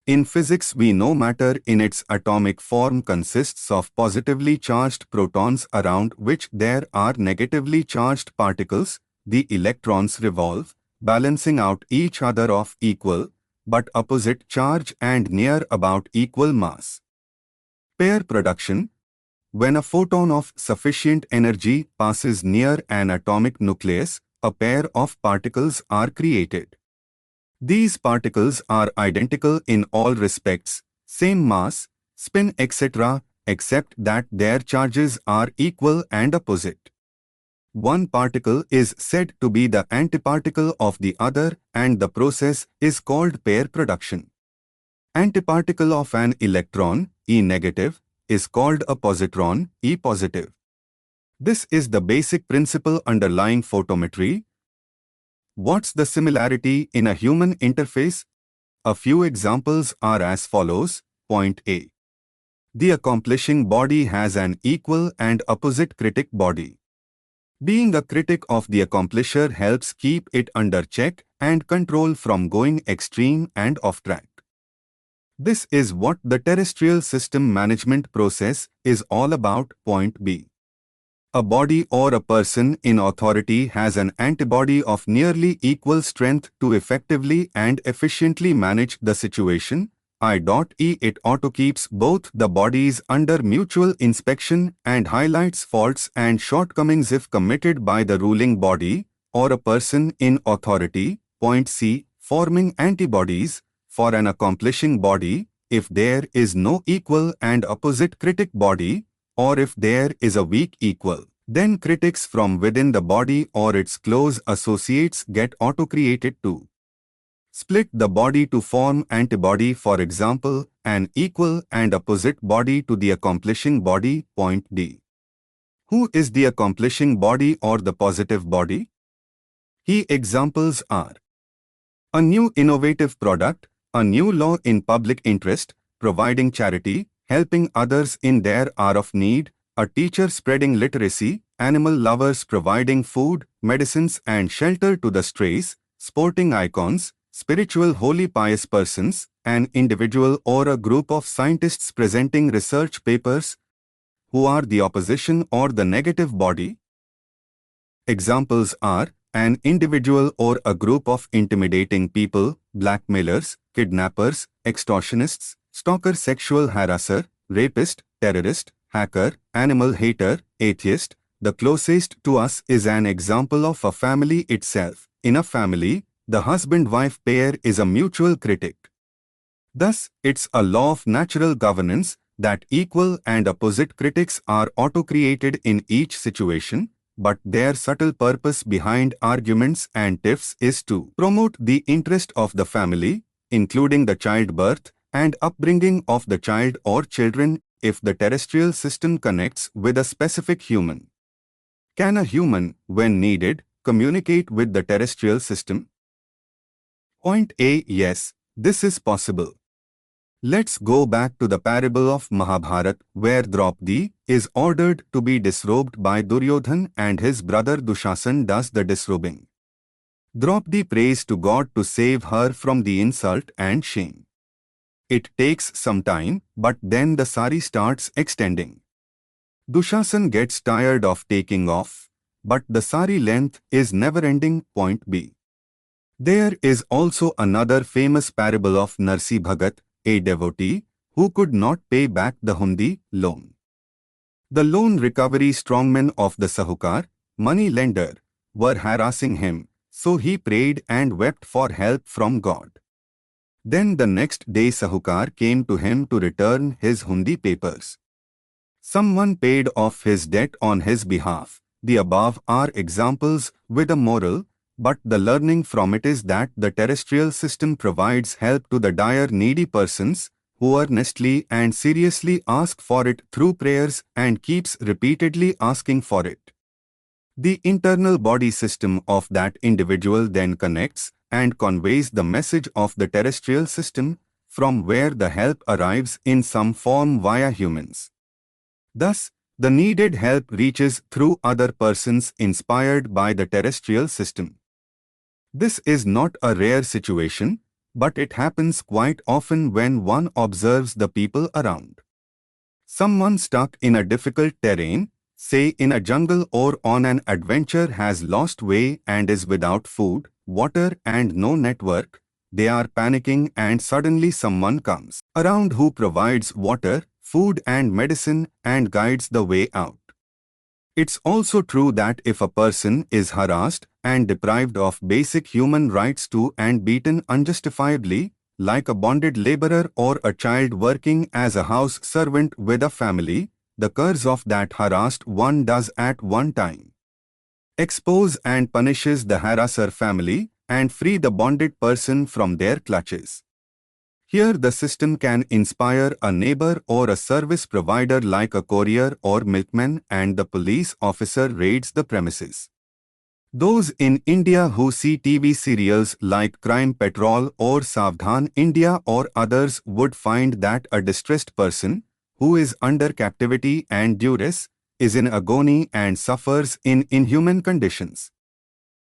S1: In physics, we know matter in its atomic form consists of positively charged protons around which there are negatively charged particles. The electrons revolve, balancing out each other of equal but opposite charge and near about equal mass. Pair production. When a photon of sufficient energy passes near an atomic nucleus, a pair of particles are created. These particles are identical in all respects, same mass, spin, etc., except that their charges are equal and opposite. One particle is said to be the antiparticle of the other, and the process is called pair production. Antiparticle of an electron, E negative, is called a positron, E positive. This is the basic principle underlying photometry. What's the similarity in a human interface? A few examples are as follows. Point A. The accomplishing body has an equal and opposite critic body. Being a critic of the accomplisher helps keep it under check and control from going extreme and off track. This is what the terrestrial system management process is all about. Point B. A body or a person in authority has an antibody of nearly equal strength to effectively and efficiently manage the situation. I.E. It auto-keeps both the bodies under mutual inspection and highlights faults and shortcomings if committed by the ruling body or a person in authority. Point C. Forming antibodies for an accomplishing body if there is no equal and opposite critic body, or if there is a weak equal. Then critics from within the body or its close associates get auto-created too. Split the body to form antibody, for example, an equal and opposite body to the accomplishing body. Point D. Who is the accomplishing body or the positive body? Key examples are a new innovative product, a new law in public interest, providing charity, helping others in their hour of need, a teacher spreading literacy, animal lovers providing food, medicines and shelter to the strays, sporting icons, spiritual holy pious persons, an individual or a group of scientists presenting research papers. Who are the opposition or the negative body? Examples are an individual or a group of intimidating people, blackmailers, kidnappers, extortionists, stalker, sexual harasser, rapist, terrorist, hacker, animal hater, atheist. The closest to us is an example of a family itself. In a family, the husband-wife pair is a mutual critic. Thus, it's a law of natural governance that equal and opposite critics are auto-created in each situation, but their subtle purpose behind arguments and tiffs is to promote the interest of the family, including the childbirth and upbringing of the child or children, if the terrestrial system connects with a specific human. Can a human, when needed, communicate with the terrestrial system? Point A. Yes, this is possible. Let's go back to the parable of Mahabharata, where Draupadi is ordered to be disrobed by Duryodhan and his brother Dushasan does the disrobing. Draupadi prays to God to save her from the insult and shame. It takes some time, but then the sari starts extending. Dushasan gets tired of taking off, but the sari length is never-ending. Point B. There is also another famous parable of Narsi Bhagat, a devotee who could not pay back the hundi loan. The loan recovery strongmen of the Sahukar, money lender, were harassing him, so he prayed and wept for help from God. Then the next day Sahukar came to him to return his hundi papers. Someone paid off his debt on his behalf. The above are examples with a moral, but the learning from it is that the terrestrial system provides help to the dire needy persons who earnestly and seriously ask for it through prayers and keeps repeatedly asking for it. The internal body system of that individual then connects and conveys the message of the terrestrial system, from where the help arrives in some form via humans. Thus, the needed help reaches through other persons inspired by the terrestrial system. This is not a rare situation, but it happens quite often when one observes the people around. Someone stuck in a difficult terrain, say in a jungle or on an adventure, has lost way and is without food, water and no network. They are panicking and suddenly someone comes around who provides water, food and medicine and guides the way out. It's also true that if a person is harassed and deprived of basic human rights too and beaten unjustifiably, like a bonded laborer or a child working as a house servant with a family, the curse of that harassed one does at one time expose and punishes the harasser family and free the bonded person from their clutches. Here the system can inspire a neighbor or a service provider like a courier or milkman, and the police officer raids the premises. Those in India who see TV serials like Crime Patrol or Savdhan India or others would find that a distressed person, who is under captivity and duress, is in agony and suffers in inhuman conditions,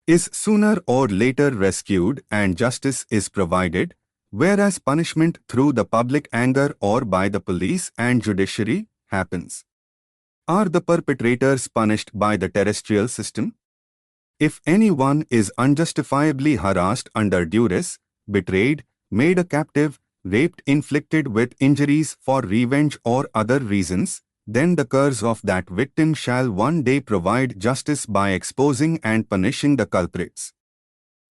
S1: is sooner or later rescued and justice is provided, whereas punishment through the public anger or by the police and judiciary happens. Are the perpetrators punished by the terrestrial system? If anyone is unjustifiably harassed under duress, betrayed, made a captive, raped, inflicted with injuries for revenge or other reasons, then the curse of that victim shall one day provide justice by exposing and punishing the culprits.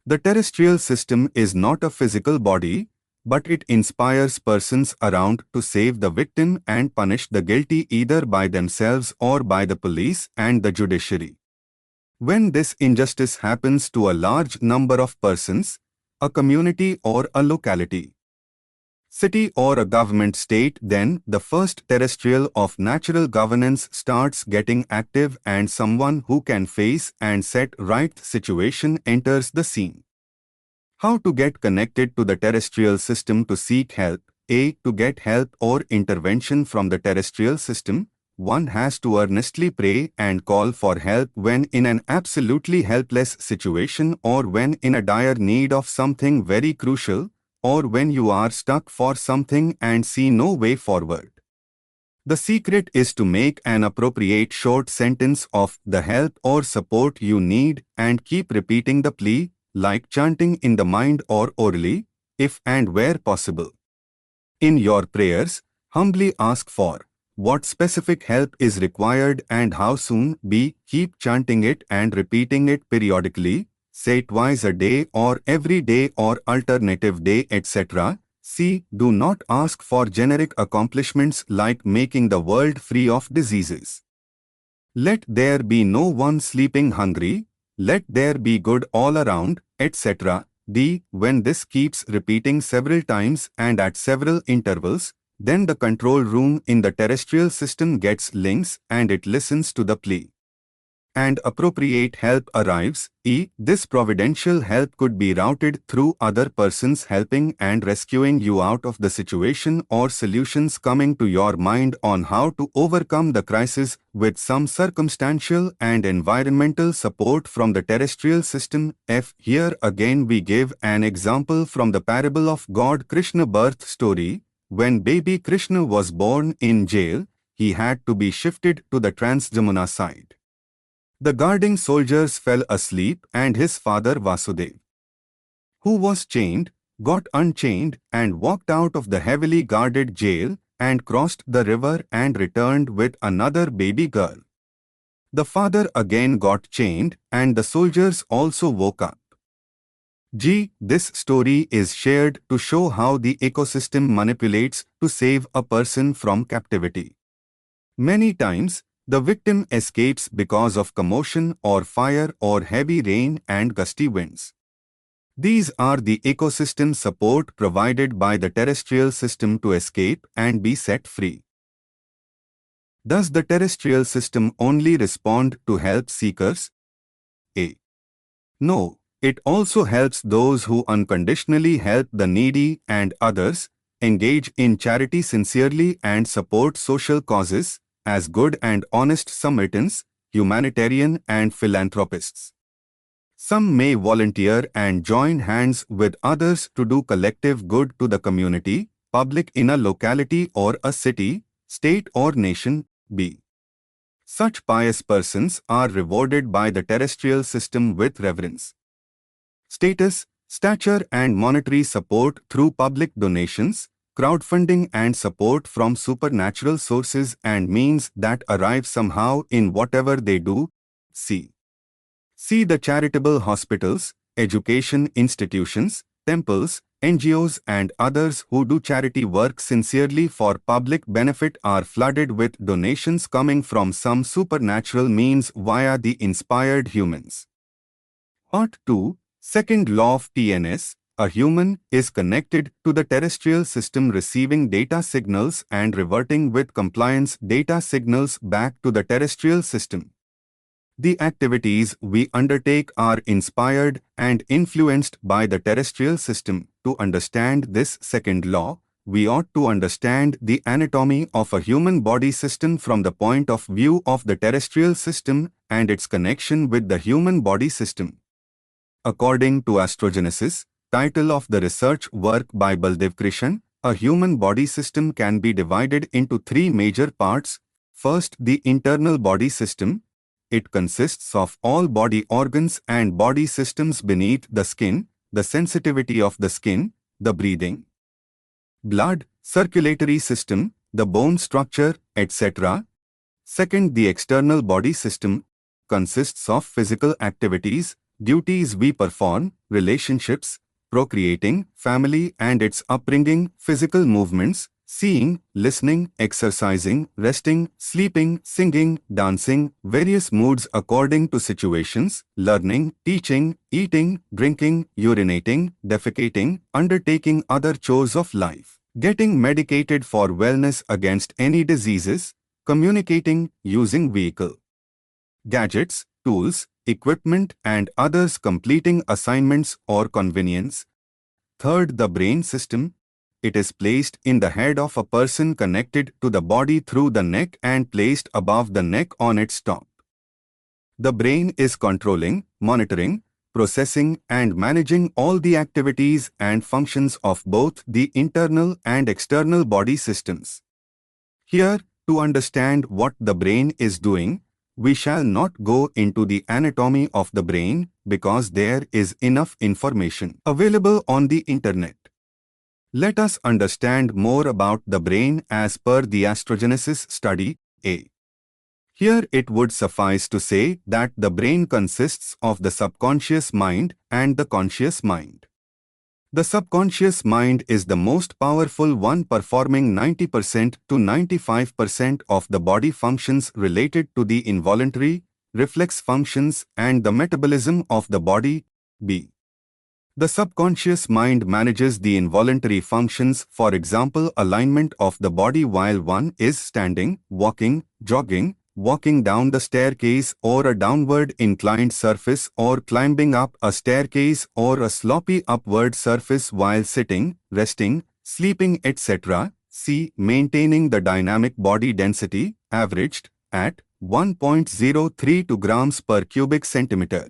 S1: The terrestrial system is not a physical body, but it inspires persons around to save the victim and punish the guilty either by themselves or by the police and the judiciary. When this injustice happens to a large number of persons, a community or a locality, city or a government state, then the first terrestrial of natural governance starts getting active and someone who can face and set right the situation enters the scene. How to get connected to the terrestrial system to seek help? A. To get help or intervention from the terrestrial system, one has to earnestly pray and call for help when in an absolutely helpless situation or when in a dire need of something very crucial, or when you are stuck for something and see no way forward. The secret is to make an appropriate short sentence of the help or support you need and keep repeating the plea, like chanting in the mind or orally, if and where possible. In your prayers, humbly ask for what specific help is required and how soon. B. Keep chanting it and repeating it periodically. Say twice a day or every day or alternative day, etc. C. Do not ask for generic accomplishments like making the world free of diseases. Let there be no one sleeping hungry. Let there be good all around, etc. D. When this keeps repeating several times and at several intervals, then the control room in the terrestrial system gets links and it listens to the plea. And appropriate help arrives. E. This providential help could be routed through other persons helping and rescuing you out of the situation or solutions coming to your mind on how to overcome the crisis with some circumstantial and environmental support from the terrestrial system. F. Here again we give an example from the parable of God Krishna birth story. When baby Krishna was born in jail, he had to be shifted to the Trans-Jamuna side. The guarding soldiers fell asleep and his father Vasudev, who was chained, got unchained and walked out of the heavily guarded jail and crossed the river and returned with another baby girl. The father again got chained and the soldiers also woke up. G. This story is shared to show how the ecosystem manipulates to save a person from captivity. Many times, the victim escapes because of commotion or fire or heavy rain and gusty winds. These are the ecosystem support provided by the terrestrial system to escape and be set free. Does the terrestrial system only respond to help seekers? A. No, it also helps those who unconditionally help the needy and others, engage in charity sincerely and support social causes, as good and honest Samaritans, humanitarian and philanthropists. Some may volunteer and join hands with others to do collective good to the community, public in a locality or a city, state or nation. B. Such pious persons are rewarded by the terrestrial system with reverence, status, stature and monetary support through public donations, crowdfunding and support from supernatural sources and means that arrive somehow in whatever they do. C. See the charitable hospitals, education institutions, temples, NGOs and others who do charity work sincerely for public benefit are flooded with donations coming from some supernatural means via the inspired humans. Part 2. Second law of TNS. A human is connected to the terrestrial system receiving data signals and reverting with compliance data signals back to the terrestrial system. The activities we undertake are inspired and influenced by the terrestrial system. To understand this second law, we ought to understand the anatomy of a human body system from the point of view of the terrestrial system and its connection with the human body system. According to Astrogenesis, title of the research work by Baldevkrishan, a human body system can be divided into three major parts. First, the internal body system. It consists of all body organs and body systems beneath the skin, the sensitivity of the skin, the breathing, blood, circulatory system, the bone structure, etc. Second, the external body system consists of physical activities, duties we perform, relationships, procreating, family and its upbringing, physical movements, seeing, listening, exercising, resting, sleeping, singing, dancing, various moods according to situations, learning, teaching, eating, drinking, urinating, defecating, undertaking other chores of life, getting medicated for wellness against any diseases, communicating, using vehicle, gadgets, tools, equipment and others, completing assignments or convenience. Third, the brain system. It is placed in the head of a person, connected to the body through the neck and placed above the neck on its top. The brain is controlling, monitoring, processing and managing all the activities and functions of both the internal and external body systems. Here, to understand what the brain is doing, we shall not go into the anatomy of the brain because there is enough information available on the internet. Let us understand more about the brain as per the Astrogenesis study A. Here it would suffice to say that the brain consists of the subconscious mind and the conscious mind. The subconscious mind is the most powerful one, performing 90% to 95% of the body functions related to the involuntary, reflex functions and the metabolism of the body. B. The subconscious mind manages the involuntary functions, for example, alignment of the body while one is standing, walking, jogging, walking down the staircase or a downward inclined surface, or climbing up a staircase or a sloppy upward surface while sitting, resting, sleeping, etc. C. Maintaining the dynamic body density, averaged at 1.032 grams per cubic centimeter.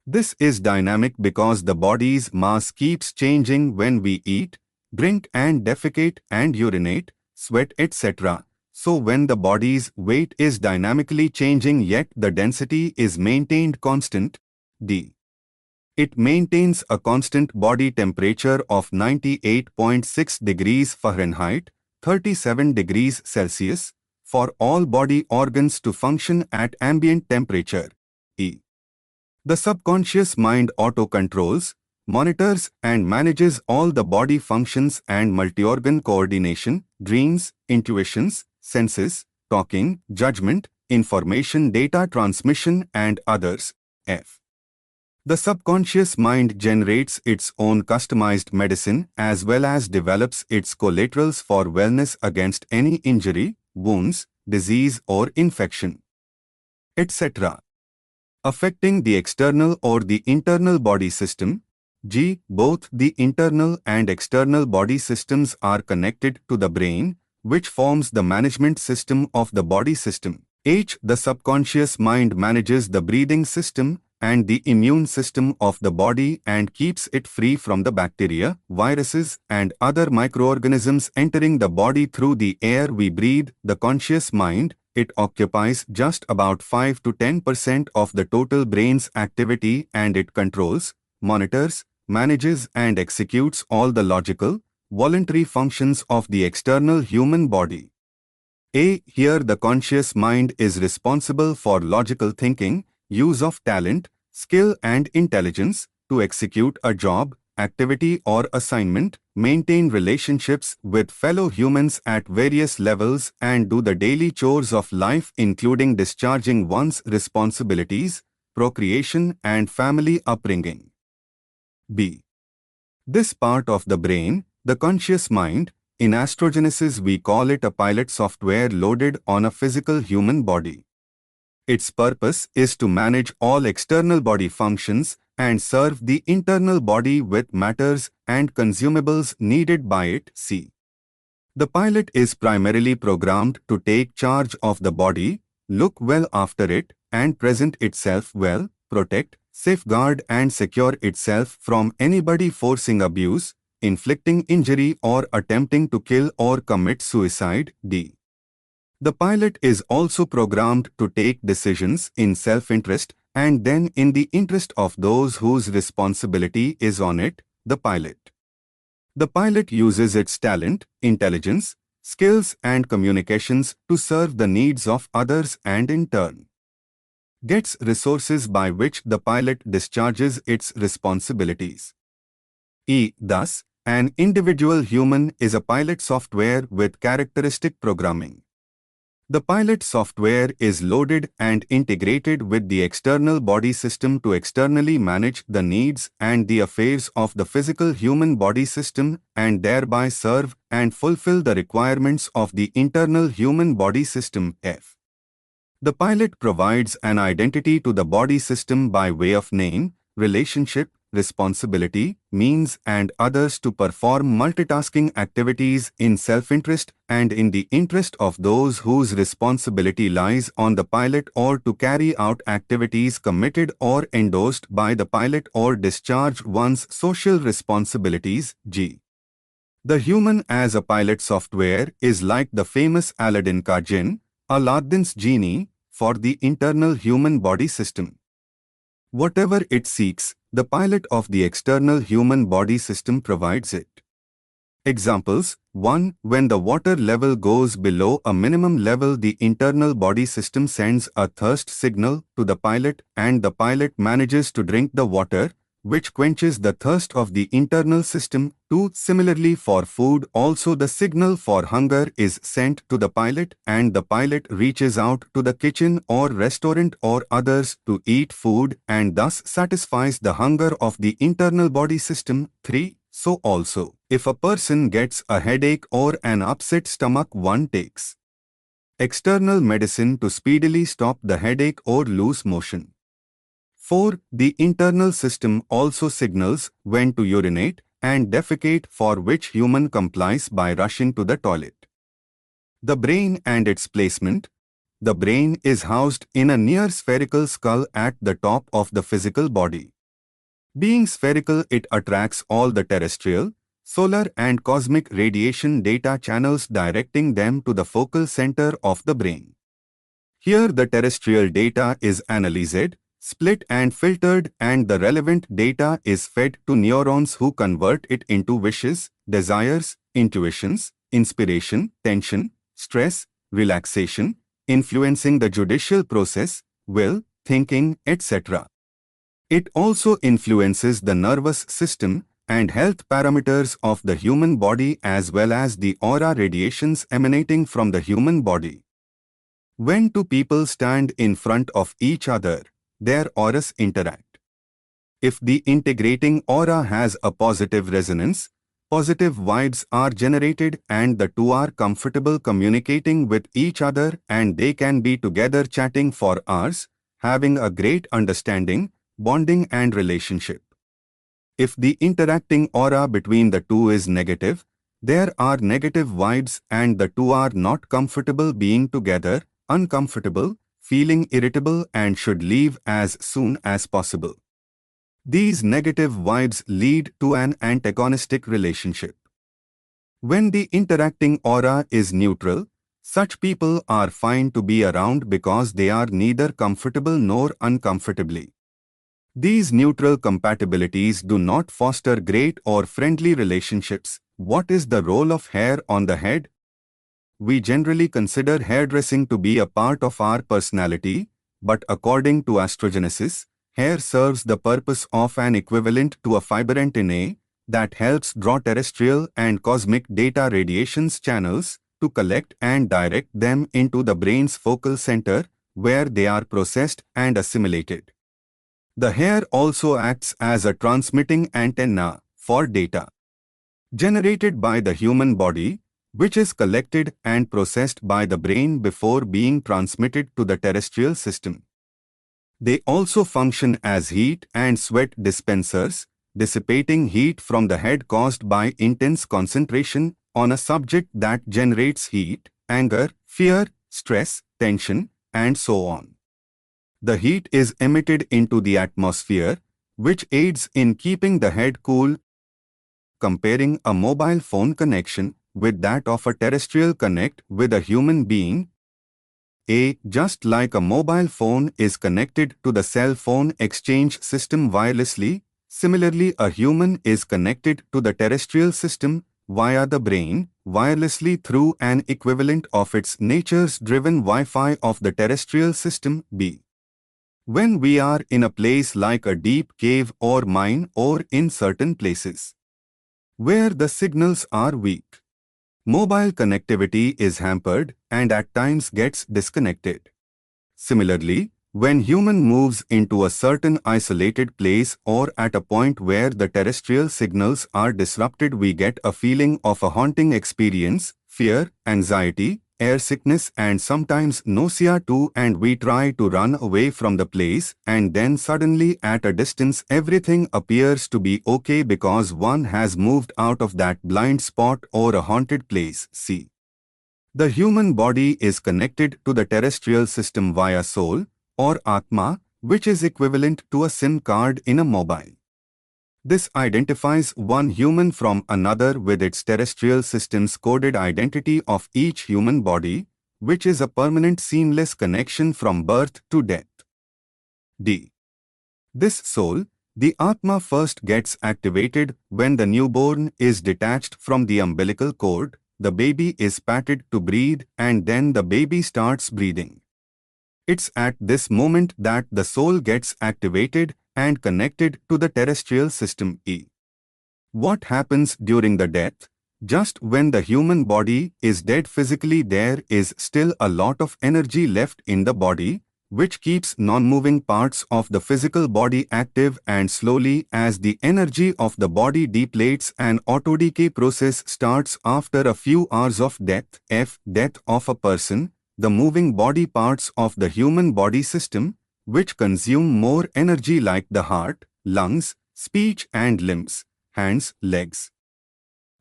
S1: This is dynamic because the body's mass keeps changing when we eat, drink and defecate and urinate, sweat, etc. So when the body's weight is dynamically changing yet the density is maintained constant. D. It maintains a constant body temperature of 98.6 degrees Fahrenheit, 37 degrees Celsius, for all body organs to function at ambient temperature. E. The subconscious mind auto-controls, monitors and manages all the body functions and multi-organ coordination, dreams, intuitions, senses, talking, judgment, information data transmission and others. F. The subconscious mind generates its own customized medicine as well as develops its collaterals for wellness against any injury, wounds, disease or infection, etc. Affecting the external or the internal body system. G. Both the internal and external body systems are connected to the brain, which forms the management system of the body system. H. The subconscious mind manages the breathing system and the immune system of the body and keeps it free from the bacteria, viruses and other microorganisms entering the body through the air we breathe. The conscious mind, it occupies just about 5 to 10% of the total brain's activity and it controls, monitors, manages and executes all the logical, voluntary functions of the external human body. A. Here the conscious mind is responsible for logical thinking, use of talent, skill and intelligence, to execute a job, activity or assignment, maintain relationships with fellow humans at various levels and do the daily chores of life including discharging one's responsibilities, procreation and family upbringing. B. This part of the brain, the conscious mind, in astrogenesis we call it a pilot software loaded on a physical human body. Its purpose is to manage all external body functions and serve the internal body with matters and consumables needed by it. C. The pilot is primarily programmed to take charge of the body, look well after it, and present itself well, protect, safeguard and secure itself from anybody forcing abuse, inflicting injury or attempting to kill or commit suicide. D. The pilot is also programmed to take decisions in self-interest and then in the interest of those whose responsibility is on it, the pilot. The pilot uses its talent, intelligence, skills and communications to serve the needs of others and in turn gets resources by which the pilot discharges its responsibilities. Thus, an individual human is a pilot software with characteristic programming. The pilot software is loaded and integrated with the external body system to externally manage the needs and the affairs of the physical human body system and thereby serve and fulfill the requirements of the internal human body system. The pilot provides an identity to the body system by way of name, relationship, responsibility, means and others to perform multitasking activities in self-interest and in the interest of those whose responsibility lies on the pilot or to carry out activities committed or endorsed by the pilot or discharge one's social responsibilities. The human as a pilot software is like the famous Aladdin ka jinn, Aladdin's genie, for the internal human body system. Whatever it seeks, the pilot of the external human body system provides it. Examples: 1. When the water level goes below a minimum level, the internal body system sends a thirst signal to the pilot and the pilot manages to drink the water, which quenches the thirst of the internal system. 2. Similarly, for food also the signal for hunger is sent to the pilot and the pilot reaches out to the kitchen or restaurant or others to eat food and thus satisfies the hunger of the internal body system. 3. So also, if a person gets a headache or an upset stomach, one takes external medicine to speedily stop the headache or lose motion. 4. The internal system also signals when to urinate and defecate, for which human complies by rushing to the toilet. The brain and its placement. The brain is housed in a near spherical skull at the top of the physical body. Being spherical, it attracts all the terrestrial, solar and cosmic radiation data channels, directing them to the focal center of the brain. Here the terrestrial data is analyzed, split and filtered, and the relevant data is fed to neurons who convert it into wishes, desires, intuitions, inspiration, tension, stress, relaxation, influencing the judicial process, will, thinking, etc. It also influences the nervous system and health parameters of the human body as well as the aura radiations emanating from the human body. When two people stand in front of each other, their auras interact. If the integrating aura has a positive resonance, positive vibes are generated and the two are comfortable communicating with each other and they can be together chatting for hours, having a great understanding, bonding and relationship. If the interacting aura between the two is negative, there are negative vibes and the two are not comfortable being together, uncomfortable, feeling irritable and should leave as soon as possible. These negative vibes lead to an antagonistic relationship. When the interacting aura is neutral, such people are fine to be around because they are neither comfortable nor uncomfortably. These neutral compatibilities do not foster great or friendly relationships. What is the role of hair on the head? We generally consider hairdressing to be a part of our personality, but according to Astrogenesis, hair serves the purpose of an equivalent to a fiber antenna that helps draw terrestrial and cosmic data radiations channels to collect and direct them into the brain's focal center, where they are processed and assimilated. The hair also acts as a transmitting antenna for data generated by the human body, which is collected and processed by the brain before being transmitted to the terrestrial system. They also function as heat and sweat dispensers, dissipating heat from the head caused by intense concentration on a subject that generates heat, anger, fear, stress, tension, and so on. The heat is emitted into the atmosphere, which aids in keeping the head cool. Comparing a mobile phone connection with that of a terrestrial connect with a human being, just like a mobile phone is connected to the cell phone exchange system wirelessly, Similarly, a human is connected to the terrestrial system via the brain, wirelessly through an equivalent of its nature's driven Wi-Fi of the terrestrial system B. When we are in a place like a deep cave or mine or in certain places where the signals are weak, mobile connectivity is hampered and at times gets disconnected. Similarly, when human moves into a certain isolated place or at a point where the terrestrial signals are disrupted, we get a feeling of a haunting experience, fear, anxiety, air sickness and sometimes nausea too, and we try to run away from the place, and then suddenly at a distance everything appears to be okay because one has moved out of that blind spot or a haunted place. See, the human body is connected to the terrestrial system via soul or Atma, which is equivalent to a SIM card in a mobile. This identifies one human from another with its terrestrial system's coded identity of each human body, which is a permanent seamless connection from birth to death. D. This soul, the Atma, first gets activated when the newborn is detached from the umbilical cord, the baby is patted to breathe, and then the baby starts breathing. It's at this moment that the soul gets activated and connected to the terrestrial system E. What happens during the death? Just when the human body is dead physically, there is still a lot of energy left in the body, which keeps non-moving parts of the physical body active, and slowly as the energy of the body depletes, an autodecay process starts after a few hours of death. F. Death of a person. The moving body parts of the human body system, which consume more energy like the heart, lungs, speech and limbs, hands, legs,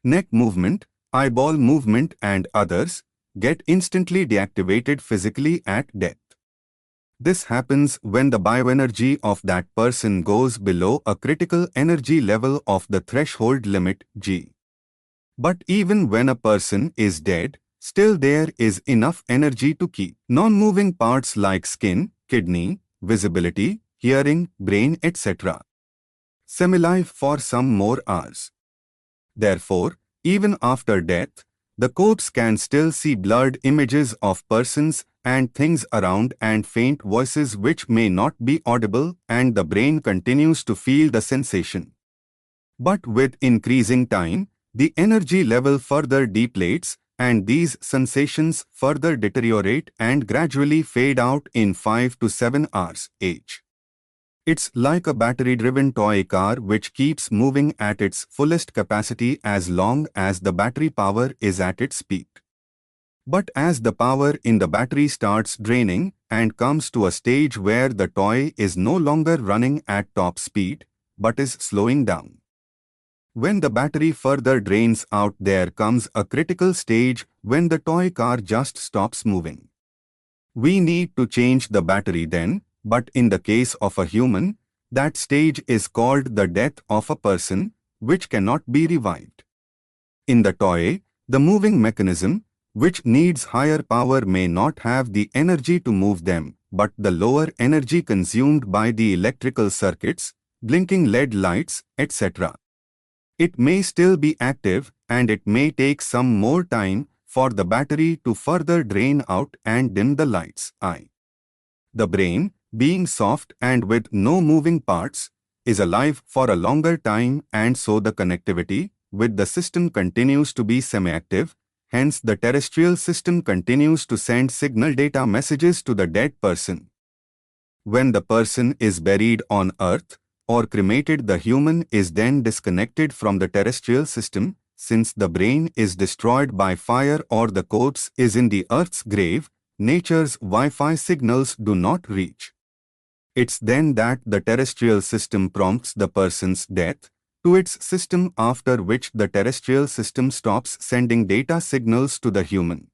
S1: neck movement, eyeball movement and others, get instantly deactivated physically at death. This happens when the bioenergy of that person goes below a critical energy level of the threshold limit G. But even when a person is dead, still there is enough energy to keep non-moving parts like skin, kidney, visibility, hearing, brain, etc. semi-live for some more hours. Therefore, even after death, the corpse can still see blurred images of persons and things around and faint voices which may not be audible, and the brain continues to feel the sensation. But with increasing time, the energy level further depletes, and these sensations further deteriorate and gradually fade out in 5 to 7 hours each. It's like a battery-driven toy car which keeps moving at its fullest capacity as long as the battery power is at its peak. But as the power in the battery starts draining and comes to a stage where the toy is no longer running at top speed but is slowing down. When the battery further drains out, there comes a critical stage when the toy car just stops moving. We need to change the battery then, but in the case of a human, that stage is called the death of a person, which cannot be revived. In the toy, the moving mechanism, which needs higher power, may not have the energy to move them, but the lower energy consumed by the electrical circuits, blinking LED lights, etc. It may still be active, and it may take some more time for the battery to further drain out and dim the lights. The brain, being soft and with no moving parts, is alive for a longer time, and so the connectivity with the system continues to be semi-active. Hence, the terrestrial system continues to send signal data messages to the dead person. When the person is buried on Earth or cremated, the human is then disconnected from the terrestrial system, since the brain is destroyed by fire or the corpse is in the Earth's grave. Nature's Wi-Fi signals do not reach. It's then that the terrestrial system prompts the person's death to its system, after which the terrestrial system stops sending data signals to the human.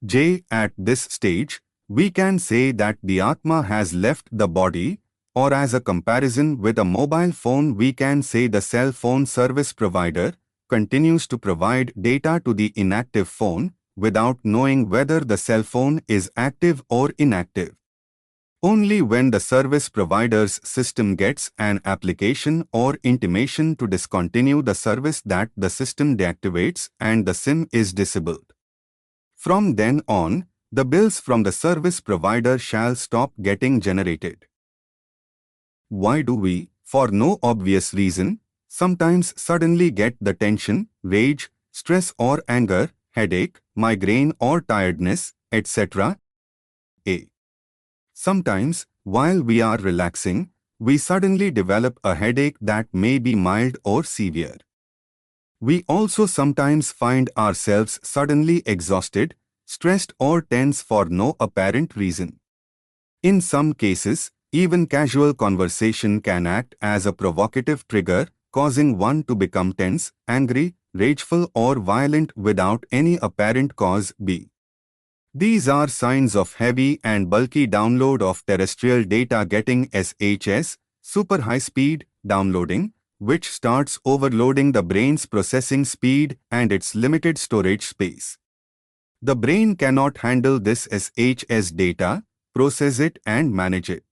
S1: J. At this stage, we can say that the Atma has left the body, or as a comparison with a mobile phone, we can say the cell phone service provider continues to provide data to the inactive phone without knowing whether the cell phone is active or inactive. Only when the service provider's system gets an application or intimation to discontinue the service that the system deactivates and the SIM is disabled. From then on, the bills from the service provider shall stop getting generated. Why do we, for no obvious reason, sometimes suddenly get the tension, rage, stress or anger, headache, migraine or tiredness, etc.? A. Sometimes, while we are relaxing, we suddenly develop a headache that may be mild or severe. We also sometimes find ourselves suddenly exhausted, stressed or tense for no apparent reason. In some cases, even casual conversation can act as a provocative trigger, causing one to become tense, angry, rageful or violent without any apparent cause. B. These are signs of heavy and bulky download of terrestrial data getting SHS, super high-speed downloading, which starts overloading the brain's processing speed and its limited storage space. The brain cannot handle this SHS data, process it and manage it.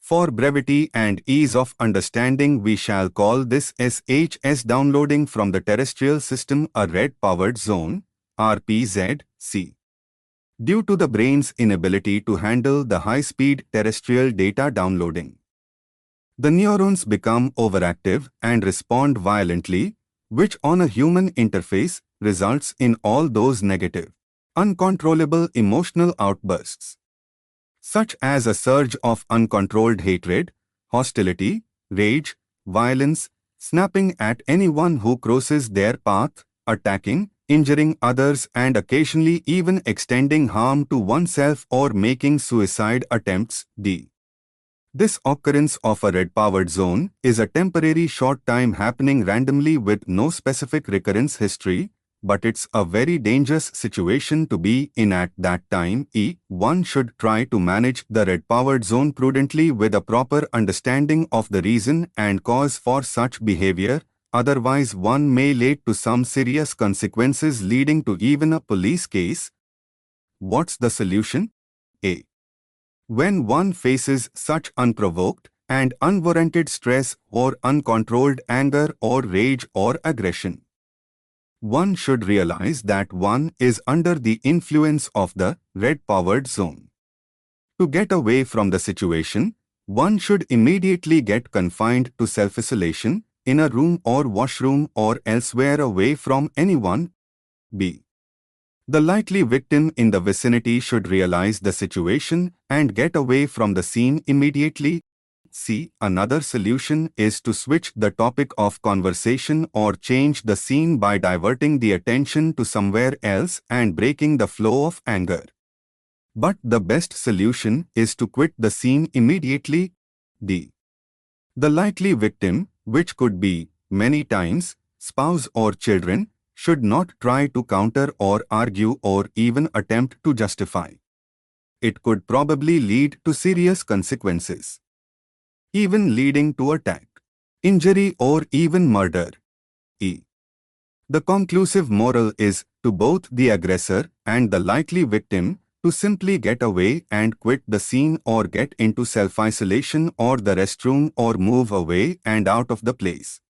S1: For brevity and ease of understanding, we shall call this SHS downloading from the terrestrial system a red-powered zone, RPZ-C. Due to the brain's inability to handle the high-speed terrestrial data downloading, the neurons become overactive and respond violently, which on a human interface results in all those negative, uncontrollable emotional outbursts, such as a surge of uncontrolled hatred, hostility, rage, violence, snapping at anyone who crosses their path, attacking, injuring others and occasionally even extending harm to oneself or making suicide attempts. D. This occurrence of a red-powered zone is a temporary short time happening randomly with no specific recurrence history, but it's a very dangerous situation to be in at that time. One should try to manage the red-powered zone prudently with a proper understanding of the reason and cause for such behavior. Otherwise, one may lead to some serious consequences leading to even a police case. What's the solution? A. When one faces such unprovoked and unwarranted stress or uncontrolled anger or rage or aggression, one should realize that one is under the influence of the red-powered zone. To get away from the situation, one should immediately get confined to self-isolation, in a room or washroom or elsewhere away from anyone. B. The likely victim in the vicinity should realize the situation and get away from the scene immediately. C. Another solution is to switch the topic of conversation or change the scene by diverting the attention to somewhere else and breaking the flow of anger. But the best solution is to quit the scene immediately. D. The likely victim, which could be, many times, spouse or children, should not try to counter or argue or even attempt to justify. It could probably lead to serious consequences, even leading to attack, injury or even murder. E. The conclusive moral is, to both the aggressor and the likely victim, to simply get away and quit the scene or get into self-isolation or the restroom or move away and out of the place.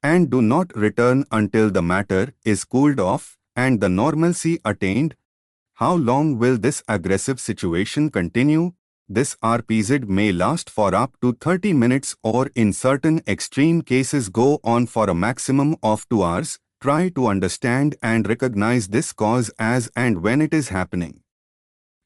S1: And do not return until the matter is cooled off and the normalcy attained. How long will this aggressive situation continue? This RPZ may last for up to 30 minutes or in certain extreme cases go on for a maximum of 2 hours. Try to understand and recognize this cause as and when it is happening.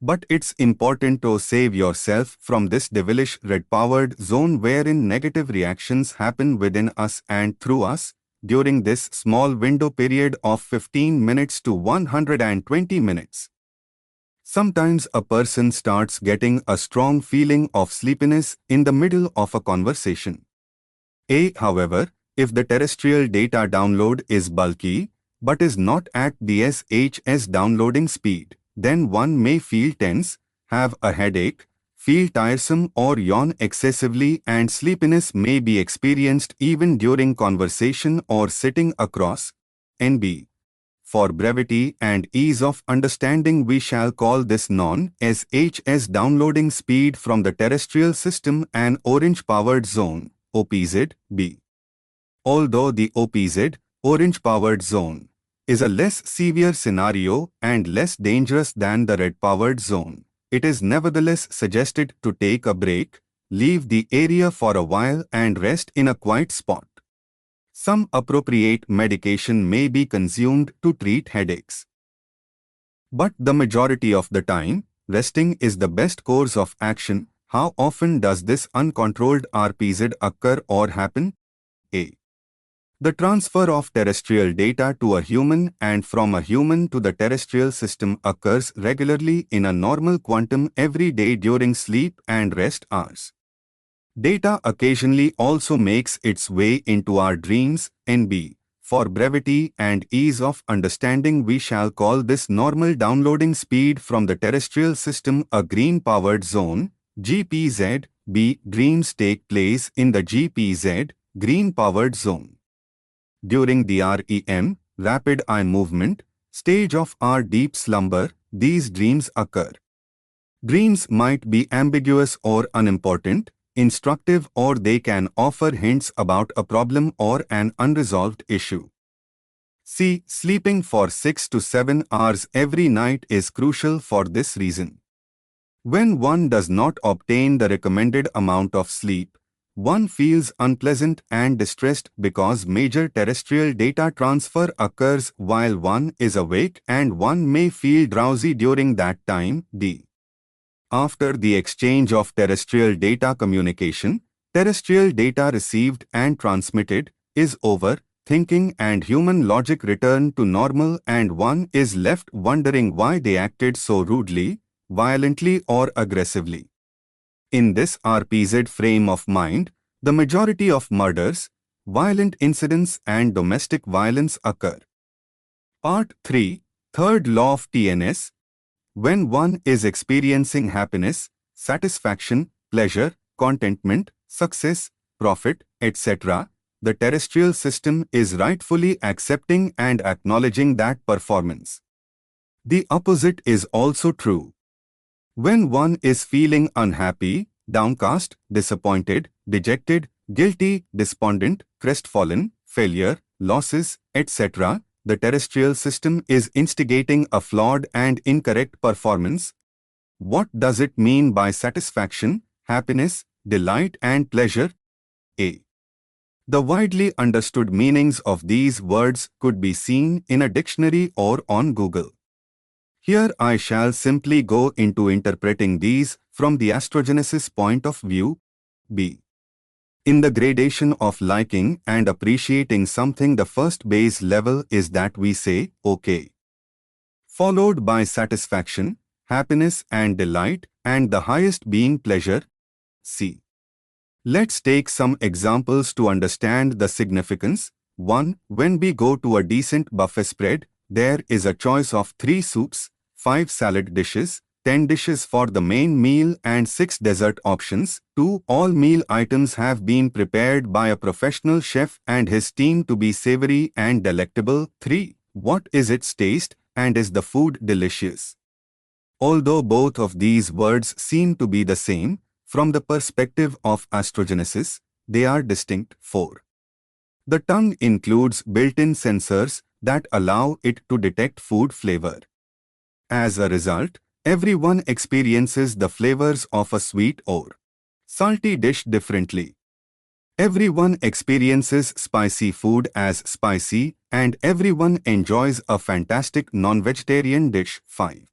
S1: But it's important to save yourself from this devilish red-powered zone wherein negative reactions happen within us and through us during this small window period of 15 minutes to 120 minutes. Sometimes a person starts getting a strong feeling of sleepiness in the middle of a conversation. However, if the terrestrial data download is bulky but is not at the SHS downloading speed, then one may feel tense, have a headache, feel tiresome or yawn excessively, and sleepiness may be experienced even during conversation or sitting across. NB. For brevity and ease of understanding, we shall call this known as HS downloading speed from the terrestrial system an orange-powered zone, OPZ, B. Although the OPZ, orange-powered zone, is a less severe scenario and less dangerous than the red-powered zone, it is nevertheless suggested to take a break, leave the area for a while and rest in a quiet spot. Some appropriate medication may be consumed to treat headaches. But the majority of the time, resting is the best course of action. How often does this uncontrolled RPZ occur or happen? A. The transfer of terrestrial data to a human and from a human to the terrestrial system occurs regularly in a normal quantum every day during sleep and rest hours. Data occasionally also makes its way into our dreams. NB. For brevity and ease of understanding, we shall call this normal downloading speed from the terrestrial system a green-powered zone, GPZ. B. Dreams take place in the GPZ, green-powered zone. During the REM, rapid eye movement, stage of our deep slumber, these dreams occur. Dreams might be ambiguous or unimportant, instructive, or they can offer hints about a problem or an unresolved issue. C. Sleeping for 6 to 7 hours every night is crucial for this reason. When one does not obtain the recommended amount of sleep, one feels unpleasant and distressed because major terrestrial data transfer occurs while one is awake and one may feel drowsy during that time. D. After the exchange of terrestrial data communication, terrestrial data received and transmitted, is over, thinking and human logic return to normal and one is left wondering why they acted so rudely, violently or aggressively. In this RPZ frame of mind, the majority of murders, violent incidents and domestic violence occur. Part 3, Third Law of TNS. When one is experiencing happiness, satisfaction, pleasure, contentment, success, profit, etc., the terrestrial system is rightfully accepting and acknowledging that performance. The opposite is also true. When one is feeling unhappy, downcast, disappointed, dejected, guilty, despondent, crestfallen, failure, losses, etc., the terrestrial system is instigating a flawed and incorrect performance. What does it mean by satisfaction, happiness, delight and pleasure? A. The widely understood meanings of these words could be seen in a dictionary or on Google. Here I shall simply go into interpreting these from the Astrogenesis point of view. B. In the gradation of liking and appreciating something, the first base level is that we say, okay, followed by satisfaction, happiness and delight, and the highest being pleasure. C. Let's take some examples to understand the significance. 1. When we go to a decent buffet spread, there is a choice of 3 soups, 5 salad dishes, 10 dishes for the main meal and 6 dessert options. 2. All meal items have been prepared by a professional chef and his team to be savory and delectable. 3. What is its taste, and is the food delicious? Although both of these words seem to be the same, from the perspective of astrogenesis, they are distinct. 4. The tongue includes built-in sensors that allow it to detect food flavor. As a result, everyone experiences the flavors of a sweet or salty dish differently. Everyone experiences spicy food as spicy, and everyone enjoys a fantastic non-vegetarian dish. 5.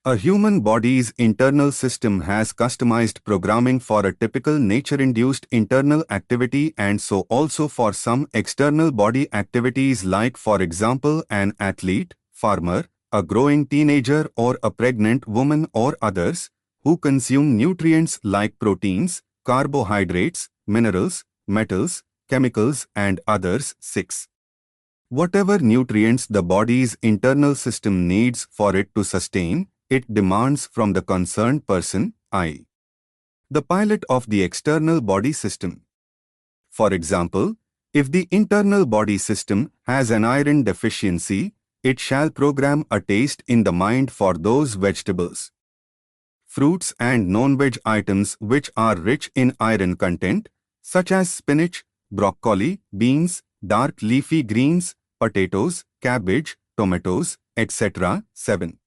S1: A human body's internal system has customized programming for a typical nature-induced internal activity and so also for some external body activities like, for example, an athlete, farmer, a growing teenager or a pregnant woman or others, who consume nutrients like proteins, carbohydrates, minerals, metals, chemicals and others. 6. Whatever nutrients the body's internal system needs for it to sustain, it demands from the concerned person, i.e., the pilot of the external body system. For example, if the internal body system has an iron deficiency, it shall program a taste in the mind for those vegetables, fruits and non-veg items which are rich in iron content, such as spinach, broccoli, beans, dark leafy greens, potatoes, cabbage, tomatoes, etc. 7.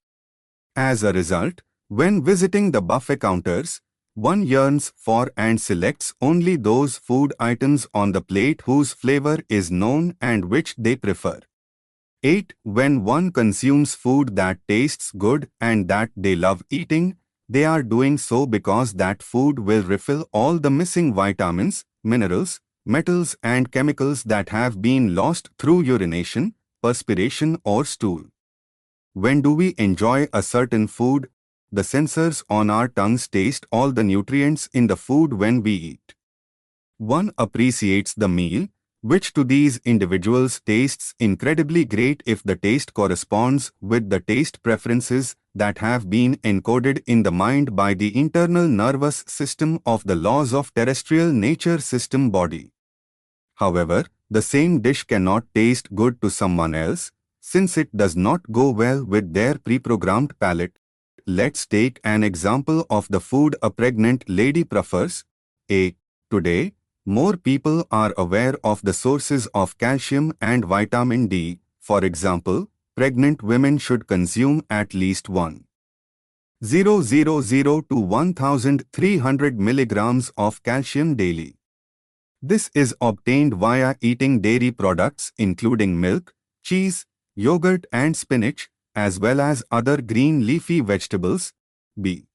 S1: As a result, when visiting the buffet counters, one yearns for and selects only those food items on the plate whose flavor is known and which they prefer. 8. When one consumes food that tastes good and that they love eating, they are doing so because that food will refill all the missing vitamins, minerals, metals and chemicals that have been lost through urination, perspiration or stool. When do we enjoy a certain food? The sensors on our tongues taste all the nutrients in the food when we eat. One appreciates the meal, which to these individuals tastes incredibly great if the taste corresponds with the taste preferences that have been encoded in the mind by the internal nervous system of the laws of terrestrial nature system body. However, the same dish cannot taste good to someone else, since it does not go well with their pre-programmed palate. Let's take an example of the food a pregnant lady prefers. A. Today, more people are aware of the sources of calcium and vitamin D. For example, pregnant women should consume at least 1,000 to 1,300 milligrams of calcium daily. This is obtained via eating dairy products including milk, cheese, yogurt and spinach, as well as other green leafy vegetables. B.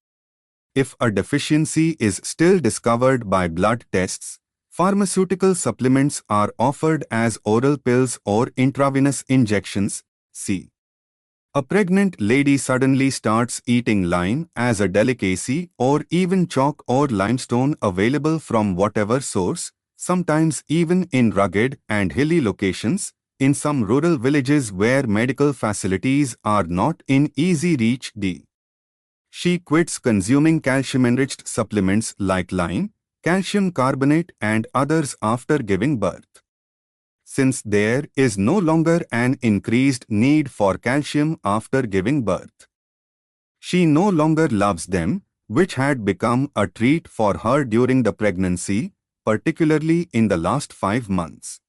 S1: If a deficiency is still discovered by blood tests, pharmaceutical supplements are offered as oral pills or intravenous injections. C. A pregnant lady suddenly starts eating lime as a delicacy or even chalk or limestone available from whatever source, sometimes even in rugged and hilly locations, in some rural villages where medical facilities are not in easy reach. D. She quits consuming calcium-enriched supplements like lime, calcium carbonate and others after giving birth. Since there is no longer an increased need for calcium after giving birth, she no longer loves them, which had become a treat for her during the pregnancy, particularly in the last 5 months.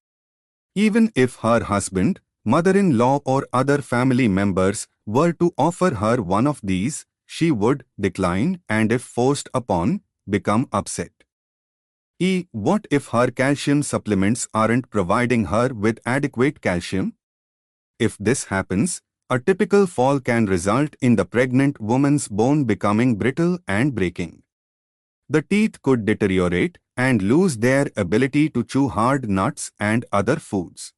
S1: Even if her husband, mother-in-law or other family members were to offer her one of these, she would decline and if forced upon, become upset. E. What if her calcium supplements aren't providing her with adequate calcium? If this happens, a typical fall can result in the pregnant woman's bone becoming brittle and breaking. The teeth could deteriorate and lose their ability to chew hard nuts and other foods.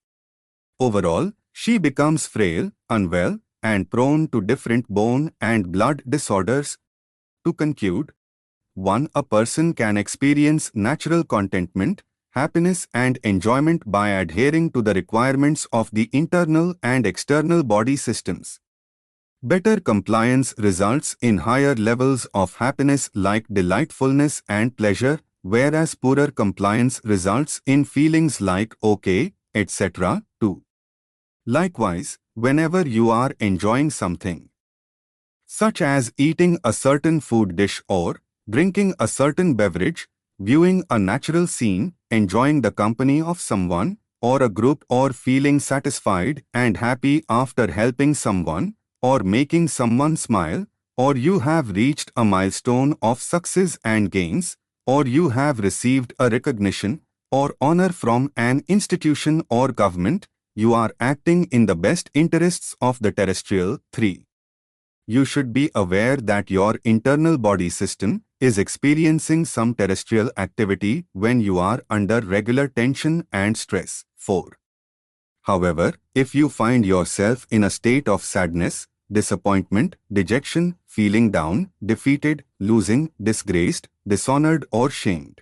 S1: Overall, she becomes frail, unwell, and prone to different bone and blood disorders. To conclude, 1. A person can experience natural contentment, happiness and enjoyment by adhering to the requirements of the internal and external body systems. Better compliance results in higher levels of happiness like delightfulness and pleasure, whereas poorer compliance results in feelings like okay, etc. 2. Likewise, whenever you are enjoying something, such as eating a certain food dish or drinking a certain beverage, viewing a natural scene, enjoying the company of someone or a group or feeling satisfied and happy after helping someone or making someone smile, or you have reached a milestone of success and gains, or you have received a recognition or honor from an institution or government, you are acting in the best interests of the terrestrial. 3. You should be aware that your internal body system is experiencing some terrestrial activity when you are under regular tension and stress. 4. However, if you find yourself in a state of sadness, disappointment, dejection, feeling down, defeated, losing, disgraced, dishonored or shamed,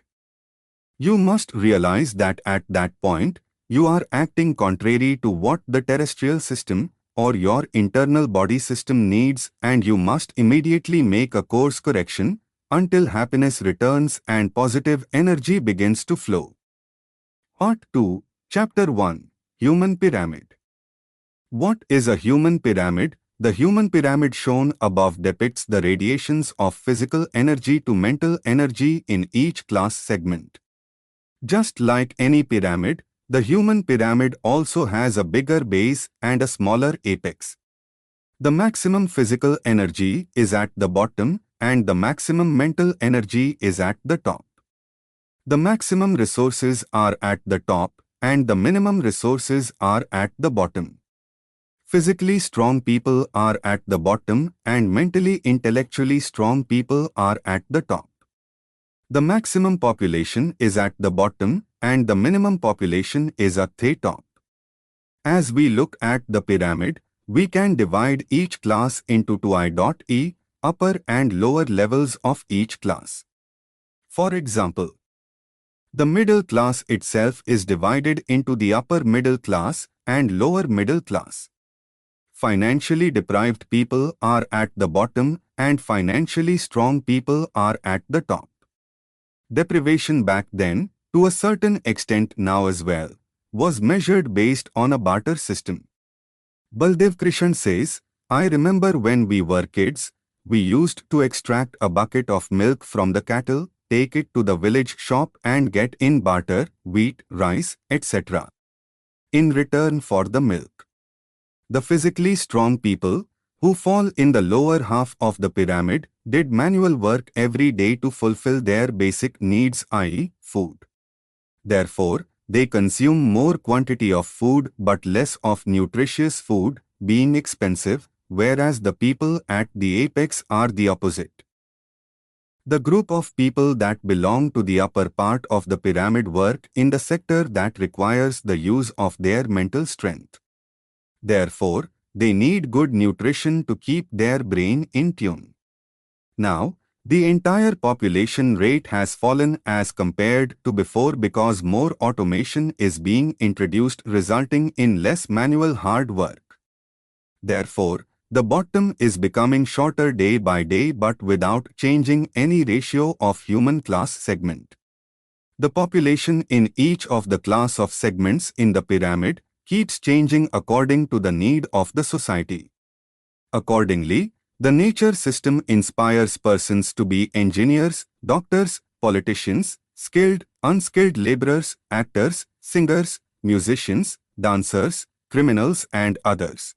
S1: you must realize that at that point, you are acting contrary to what the terrestrial system or your internal body system needs, and you must immediately make a course correction until happiness returns and positive energy begins to flow. Part 2, Chapter 1, Human Pyramid. What is a human pyramid? The human pyramid shown above depicts the radiations of physical energy to mental energy in each class segment. Just like any pyramid, the human pyramid also has a bigger base and a smaller apex. The maximum physical energy is at the bottom and the maximum mental energy is at the top. The maximum resources are at the top and the minimum resources are at the bottom. Physically strong people are at the bottom and mentally intellectually strong people are at the top. The maximum population is at the bottom and the minimum population is at the top. As we look at the pyramid, we can divide each class into two I.E, upper and lower levels of each class. For example, the middle class itself is divided into the upper middle class and lower middle class. Financially deprived people are at the bottom and financially strong people are at the top. Deprivation back then, to a certain extent now as well, was measured based on a barter system. Baldevkrishan says, I remember when we were kids, we used to extract a bucket of milk from the cattle, take it to the village shop and get in barter, wheat, rice, etc. in return for the milk. The physically strong people, who fall in the lower half of the pyramid, did manual work every day to fulfill their basic needs, i.e., food. Therefore, they consume more quantity of food but less of nutritious food, being expensive, whereas the people at the apex are the opposite. The group of people that belong to the upper part of the pyramid work in the sector that requires the use of their mental strength. Therefore, they need good nutrition to keep their brain in tune. Now, the entire population rate has fallen as compared to before because more automation is being introduced, resulting in less manual hard work. Therefore, the bottom is becoming shorter day by day but without changing any ratio of human class segment. The population in each of the class of segments in the pyramid keeps changing according to the need of the society. Accordingly, the nature system inspires persons to be engineers, doctors, politicians, skilled, unskilled laborers, actors, singers, musicians, dancers, criminals and others.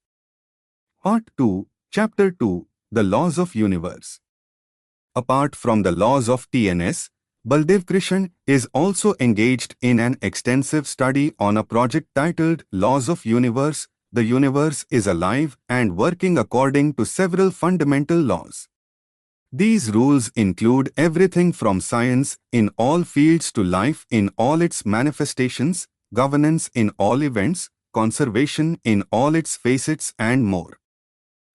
S1: Part 2, Chapter 2, The Laws of Universe. Apart from the laws of TNS, Baldevkrishan is also engaged in an extensive study on a project titled Laws of Universe. The universe is alive and working according to several fundamental laws. These rules include everything from science in all fields to life in all its manifestations, governance in all events, conservation in all its facets and more.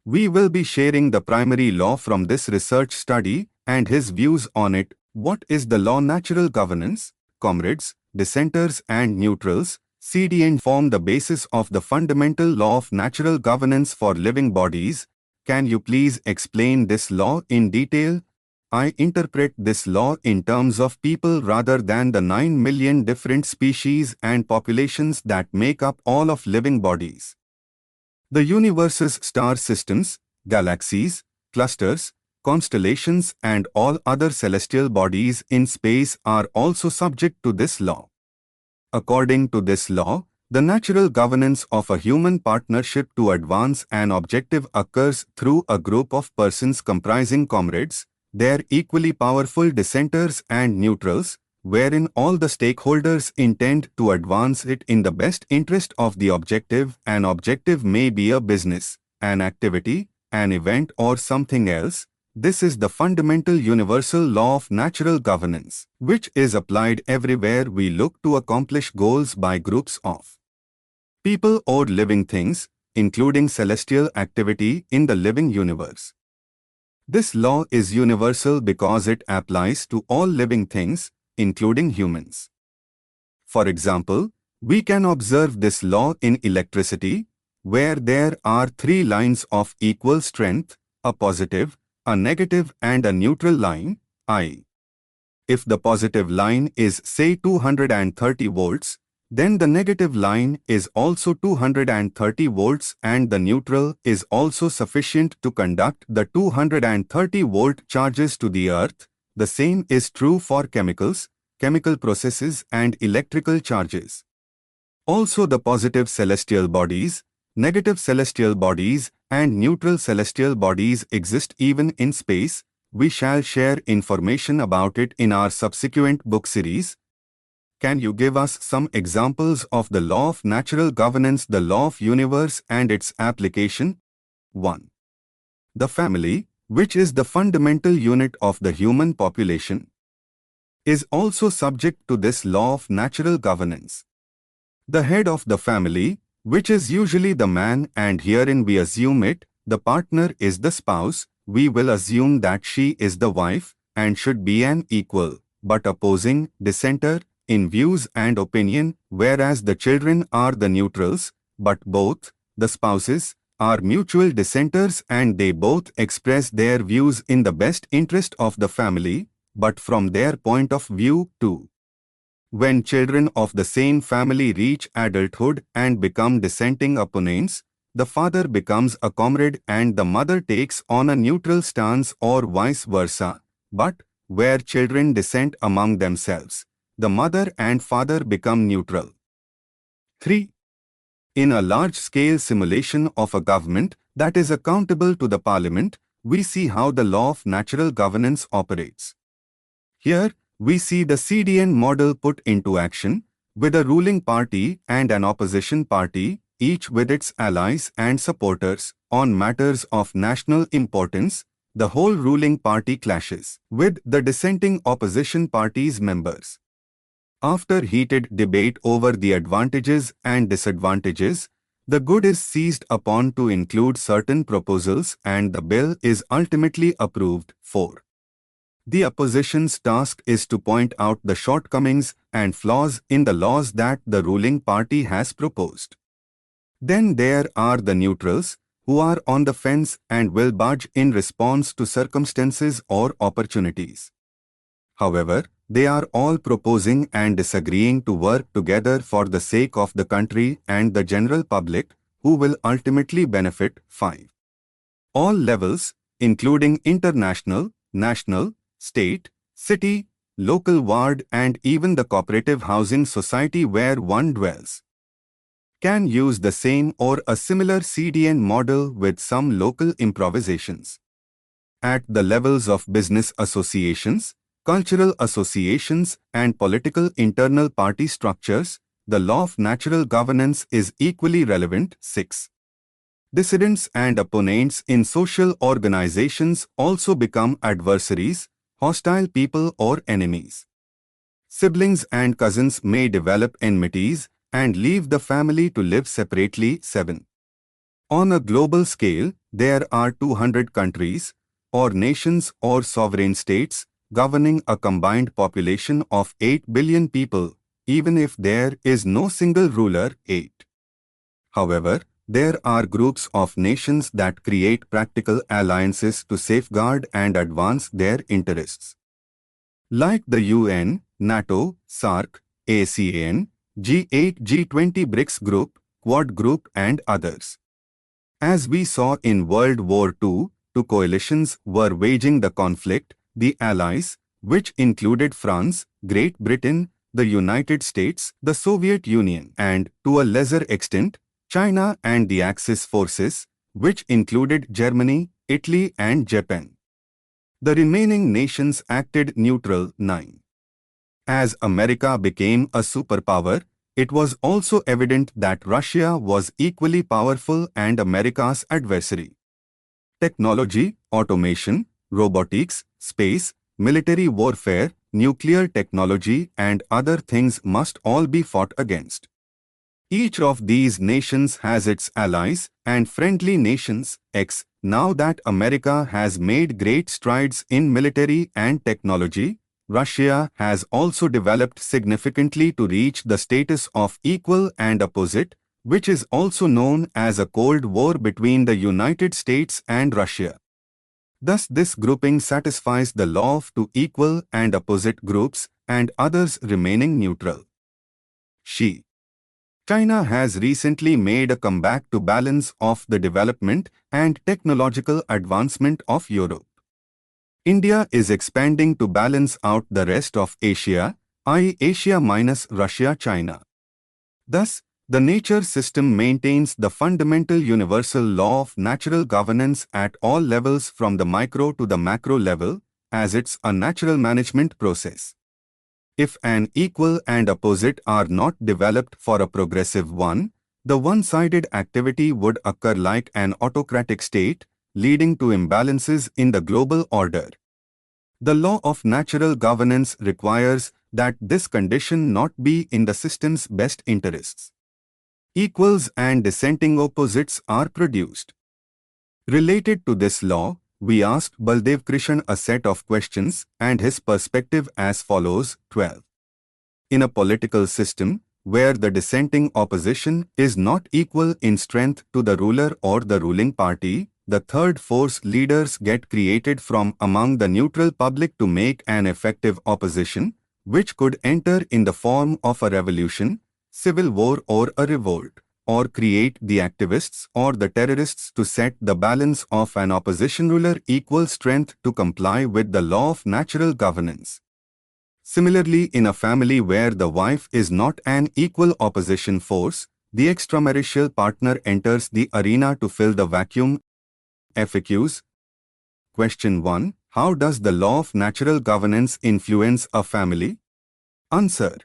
S1: We will be sharing the primary law from this research study and his views on it. What is the law? Natural governance, comrades, dissenters and neutrals, CDN form the basis of the fundamental law of natural governance for living bodies. Can you please explain this law in detail? I interpret this law in terms of people rather than the 9 million different species and populations that make up all of living bodies. The universe's star systems, galaxies, clusters, constellations and all other celestial bodies in space are also subject to this law. According to this law, the natural governance of a human partnership to advance an objective occurs through a group of persons comprising comrades, their equally powerful dissenters and neutrals, wherein all the stakeholders intend to advance it in the best interest of the objective. An objective may be a business, an activity, an event or something else. This is the fundamental universal law of natural governance, which is applied everywhere we look to accomplish goals by groups of people or living things, including celestial activity in the living universe. This law is universal because it applies to all living things, including humans. For example, we can observe this law in electricity, where there are 3 lines of equal strength, a positive, a negative and a neutral line, I. If the positive line is say 230 volts, Then the negative line is also 230 volts and the neutral is also sufficient to conduct the 230 volt charges to the earth. The same is true for chemicals, chemical processes and electrical charges. Also the positive celestial bodies, negative celestial bodies and neutral celestial bodies exist even in space. We shall share information about it in our subsequent book series. Can you give us some examples of the law of natural governance, the law of universe and its application? 1. The family, which is the fundamental unit of the human population, is also subject to this law of natural governance. The head of the family, which is usually the man, and herein we assume it, the partner is the spouse, we will assume that she is the wife, and should be an equal, but opposing, dissenter, in views and opinion, whereas the children are the neutrals, but both, the spouses, are mutual dissenters and they both express their views in the best interest of the family, but from their point of view too. When children of the same family reach adulthood and become dissenting opponents, the father becomes a comrade and the mother takes on a neutral stance or vice versa, but where children dissent among themselves, the mother and father become neutral. 3. In a large-scale simulation of a government that is accountable to the parliament, we see how the law of natural governance operates. Here, we see the CDN model put into action, with a ruling party and an opposition party, each with its allies and supporters, on matters of national importance. The whole ruling party clashes with the dissenting opposition party's members. After heated debate over the advantages and disadvantages, the good is seized upon to include certain proposals and the bill is ultimately approved. 4. The opposition's task is to point out the shortcomings and flaws in the laws that the ruling party has proposed. Then there are the neutrals, who are on the fence and will budge in response to circumstances or opportunities. However, they are all proposing and disagreeing to work together for the sake of the country and the general public, who will ultimately benefit. 5. All levels, including international, national, state, city, local ward and even the cooperative housing society where one dwells, can use the same or a similar CDN model with some local improvisations. At the levels of business associations, cultural associations and political internal party structures, the law of natural governance is equally relevant. 6. Dissidents and opponents in social organizations also become adversaries, hostile people or enemies. Siblings and cousins may develop enmities and leave the family to live separately. 7. On a global scale, there are 200 countries, or nations or sovereign states, governing a combined population of 8 billion people, even if there is no single ruler. 8. However, there are groups of nations that create practical alliances to safeguard and advance their interests, like the UN, NATO, SAARC, ASEAN, G8, G20 BRICS Group, Quad Group and others. As we saw in World War II, two coalitions were waging the conflict: the Allies, which included France, Great Britain, the United States, the Soviet Union, and, to a lesser extent, China, and the Axis forces, which included Germany, Italy, and Japan. The remaining nations acted neutral. 9. As America became a superpower, it was also evident that Russia was equally powerful and America's adversary. Technology, automation, robotics, space, military warfare, nuclear technology and other things must all be fought against. Each of these nations has its allies and friendly nations. Now that America has made great strides in military and technology, Russia has also developed significantly to reach the status of equal and opposite, which is also known as a Cold War between the United States and Russia. Thus this grouping satisfies the law of two equal and opposite groups and others remaining neutral. She China has recently made a comeback to balance off the development and technological advancement of Europe. India is expanding to balance out the rest of Asia, i.e. Asia minus Russia, China. Thus, the nature system maintains the fundamental universal law of natural governance at all levels from the micro to the macro level, as it's a natural management process. If an equal and opposite are not developed for a progressive one, the one-sided activity would occur like an autocratic state, leading to imbalances in the global order. The law of natural governance requires that this condition not be in the system's best interests. Equals and dissenting opposites are produced. Related to this law, we asked Baldevkrishan a set of questions and his perspective as follows. 12. In a political system, where the dissenting opposition is not equal in strength to the ruler or the ruling party, the third force leaders get created from among the neutral public to make an effective opposition, which could enter in the form of a revolution, civil war or a revolt, or create the activists or the terrorists to set the balance of an opposition ruler equal strength to comply with the law of natural governance. Similarly, in a family where the wife is not an equal opposition force, the extramarital partner enters the arena to fill the vacuum. FAQs. Question 1. How does the law of natural governance influence a family? Answer.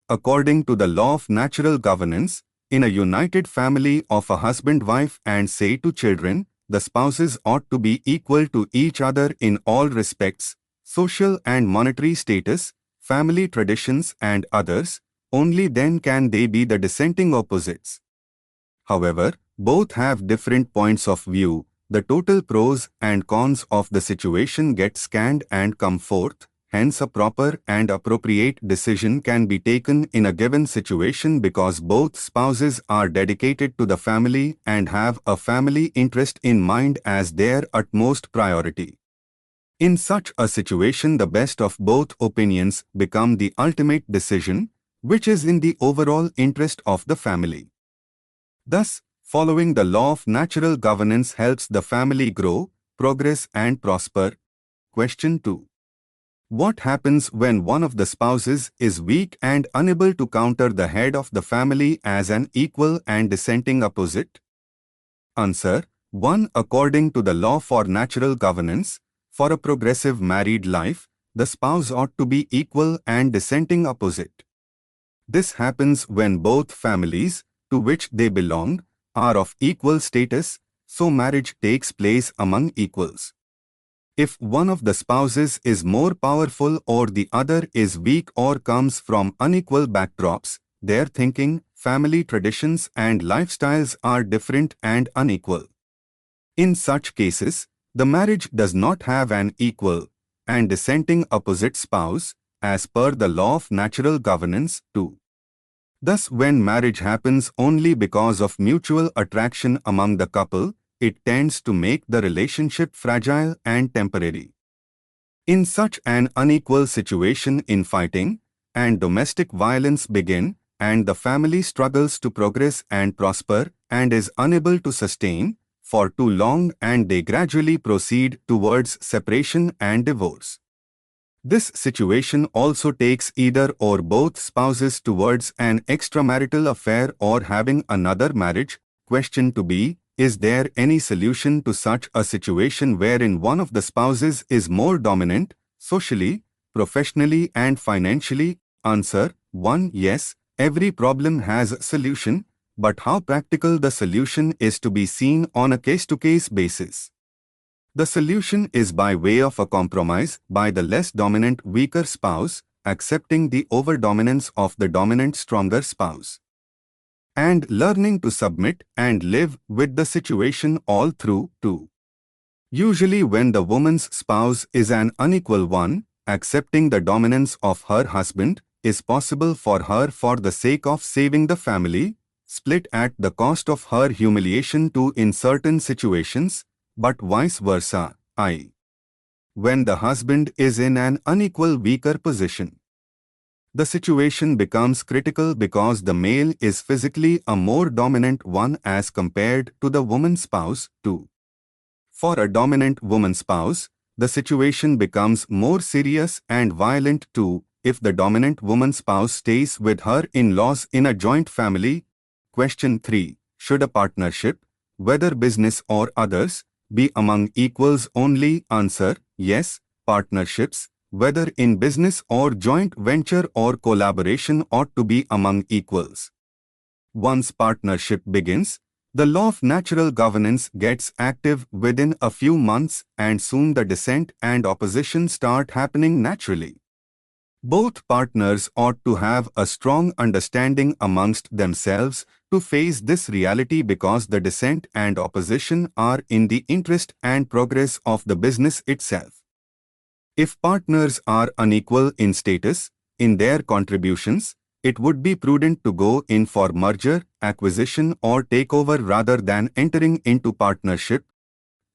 S1: According to the law of natural governance, in a united family of a husband, wife and say 2 children, the spouses ought to be equal to each other in all respects, social and monetary status, family traditions and others. Only then can they be the dissenting opposites. However, both have different points of view. The total pros and cons of the situation get scanned and come forth. Hence, a proper and appropriate decision can be taken in a given situation because both spouses are dedicated to the family and have a family interest in mind as their utmost priority. In such a situation, the best of both opinions become the ultimate decision, which is in the overall interest of the family. Thus, following the law of natural governance helps the family grow, progress and prosper. Question 2. What happens when one of the spouses is weak and unable to counter the head of the family as an equal and dissenting opposite? Answer. 1. According to the law for natural governance, for a progressive married life, the spouse ought to be equal and dissenting opposite. This happens when both families, to which they belong, are of equal status, so marriage takes place among equals. If one of the spouses is more powerful or the other is weak or comes from unequal backdrops, their thinking, family traditions and lifestyles are different and unequal. In such cases, the marriage does not have an equal and dissenting opposite spouse, as per the law of natural governance. 2. Thus, when marriage happens only because of mutual attraction among the couple, it tends to make the relationship fragile and temporary. In such an unequal situation, infighting and domestic violence begin, and the family struggles to progress and prosper and is unable to sustain for too long, and they gradually proceed towards separation and divorce. This situation also takes either or both spouses towards an extramarital affair or having another marriage. Question to be: is there any solution to such a situation wherein one of the spouses is more dominant, socially, professionally and financially? Answer. 1. Yes, every problem has a solution, but how practical the solution is to be seen on a case-to-case basis. The solution is by way of a compromise by the less dominant weaker spouse, accepting the over-dominance of the dominant stronger spouse, and learning to submit and live with the situation all through. 2. Usually when the woman's spouse is an unequal one, accepting the dominance of her husband is possible for her for the sake of saving the family, split at the cost of her humiliation too in certain situations, but vice versa, i.e., when the husband is in an unequal weaker position. The situation becomes critical because the male is physically a more dominant one as compared to the woman spouse, too. For a dominant woman spouse, the situation becomes more serious and violent too if the dominant woman spouse stays with her in-laws in a joint family. Question 3. Should a partnership, whether business or others, be among equals only? Answer: yes, partnerships, whether in business or joint venture or collaboration, ought to be among equals. Once partnership begins, the law of natural governance gets active within a few months, and soon the dissent and opposition start happening naturally. Both partners ought to have a strong understanding amongst themselves to face this reality, because the dissent and opposition are in the interest and progress of the business itself. If partners are unequal in status, in their contributions, it would be prudent to go in for merger, acquisition or takeover rather than entering into partnership.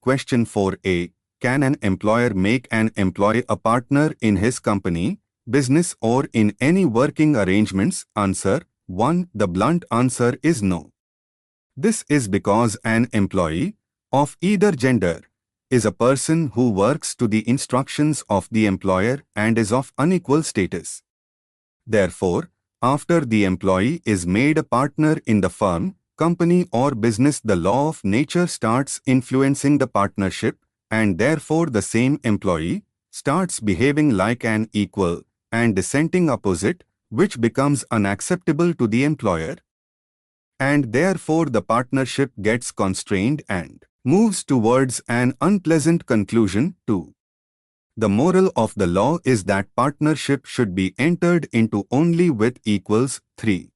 S1: Question 4a. Can an employer make an employee a partner in his company, business or in any working arrangements? Answer: 1. The blunt answer is no. This is because an employee, of either gender, is a person who works to the instructions of the employer and is of unequal status. Therefore, after the employee is made a partner in the firm, company or business, the law of nature starts influencing the partnership, and therefore the same employee starts behaving like an equal and dissenting opposite, which becomes unacceptable to the employer. And therefore the partnership gets constrained and moves towards an unpleasant conclusion too. The moral of the law is that partnership should be entered into only with equals. 3.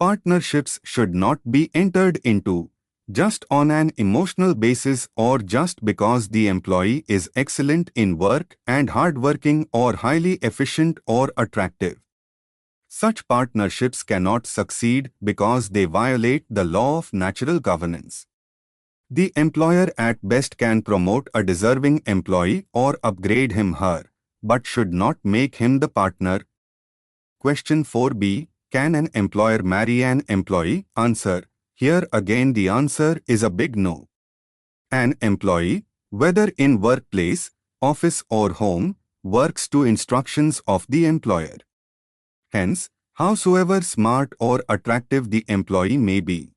S1: Partnerships should not be entered into just on an emotional basis or just because the employee is excellent in work and hardworking or highly efficient or attractive. Such partnerships cannot succeed because they violate the law of natural governance. The employer at best can promote a deserving employee or upgrade him/her, but should not make him the partner. Question 4b. Can an employer marry an employee? Answer: here again the answer is a big no. An employee, whether in workplace, office or home, works to instructions of the employer. Hence, howsoever smart or attractive the employee may be,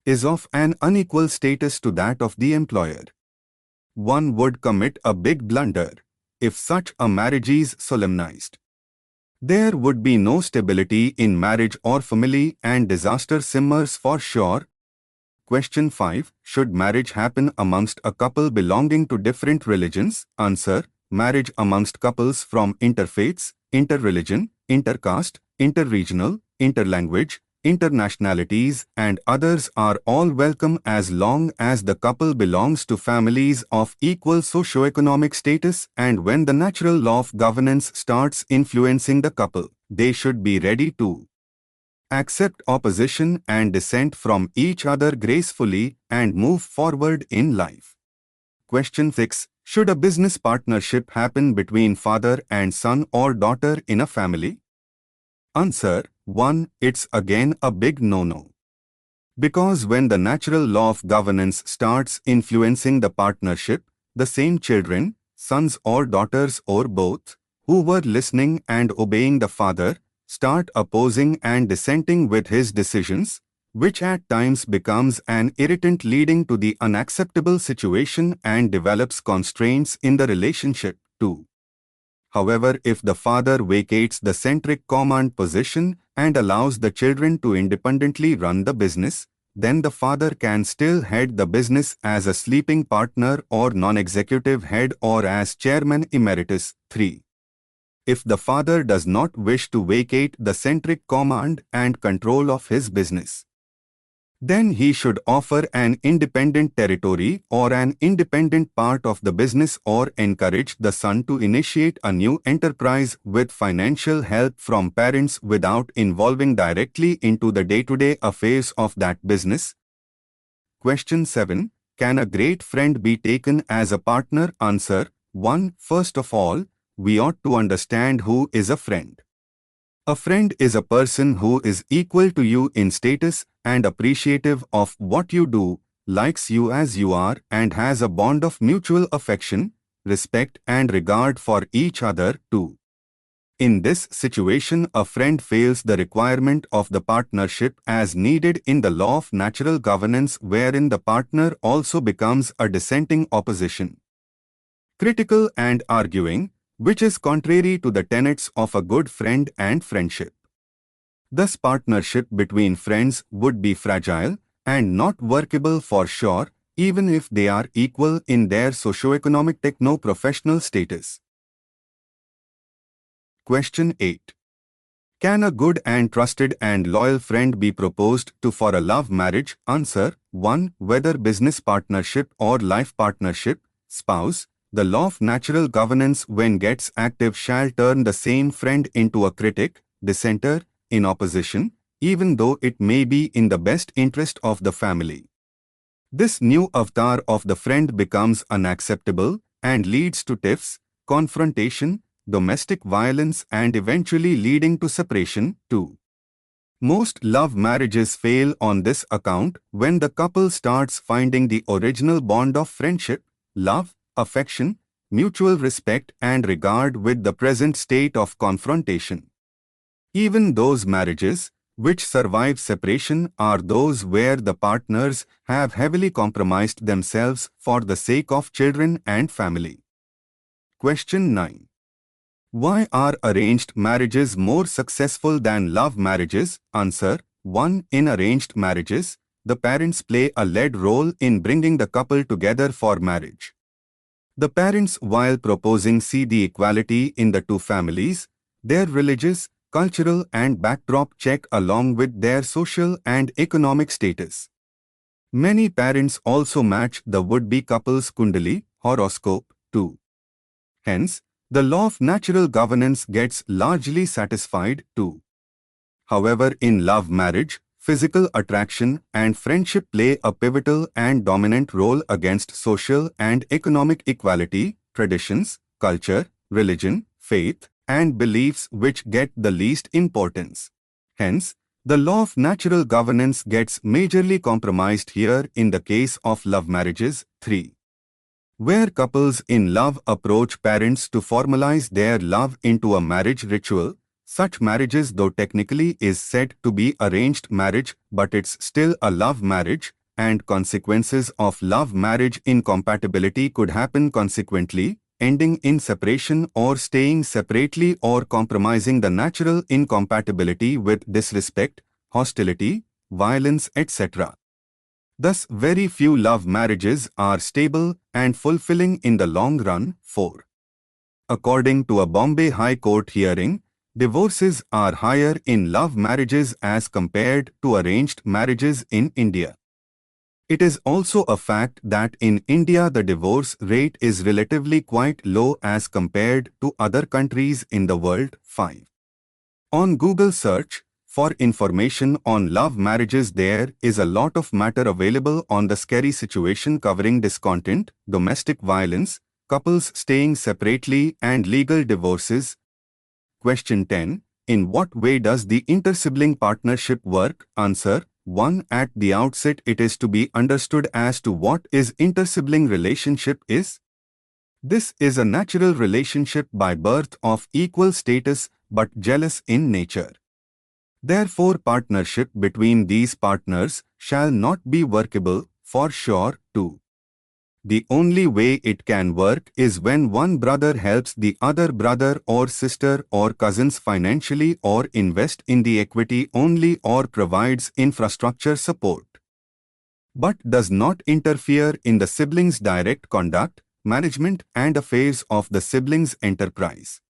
S1: is of an unequal status to that of the employer. One would commit a big blunder if such a marriage is solemnized. There would be no stability in marriage or family, and disaster simmers for sure. Question 5. Should marriage happen amongst a couple belonging to different religions? Answer: marriage amongst couples from interfaiths, interreligion, intercaste, interregional, interlanguage, internationalities and others are all welcome as long as the couple belongs to families of equal socio-economic status, and when the natural law of governance starts influencing the couple, they should be ready to accept opposition and dissent from each other gracefully and move forward in life. Question 6. Should a business partnership happen between father and son or daughter in a family? Answer: 1. It's again a big no-no. Because when the natural law of governance starts influencing the partnership, the same children, sons or daughters or both, who were listening and obeying the father, start opposing and dissenting with his decisions, which at times becomes an irritant leading to the unacceptable situation and develops constraints in the relationship too. However, if the father vacates the centric command position and allows the children to independently run the business, then the father can still head the business as a sleeping partner or non-executive head or as chairman emeritus. 3. If the father does not wish to vacate the centric command and control of his business, then he should offer an independent territory or an independent part of the business or encourage the son to initiate a new enterprise with financial help from parents without involving directly into the day-to-day affairs of that business. Question 7. Can a great friend be taken as a partner? Answer: 1. First of all, we ought to understand who is a friend. A friend is a person who is equal to you in status and appreciative of what you do, likes you as you are, and has a bond of mutual affection, respect and regard for each other too. In this situation, a friend fails the requirement of the partnership as needed in the law of natural governance, wherein the partner also becomes a dissenting opposition, critical and arguing, which is contrary to the tenets of a good friend and friendship. Thus, partnership between friends would be fragile and not workable for sure, even if they are equal in their socio-economic techno-professional status. Question 8. Can a good and trusted and loyal friend be proposed to for a love marriage? Answer: 1. Whether business partnership or life partnership, spouse, the law of natural governance when gets active shall turn the same friend into a critic, dissenter, in opposition, even though it may be in the best interest of the family. This new avatar of the friend becomes unacceptable and leads to tiffs, confrontation, domestic violence and eventually leading to separation too. Most love marriages fail on this account when the couple starts finding the original bond of friendship, love, affection, mutual respect and regard with the present state of confrontation. Even those marriages which survive separation are those where the partners have heavily compromised themselves for the sake of children and family. Question 9. Why are arranged marriages more successful than love marriages? Answer: 1. In arranged marriages, the parents play a lead role in bringing the couple together for marriage. The parents, while proposing, see the equality in the two families, their religious, cultural and backdrop check along with their social and economic status. Many parents also match the would-be couple's kundali, horoscope, too. Hence, the law of natural governance gets largely satisfied too. However, in love marriage, physical attraction and friendship play a pivotal and dominant role against social and economic equality, traditions, culture, religion, faith, and beliefs which get the least importance. Hence, the law of natural governance gets majorly compromised here in the case of love marriages. 3. Where couples in love approach parents to formalize their love into a marriage ritual, such marriages, though technically is said to be arranged marriage, but it's still a love marriage, and consequences of love marriage incompatibility could happen consequently, ending in separation or staying separately or compromising the natural incompatibility with disrespect, hostility, violence, etc. Thus, very few love marriages are stable and fulfilling in the long run. 4. According to a Bombay High Court hearing, divorces are higher in love marriages as compared to arranged marriages in India. It is also a fact that in India the divorce rate is relatively quite low as compared to other countries in the world. 5. On Google search for information on love marriages, there is a lot of matter available on the scary situation covering discontent, domestic violence, couples staying separately and legal divorces. Question 10. In what way does the intersibling partnership work? Answer: 1. At the outset, it is to be understood as to what is intersibling relationship is. This is a natural relationship by birth of equal status but jealous in nature. Therefore, partnership between these partners shall not be workable, for sure, too. The only way it can work is when one brother helps the other brother or sister or cousins financially or invest in the equity only or provides infrastructure support, but does not interfere in the siblings' direct conduct, management and affairs of the siblings' enterprise.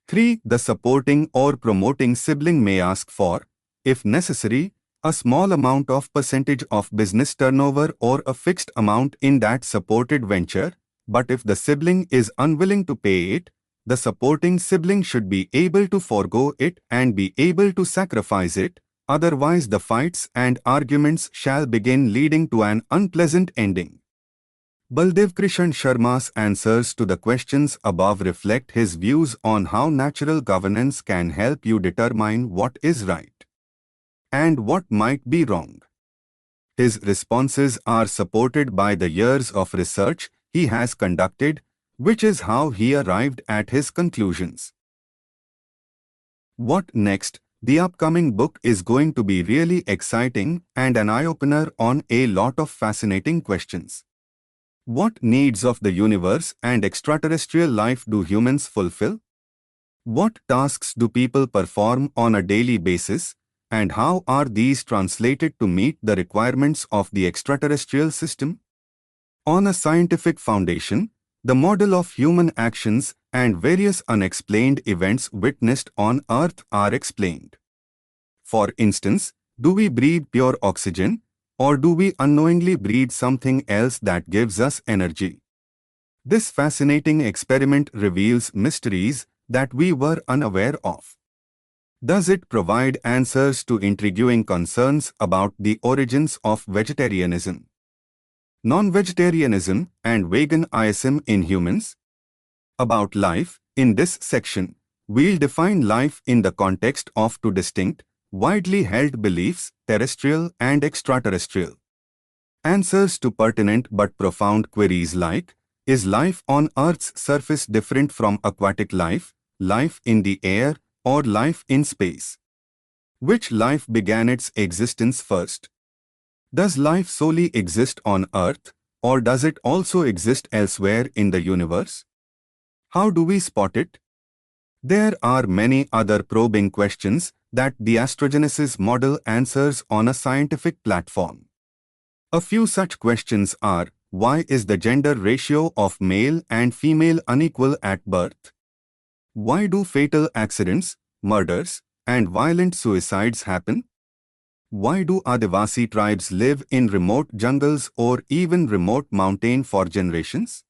S1: 3. The supporting or promoting sibling may ask for, if necessary, a small amount of percentage of business turnover or a fixed amount in that supported venture, but if the sibling is unwilling to pay it, the supporting sibling should be able to forego it and be able to sacrifice it, otherwise the fights and arguments shall begin leading to an unpleasant ending. Baldevkrishan Sharma's answers to the questions above reflect his views on how natural governance can help you determine what is right and what might be wrong. His responses are supported by the years of research he has conducted, which is how he arrived at his conclusions. What next? The upcoming book is going to be really exciting and an eye-opener on a lot of fascinating questions. What needs of the universe and extraterrestrial life do humans fulfill? What tasks do people perform on a daily basis? And how are these translated to meet the requirements of the extraterrestrial system? On a scientific foundation, the model of human actions and various unexplained events witnessed on Earth are explained. For instance, do we breathe pure oxygen, or do we unknowingly breathe something else that gives us energy? This fascinating experiment reveals mysteries that we were unaware of. Does it provide answers to intriguing concerns about the origins of vegetarianism, non-vegetarianism, and veganism in humans? About life, in this section, we'll define life in the context of two distinct, widely held beliefs, terrestrial and extraterrestrial. Answers to pertinent but profound queries like, is life on Earth's surface different from aquatic life, life in the air, or life in space? Which life began its existence first? Does life solely exist on Earth, or does it also exist elsewhere in the universe? How do we spot it? There are many other probing questions that the Astrogenesis model answers on a scientific platform. A few such questions are, why is the gender ratio of male and female unequal at birth? Why do fatal accidents, murders, and violent suicides happen? Why do Adivasi tribes live in remote jungles or even remote mountains for generations?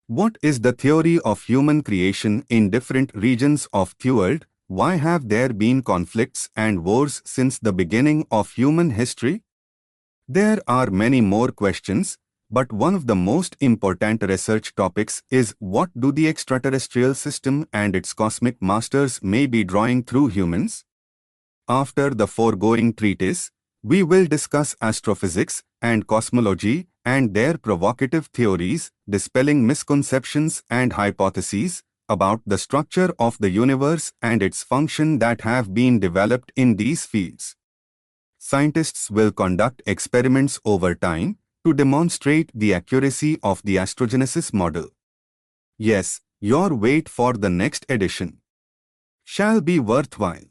S1: What is the theory of human creation in different regions of the world? Why have there been conflicts and wars since the beginning of human history? There are many more questions, but one of the most important research topics is what do the extraterrestrial system and its cosmic masters may be drawing through humans? After the foregoing treatise, we will discuss astrophysics and cosmology and their provocative theories, dispelling misconceptions and hypotheses about the structure of the universe and its function that have been developed in these fields. Scientists will conduct experiments over time to demonstrate the accuracy of the Astrogenesis model. Yes, your wait for the next edition shall be worthwhile.